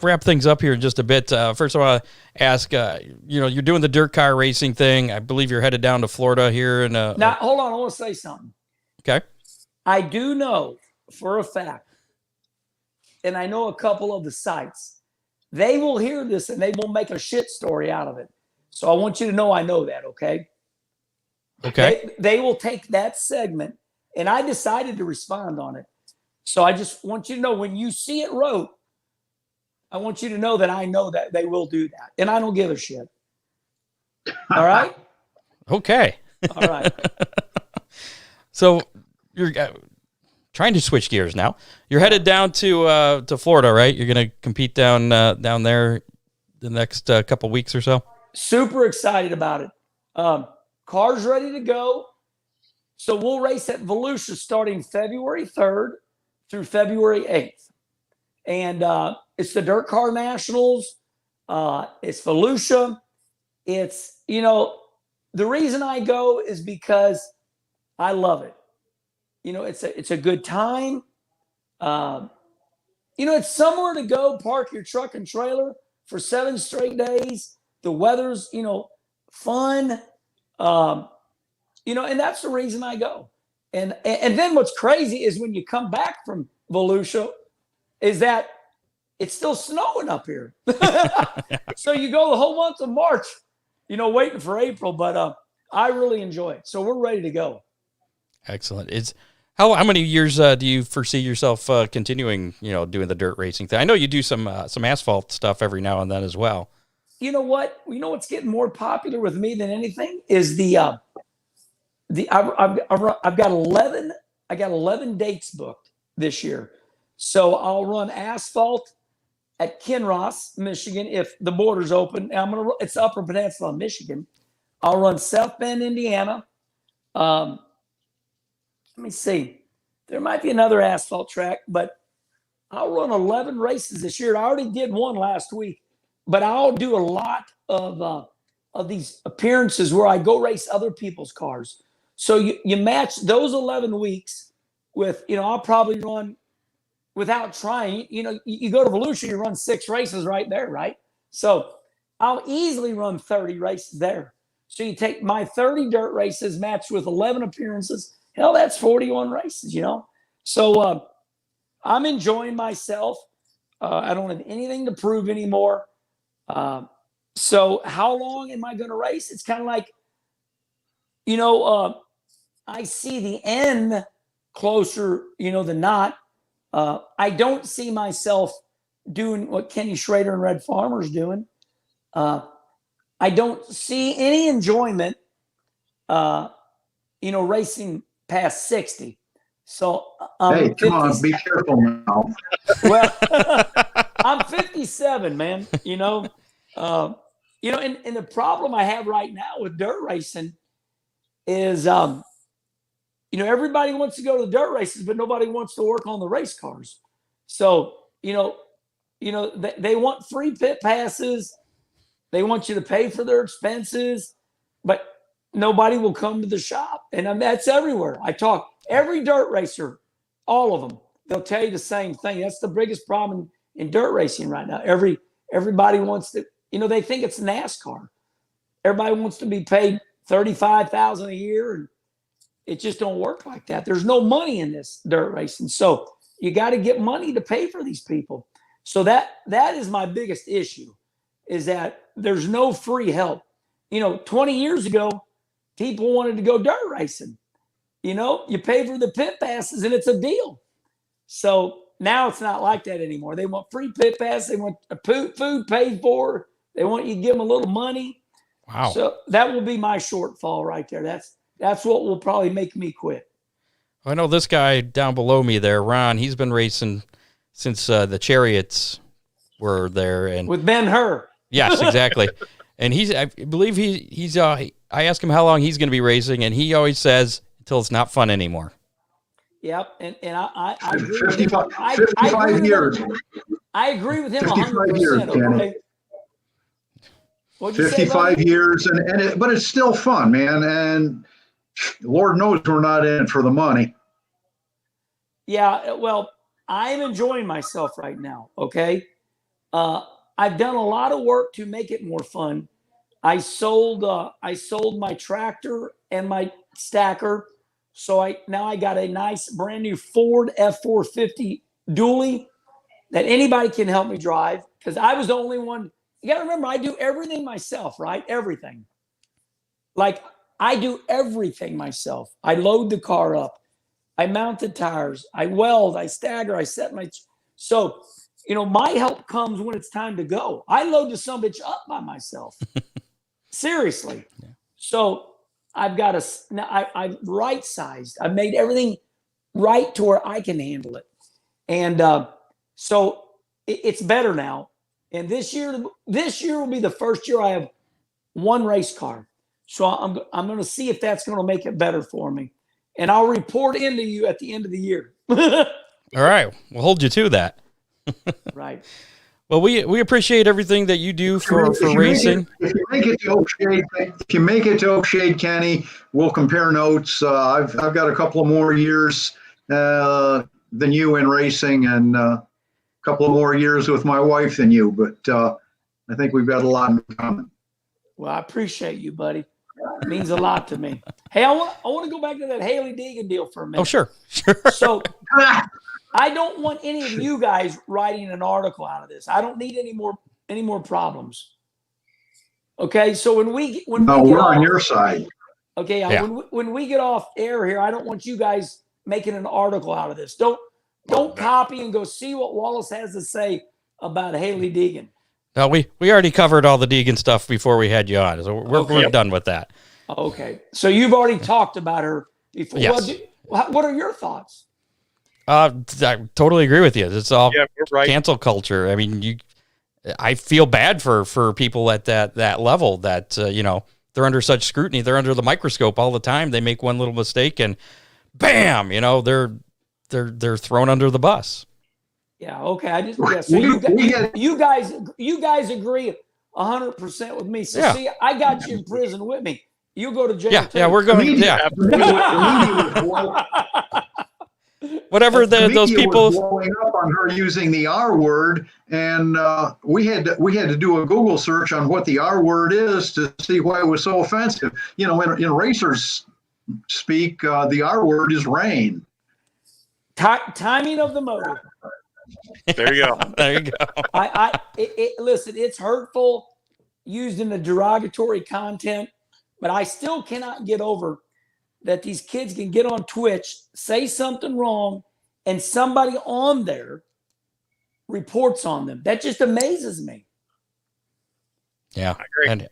Wrap things up here in just a bit. First, I want to ask. You're doing the dirt car racing thing. I believe you're headed down to Florida here. Now, hold on. I want to say something. Okay. I do know for a fact, and I know a couple of the sites. They will hear this and they will make a shit story out of it. So I want you to know I know that. Okay. Okay. They will take that segment, and I decided to respond on it. So I just want you to know when you see it wrote, I want you to know that I know that they will do that, and I don't give a shit. All right? Okay. All right. So you're trying to switch gears now. You're headed down to Florida, right? You're going to compete down there the next couple weeks or so? Super excited about it. Car's ready to go. So we'll race at Volusia starting February 3rd through February 8th. And it's the Dirt Car Nationals. It's Volusia. It's, the reason I go is because I love it. It's a good time. It's somewhere to go park your truck and trailer for 7 straight days. The weather's, fun. And that's the reason I go. And then what's crazy is when you come back from Volusia is that it's still snowing up here. So you go the whole month of March, waiting for April, but I really enjoy it. So we're ready to go. Excellent. How many years do you foresee yourself continuing, doing the dirt racing thing? I know you do some asphalt stuff every now and then as well. You know what? You know what's getting more popular with me than anything is I've got 11. I got 11 dates booked this year, so I'll run asphalt at Kinross, Michigan, if the border's open. It's Upper Peninsula, Michigan. I'll run South Bend, Indiana. Let me see. There might be another asphalt track, but I'll run 11 races this year. I already did one last week, but I'll do a lot of these appearances where I go race other people's cars. So you match those 11 weeks with, I'll probably run without trying. You go to Volusia, you run 6 races right there, right? So I'll easily run 30 races there. So you take my 30 dirt races matched with 11 appearances. Hell, that's 41 races, So I'm enjoying myself. I don't have anything to prove anymore. So how long am I going to race? It's kind of like, I see the end closer, than not. I don't see myself doing what Kenny Schrader and Red Farmer's doing. I don't see any enjoyment, racing past 60. So hey, come on, be careful now. Well, I'm 57, man. And the problem I have right now with dirt racing is, everybody wants to go to the dirt races, but nobody wants to work on the race cars. So, they want free pit passes. They want you to pay for their expenses, but nobody will come to the shop. And that's everywhere. I talk every dirt racer, all of them, they'll tell you the same thing. That's the biggest problem in dirt racing right now. Everybody wants to, they think it's NASCAR. Everybody wants to be paid $35,000 a year, and it just don't work like that. There's no money in this dirt racing. So you got to get money to pay for these people. So that is my biggest issue, is that there's no free help. 20 years ago, people wanted to go dirt racing. You pay for the pit passes and it's a deal. So now it's not like that anymore. They want free pit passes. They want food paid for. They want you to give them a little money. Wow. So that will be my shortfall right there. That's what will probably make me quit. I know this guy down below me there, Ron, he's been racing since the Chariots were there. And with Ben-Hur. Yes, exactly. And I believe he's I asked him how long he's going to be racing, and he always says until it's not fun anymore. Yep, and I agree 55, with him. 55 years. I agree with him 55 years, 100%. Okay. 55 years, but it's still fun, man. And Lord knows we're not in it for the money. Yeah, well, I'm enjoying myself right now. Okay. I've done a lot of work to make it more fun. I sold my tractor and my stacker. So now I got a nice brand new Ford F450 dually that anybody can help me drive, because I was the only one. You got to remember, I do everything myself, right? Everything. Like, I do everything myself. I load the car up. I mount the tires. I weld. I stagger. I set my. So, my help comes when it's time to go. I load the sumbitch up by myself. Seriously. Yeah. So I've got I've right-sized. I've made everything right to where I can handle it. And so it's better now. And this year will be the first year I have one race car. So I'm going to see if that's going to make it better for me. And I'll report into you at the end of the year. All right. We'll hold you to that. Right. Well, we appreciate everything that you do for racing. If you make it to Oakshade, Kenny, we'll compare notes. I've got a couple of more years than you in racing, and a couple of more years with my wife than you. But I think we've got a lot in common. Well, I appreciate you, buddy. It means a lot to me. Hey, I want to go back to that Haley Deegan deal for a minute. Oh, sure. So I don't want any of you guys writing an article out of this. I don't need any more problems. Okay, so when we're on your side. Okay, yeah. When we get off air here, I don't want you guys making an article out of this. Don't copy and go see what Wallace has to say about Haley Deegan. No, we already covered all the Deegan stuff before we had you on, so we're done with that. Okay, so you've already talked about her before. Yes. What are your thoughts? I totally agree with you. It's all right. cancel culture. I mean, I feel bad for people at that level that they're under such scrutiny. They're under the microscope all the time. They make one little mistake and bam, they're thrown under the bus. Yeah. Okay. So you guys agree 100% with me. So see, I got you in prison with me. You go to jail. Yeah. too. Yeah. We're going. Whatever those people was blowing up on her using the R word, and we had to do a Google search on what the R word is to see why it was so offensive. In racers speak, the R word is rain. Timing of the motor. There you go. There you go. Listen, it's hurtful, used in a derogatory content, but I still cannot get over that these kids can get on Twitch, say something wrong, and somebody on there reports on them. That just amazes me. Yeah. And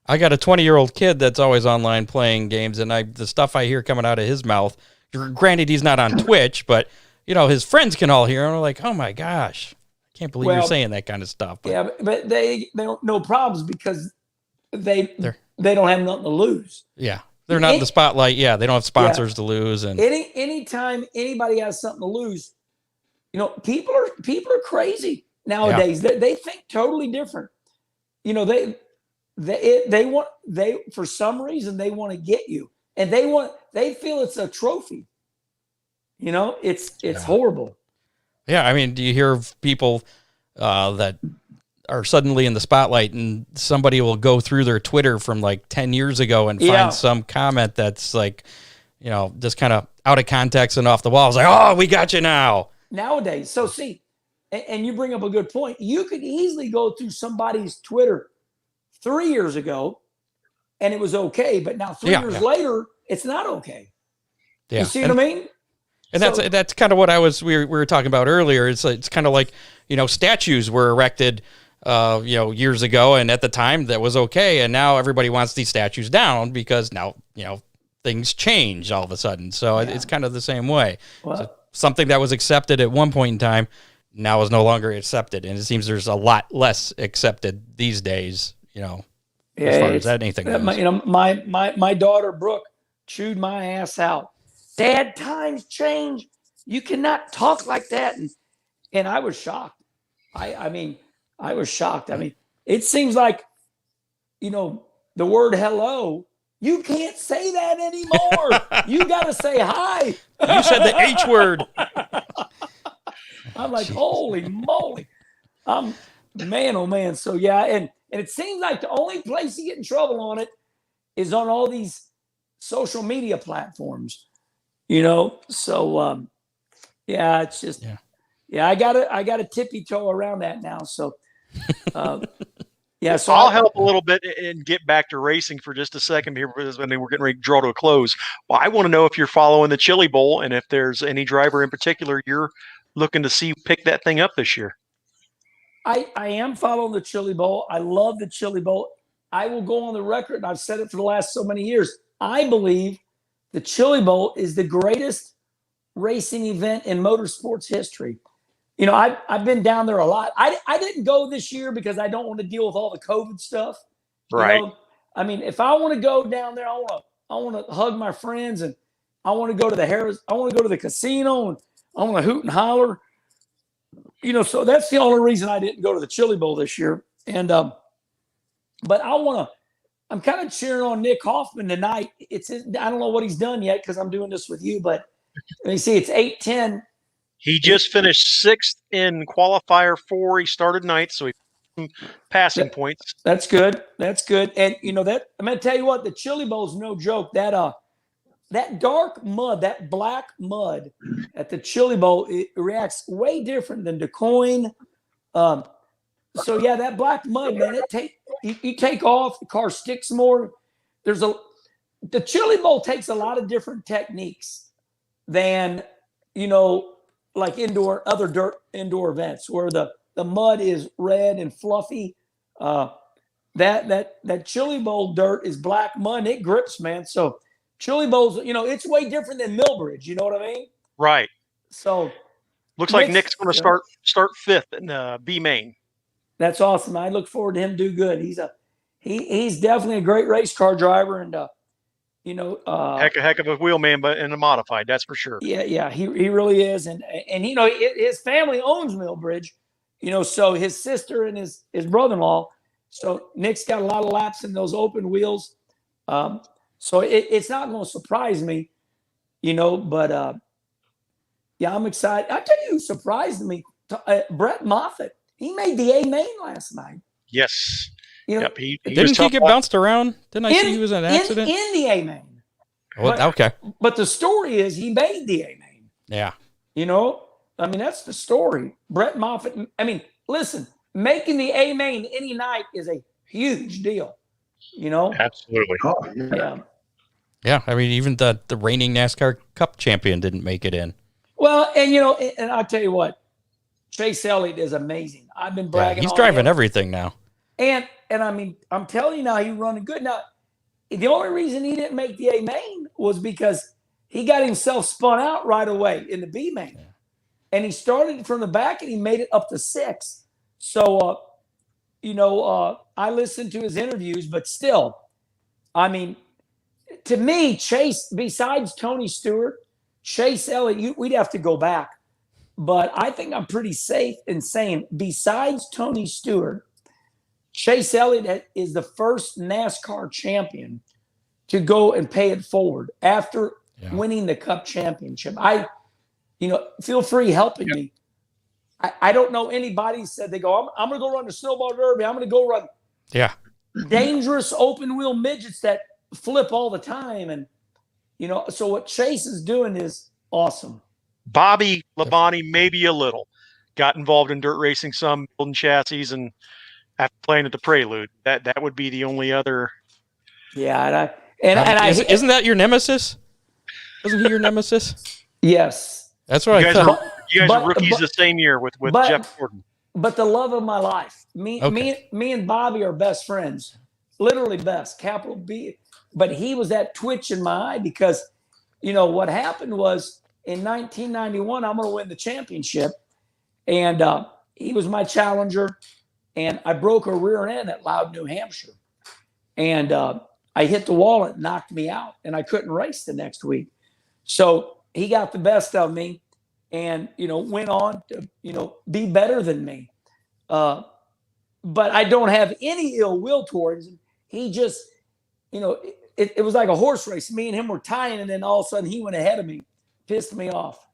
I got a 20-year-old kid that's always online playing games, and the stuff I hear coming out of his mouth, granted he's not on Twitch, but his friends can all hear, and I'm like, oh my gosh, I can't believe you're saying that kind of stuff. But, yeah, but they don't no problems because they don't have nothing to lose. Yeah. They're not in the spotlight. Yeah, they don't have sponsors to lose. And anytime anybody has something to lose, people are crazy nowadays. Yeah. They think totally different. They for some reason they want to get you, and they feel it's a trophy. It's horrible. Yeah, I mean, do you hear of people that are suddenly in the spotlight, and somebody will go through their Twitter from like 10 years ago and find some comment that's like, just kind of out of context and off the wall. It's like, oh, we got you now. Nowadays. So see, and you bring up a good point. You could easily go through somebody's Twitter 3 years ago and it was okay, but now 3 years later, it's not okay. Yeah. You see what I mean? And that's kind of what we were talking about earlier. It's kind of like, statues were erected years ago, and at the time that was okay, and now everybody wants these statues down because now things change all of a sudden. So it's kind of the same way. Well, so something that was accepted at one point in time now is no longer accepted, and it seems there's a lot less accepted these days. As far as anything goes. My daughter Brooke chewed my ass out. Dad, times change. You cannot talk like that, and I was shocked. I was shocked. I mean, it seems like, the word hello, you can't say that anymore. You got to say hi. You said the H word. I'm like, holy moly. Man, oh man. So yeah, and it seems like the only place you get in trouble on it is on all these social media platforms, So yeah, it's just I gotta tippy toe around that now. So so I'll help a little bit and get back to racing for just a second here because we're getting ready to draw to a close. Well, I want to know if you're following the Chili Bowl and if there's any driver in particular you're looking to see pick that thing up this year. I am following the Chili Bowl. I love the Chili Bowl. I will go on the record, and I've said it for the last so many years. I believe the Chili Bowl is the greatest racing event in motorsports history. I've been down there a lot. I didn't go this year because I don't want to deal with all the COVID stuff. Right. I mean, if I want to go down there, I want to hug my friends, and I want to go to I want to go to the casino, and I want to hoot and holler. So that's the only reason I didn't go to the Chili Bowl this year. And but I'm kind of cheering on Nick Hoffman tonight. I don't know what he's done yet because I'm doing this with you, but let me see, it's 8-10. He just finished 6th in qualifier 4. He started 9th, so he passing points. That's good. That's good. And I'm going to tell you what, the Chili Bowl is no joke. That dark mud, that black mud at the Chili Bowl, it reacts way different than DeCoin. So yeah, that black mud, man, you take off, the car sticks more. The Chili Bowl takes a lot of different techniques than, like other indoor events where the mud is red and fluffy. That Chili Bowl dirt is black mud. And it grips, man. So Chili Bowl's, it's way different than Millbridge. You know what I mean? Right. So looks like Nick's going to start fifth in B main. That's awesome. I look forward to him do good. He's definitely a great race car driver, and heck of a wheelman, but in a modified, that's for sure. Yeah, he really is, and his family owns Millbridge, so his sister and his brother-in-law. So Nick's got a lot of laps in those open wheels, so it's not going to surprise me, but yeah, I'm excited. I tell you, who surprised me, Brett Moffitt. He made the A main last night. Yes. Yep. Didn't he get bounced around? Didn't I see he was in an accident? In the A main. Okay. But the story is he made the A main. Yeah. That's the story. Brett Moffitt. Listen, making the A main any night is a huge deal. Absolutely. Oh, Yeah. Yeah. Even the reigning NASCAR Cup champion didn't make it in. Well, and I'll tell you what, Chase Elliott is amazing. I've been bragging. He's driving everything now. And I'm telling you now, he's running good. Now, the only reason he didn't make the A main was because he got himself spun out right away in the B main. Yeah. And he started from the back and he made it up to 6. So, I listened to his interviews, but still, to me, Chase, besides Tony Stewart, Chase Elliott, we'd have to go back. But I think I'm pretty safe in saying, besides Tony Stewart, Chase Elliott is the first NASCAR champion to go and pay it forward after winning the Cup championship. Feel free helping me. I don't know anybody said they go, I'm going to go run the snowball derby. I'm going to go run dangerous open wheel midgets that flip all the time. And, so what Chase is doing is awesome. Bobby Labonte, maybe a little, got involved in dirt racing, some building chassis, and after playing at the Prelude, that would be the only other. Yeah, isn't that your nemesis? Wasn't he your nemesis? Yes, that's what I thought. You guys are rookies the same year with Jeff Gordon. But the love of my life, me and Bobby are best friends, literally best, capital B. But he was that twitch in my eye because, what happened was in 1991, I'm going to win the championship, and he was my challenger. And I broke a rear end at Loud, New Hampshire. And I hit the wall and it knocked me out. And I couldn't race the next week. So he got the best of me and, went on to, be better than me. But I don't have any ill will towards him. He just, it was like a horse race. Me and him were tying, and then all of a sudden he went ahead of me. Pissed me off.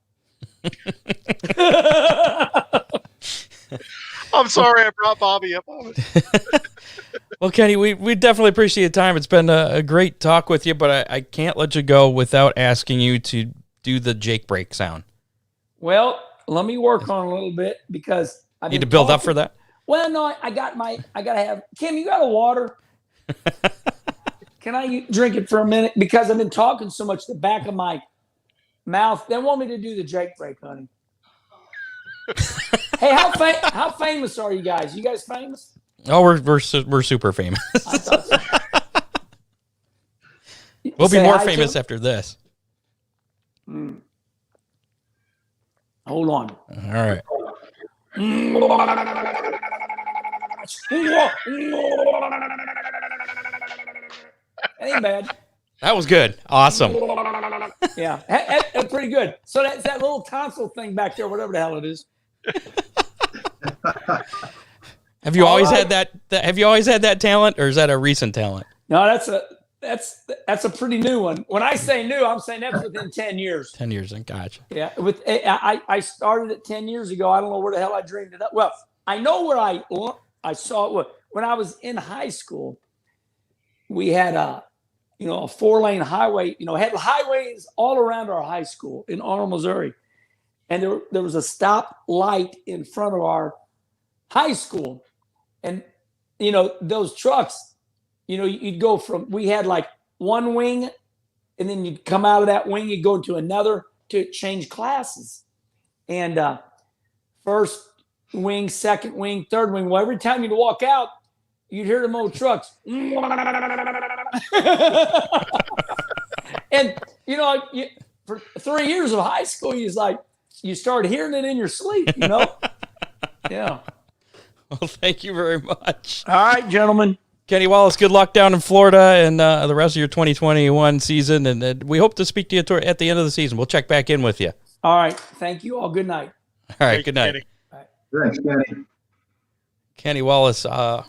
I'm sorry I brought Bobby up on it. Well, Kenny, we definitely appreciate your time. It's been a great talk with you, but I can't let you go without asking you to do the Jake break sound. Well, let me work on it a little bit because I need to build up for that. Well, no, I gotta have Kim. You got a water? Can I drink it for a minute? Because I've been talking so much, the back of my mouth. They want me to do the Jake break, honey. Hey, how famous are you guys? You guys famous? Oh, we're super famous. I thought so. We'll be more famous after this. Hold on. All right. That ain't bad. That was good. Awesome. Yeah, that's pretty good. So that's that little tonsil thing back there, whatever the hell it is. Have you always had that? Have you always had that talent, or is that a recent talent? No, that's a pretty new one. When I say new, I'm saying that's within 10 years. 10 years, gotcha. Yeah, I started it 10 years ago. I don't know where the hell I dreamed it up. Well, I know where I saw it when I was in high school. We had a 4-lane highway. Had highways all around our high school in Arnold, Missouri, and there was a stop light in front of our high school, and those trucks. You'd go from, we had like one wing, and then you'd come out of that wing, you'd go into another, to change classes. And first wing, second wing, third wing. Well, every time you'd walk out, you'd hear them old trucks. And, you know, for 3 years of high school, you start hearing it in your sleep, you know? Yeah. Well, thank you very much. All right, gentlemen. Kenny Wallace, good luck down in Florida and the rest of your 2021 season. And we hope to speak to you at the end of the season. We'll check back in with you. All right. Thank you all. Good night. All right. Good night. Thanks, Kenny. Kenny Wallace, that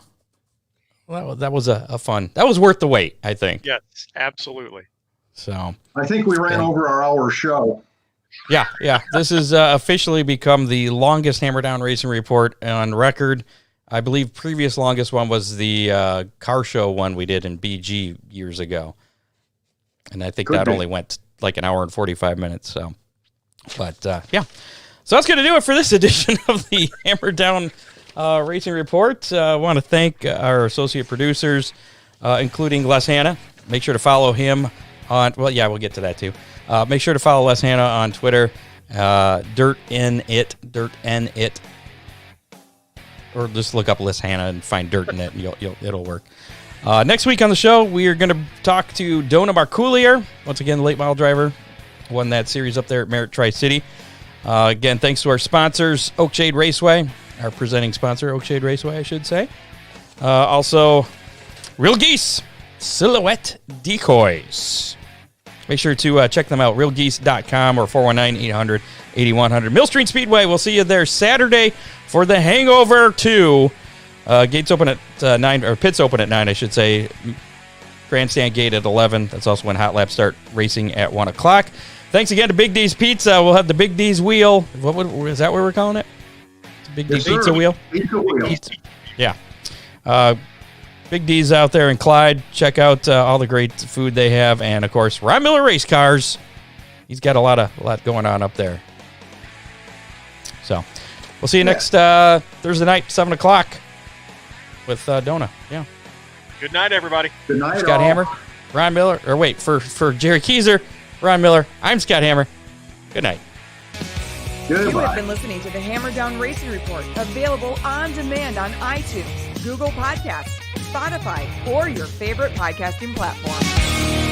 was a fun. That was worth the wait, I think. Yes, absolutely. So I think we ran over our hour show. Yeah. This has officially become the longest Hammer Down Racing Report on record. I believe previous longest one was the car show one we did in BG years ago. And I think that only went like an hour and 45 minutes. So, but yeah. So that's going to do it for this edition of the Hammer Down Racing Report. I want to thank our associate producers, including Les Hanna. Make sure to follow him on, well, yeah, we'll get to that too. Make sure to follow Les Hanna on Twitter, Dirt in It. Or just look up Les Hanna and find Dirt in It, and it'll work. Next week on the show, we are going to talk to Dona Marcoulier, once again, late model driver, won that series up there at Merritt Tri-City. Again, thanks to our sponsors, Oakshade Raceway, our presenting sponsor, Oakshade Raceway, I should say. Also, Real Geese Silhouette Decoys. Make sure to check them out, realgeese.com or 419-800-8100. Mill Street Speedway, we'll see you there Saturday for the Hangover 2. Gates open at 9, or pits open at 9, I should say. Grandstand gate at 11. That's also when Hot Laps start racing at 1 o'clock. Thanks again to Big D's Pizza. We'll have the Big D's Wheel. Is that what we're calling it? It's a Big D's Pizza Wheel? Pizza Wheel. Yeah. Big D's out there in Clyde. Check out all the great food they have. And, of course, Ron Miller Race Cars. He's got a lot going on up there. So, we'll see you next Thursday night, 7 o'clock with Dona. Yeah. Good night, everybody. Good night, Scott all. Hammer, Ron Miller. Or wait, for Jerry Keyser, Ron Miller, I'm Scott Hammer. Good night. Goodbye. You have been listening to the Hammer Down Racing Report, available on demand on iTunes, Google Podcasts, Spotify, or your favorite podcasting platform.